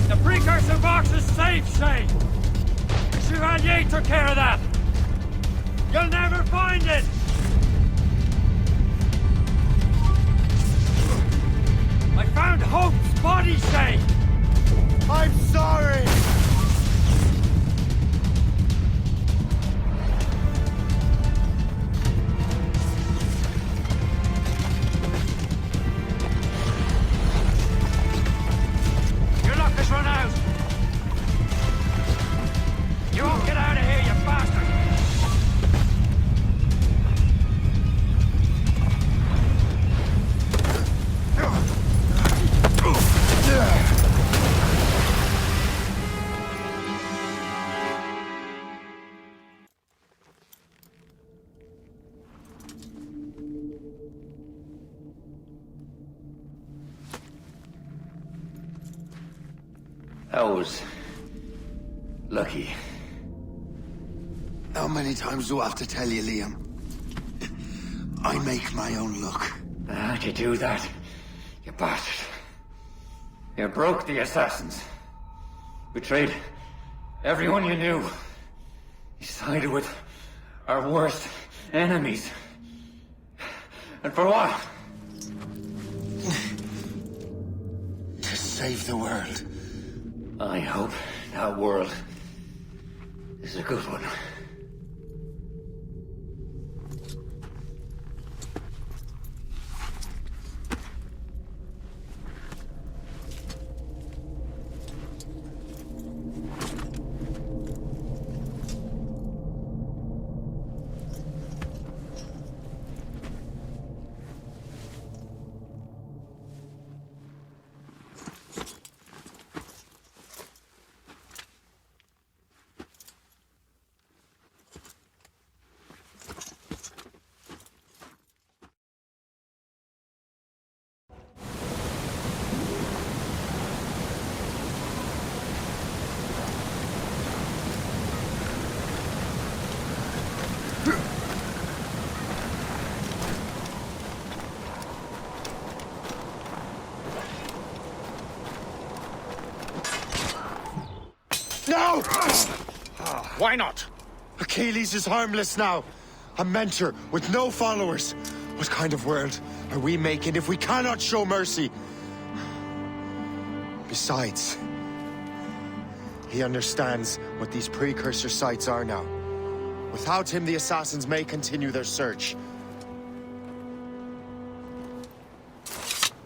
The precursor box is safe, Shay! Chevalier took care of that! You'll never find it! I found Hope's body, Shay! I'm sorry! Your luck has run out! You won't get out of here, you bastard! That was lucky. How many times do I have to tell you, Liam? I make my own luck. How'd you do that, you bastard? You broke the assassins. Betrayed everyone you knew. You sided with our worst enemies. And for what? To save the world. I hope that world is a good one. Why not? Achilles is harmless now. A mentor with no followers. What kind of world are we making if we cannot show mercy? Besides, he understands what these precursor sites are now. Without him, the assassins may continue their search.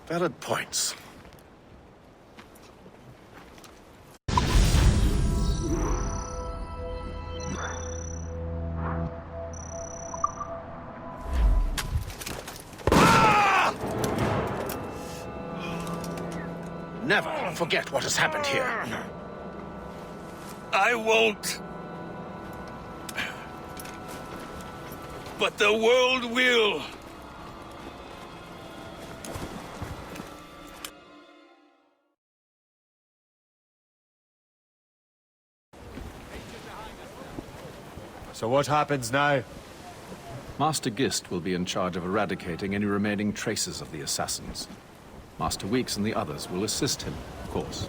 Valid points. Never forget what has happened here. I won't. But the world will. So what happens now? Master Gist will be in charge of eradicating any remaining traces of the assassins. Master Weeks and the others will assist him, of course.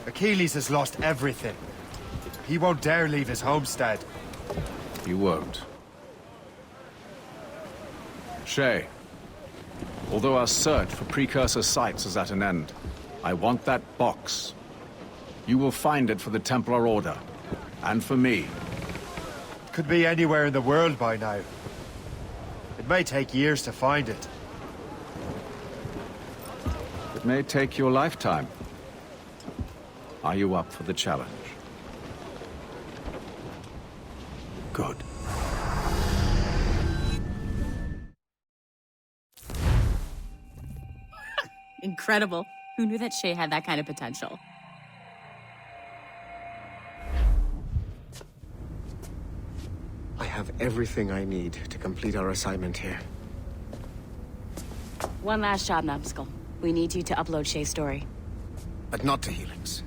Achilles has lost everything. He won't dare leave his homestead. He won't. Shay, although our search for precursor sites is at an end, I want that box. You will find it for the Templar Order, and for me. Could be anywhere in the world by now. It may take years to find it. It may take your lifetime. Are you up for the challenge? Good. Incredible. Who knew that Shay had that kind of potential? I have everything I need to complete our assignment here. One last job, Numbskull. We need you to upload Shay's story. But not to Helix.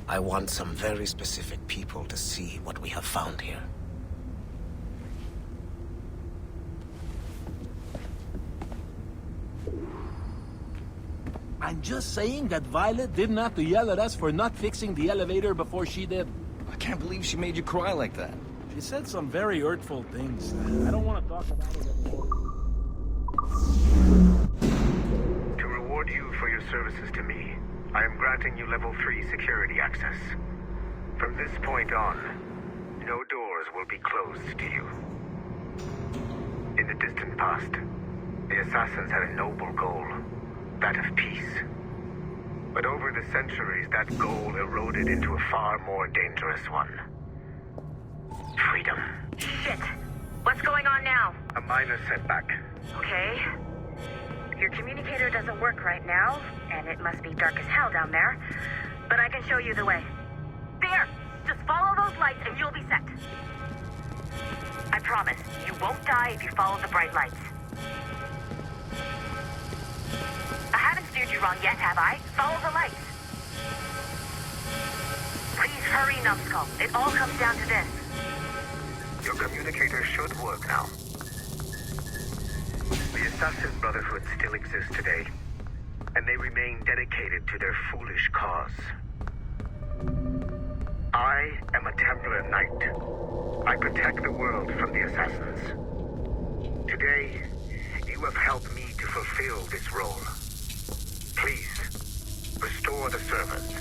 I want some very specific people to see what we have found here. I'm just saying that Violet didn't have to yell at us for not fixing the elevator before she did. I can't believe she made you cry like that. She said some very hurtful things. I don't want to talk about it anymore. To reward you for your services to me, I am granting you level 3 security access. From this point on, no doors will be closed to you. In the distant past, the assassins had a noble goal, that of peace. But over the centuries, that goal eroded into a far more dangerous one. Freedom. Shit! What's going on now? A minor setback. Okay. Your communicator doesn't work right now, and it must be dark as hell down there. But I can show you the way. There! Just follow those lights and you'll be set. I promise, you won't die if you follow the bright lights. I haven't steered you wrong yet, have I? Follow the lights. Please hurry, Numbskull. It all comes down to this. Your communicator should work now. The Assassin Brotherhood still exists today, and they remain dedicated to their foolish cause. I am a Templar Knight. I protect the world from the Assassins. Today, you have helped me to fulfill this role. Please, restore the servers.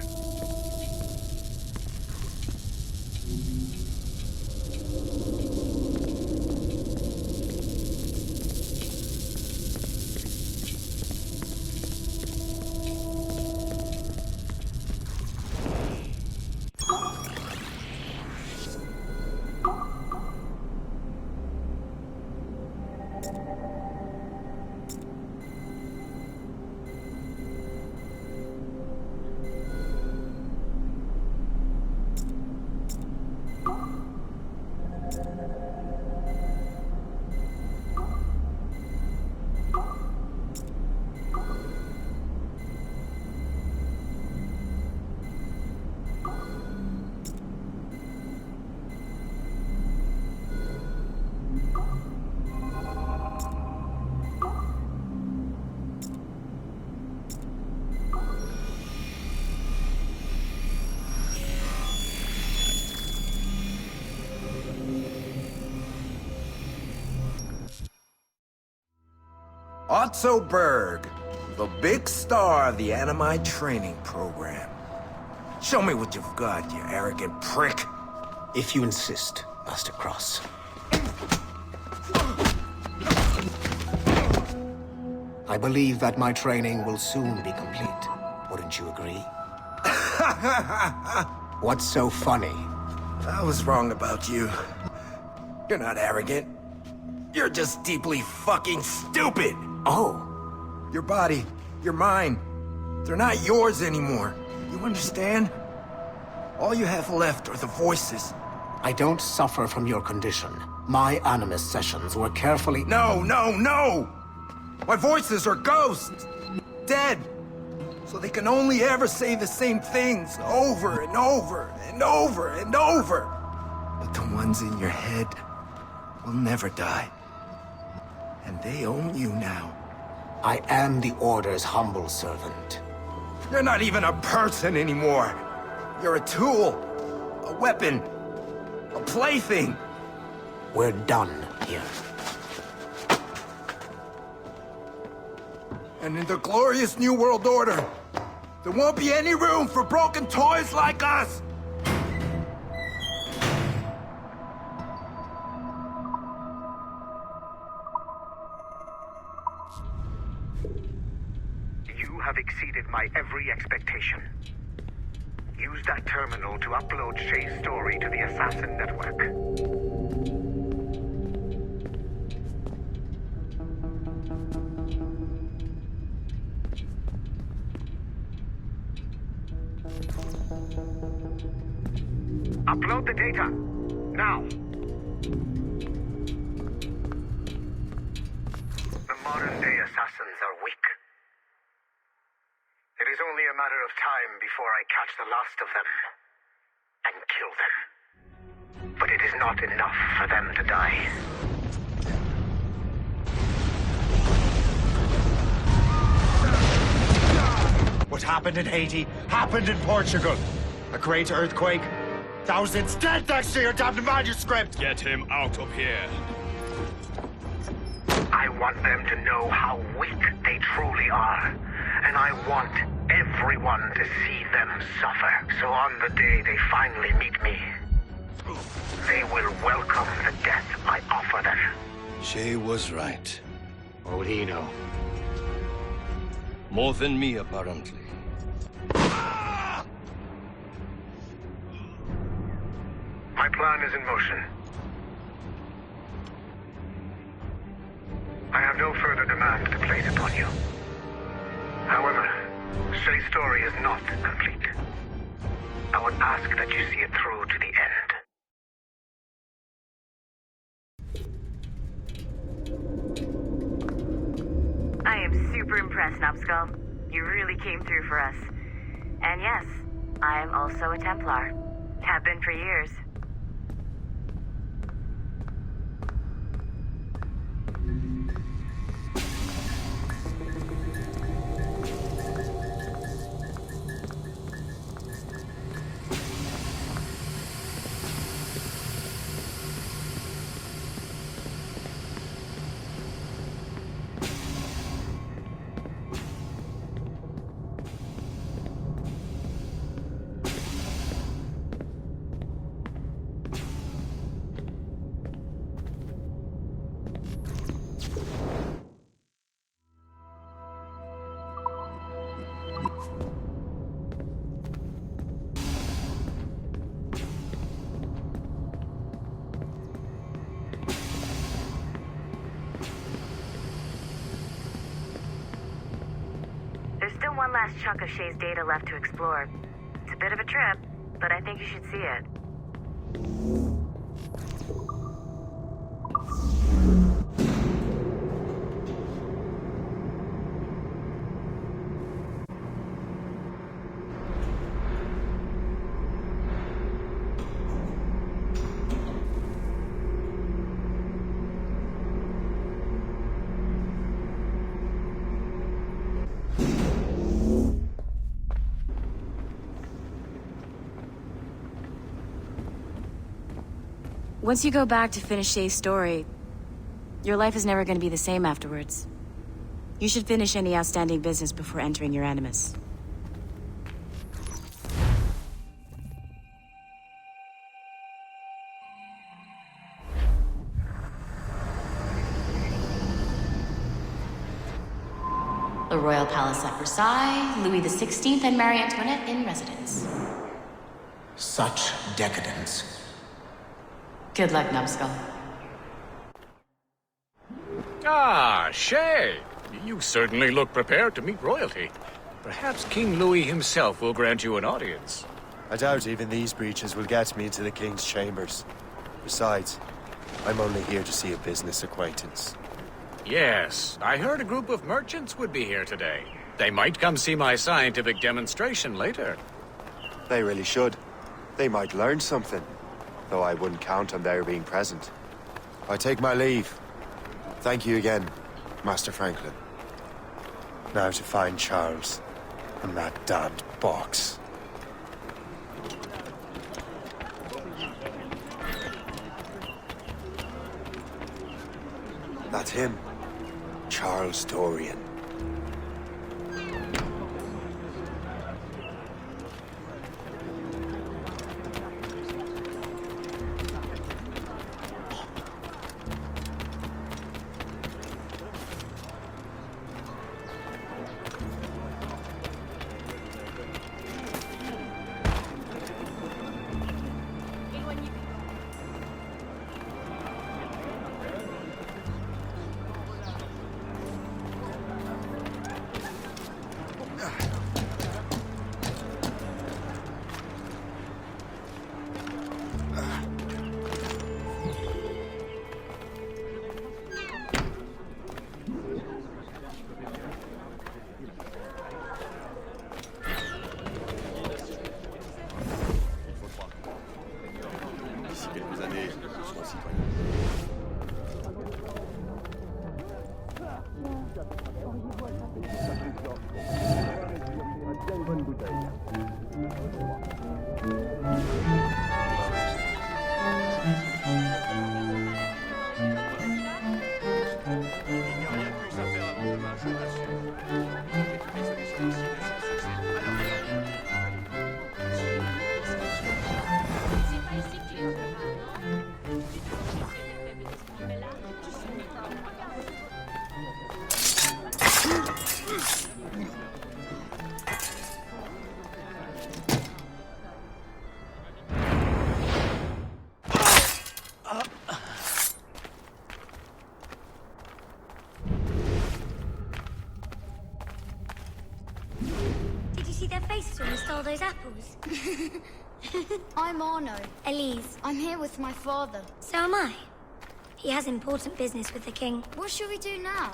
Otto Berg, the big star of the Animite training program. Show me what you've got, you arrogant prick. If you insist, Master Cross. I believe that my training will soon be complete. Wouldn't you agree? What's so funny? I was wrong about you. You're not arrogant. You're just deeply fucking stupid! Oh. Your body, your mind, they're not yours anymore. You understand? All you have left are the voices. I don't suffer from your condition. My Animus sessions were carefully— No! My voices are ghosts! Dead! So they can only ever say the same things over and over and over and over. But the ones in your head will never die. And they own you now. I am the Order's humble servant. You're not even a person anymore. You're a tool, a weapon, a plaything. We're done here. And in the glorious New World Order, there won't be any room for broken toys like us! You have exceeded my every expectation. Use that terminal to upload Shay's story to the Assassin Network. Upload the data, now! The modern-day assassins are weak. It is only a matter of time before I catch the last of them and kill them. But it is not enough for them to die. What happened in Haiti happened in Portugal. A great earthquake. Thousands dead thanks to your damned manuscript! Get him out of here. I want them to know how weak they truly are. And I want everyone to see them suffer. So on the day they finally meet me, they will welcome the death I offer them. Shay was right. What would he know? More than me, apparently. My plan is in motion. I have no further demands to place upon you. However, Shay's story is not complete. I would ask that you see it through to the end. I am super impressed, Numbskull. You really came through for us. And yes, I am also a Templar. Have been for years. There's still one last chunk of Shay's data left to explore. It's a bit of a trip, but I think you should see it. Once you go back to finish Shay's story, your life is never going to be the same afterwards. You should finish any outstanding business before entering your Animus. The Royal Palace at Versailles, Louis XVI and Marie Antoinette in residence. Such decadence. Good luck, Numbskull. Ah, Shay! You certainly look prepared to meet royalty. Perhaps King Louis himself will grant you an audience. I doubt even these breaches will get me into the king's chambers. Besides, I'm only here to see a business acquaintance. Yes, I heard a group of merchants would be here today. They might come see my scientific demonstration later. They really should. They might learn something, though I wouldn't count on their being present. I take my leave. Thank you again, Master Franklin. Now to find Charles and that damned box. That's him. Charles Dorian. Stole those apples. I'm Arno. Elise. I'm here with my father. So am I. He has important business with the king. What should we do now?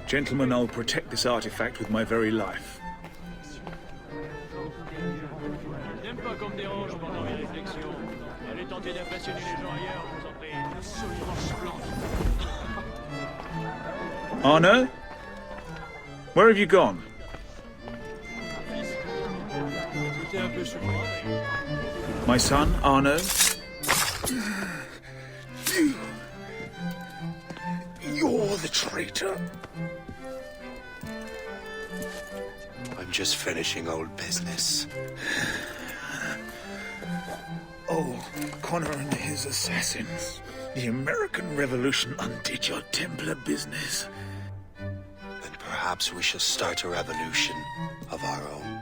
Gentlemen, I'll protect this artifact with my very life. Arno? Where have you gone? My son, Arno? You're the traitor. I'm just finishing old business. Oh, Connor and his assassins. The American Revolution undid your Templar business. Then perhaps we shall start a revolution of our own.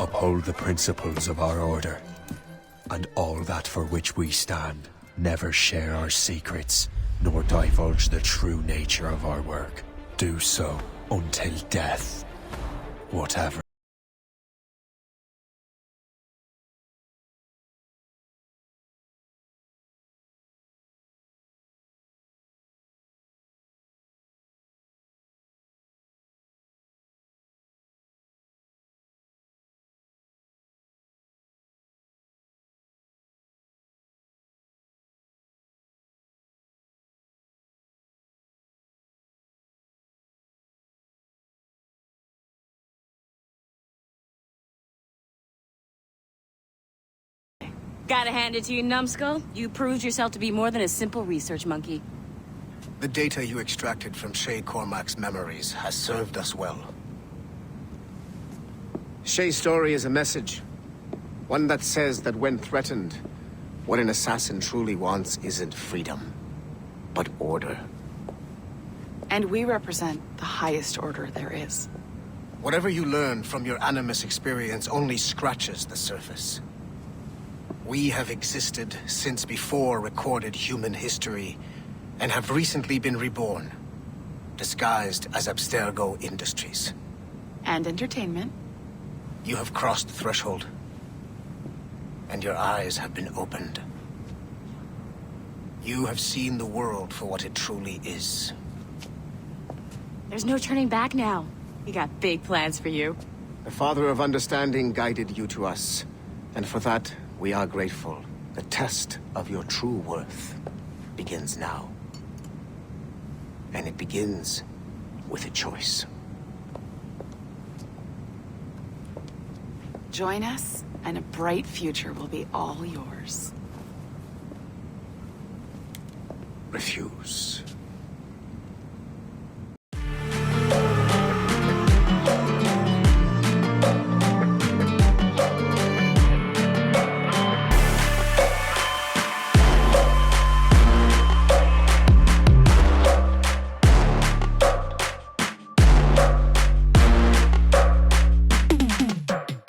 Uphold the principles of our order, and all that for which we stand. Never share our secrets, nor divulge the true nature of our work. Do so until death. Whatever. Gotta hand it to you, numbskull. You proved yourself to be more than a simple research monkey. The data you extracted from Shay Cormac's memories has served us well. Shay's story is a message. One that says that when threatened, What an assassin truly wants isn't freedom, but order. And we represent the highest order there is. Whatever you learned from your Animus experience only scratches the surface. We have existed since before recorded human history, and have recently been reborn, disguised as Abstergo Industries. And entertainment. You have crossed the threshold, and your eyes have been opened. You have seen the world for what it truly is. There's no turning back now. We got big plans for you. the Father of Understanding guided you to us, and for that, we are grateful. The test of your true worth begins now. And it begins with a choice. Join us, and a bright future will be all yours. Refuse.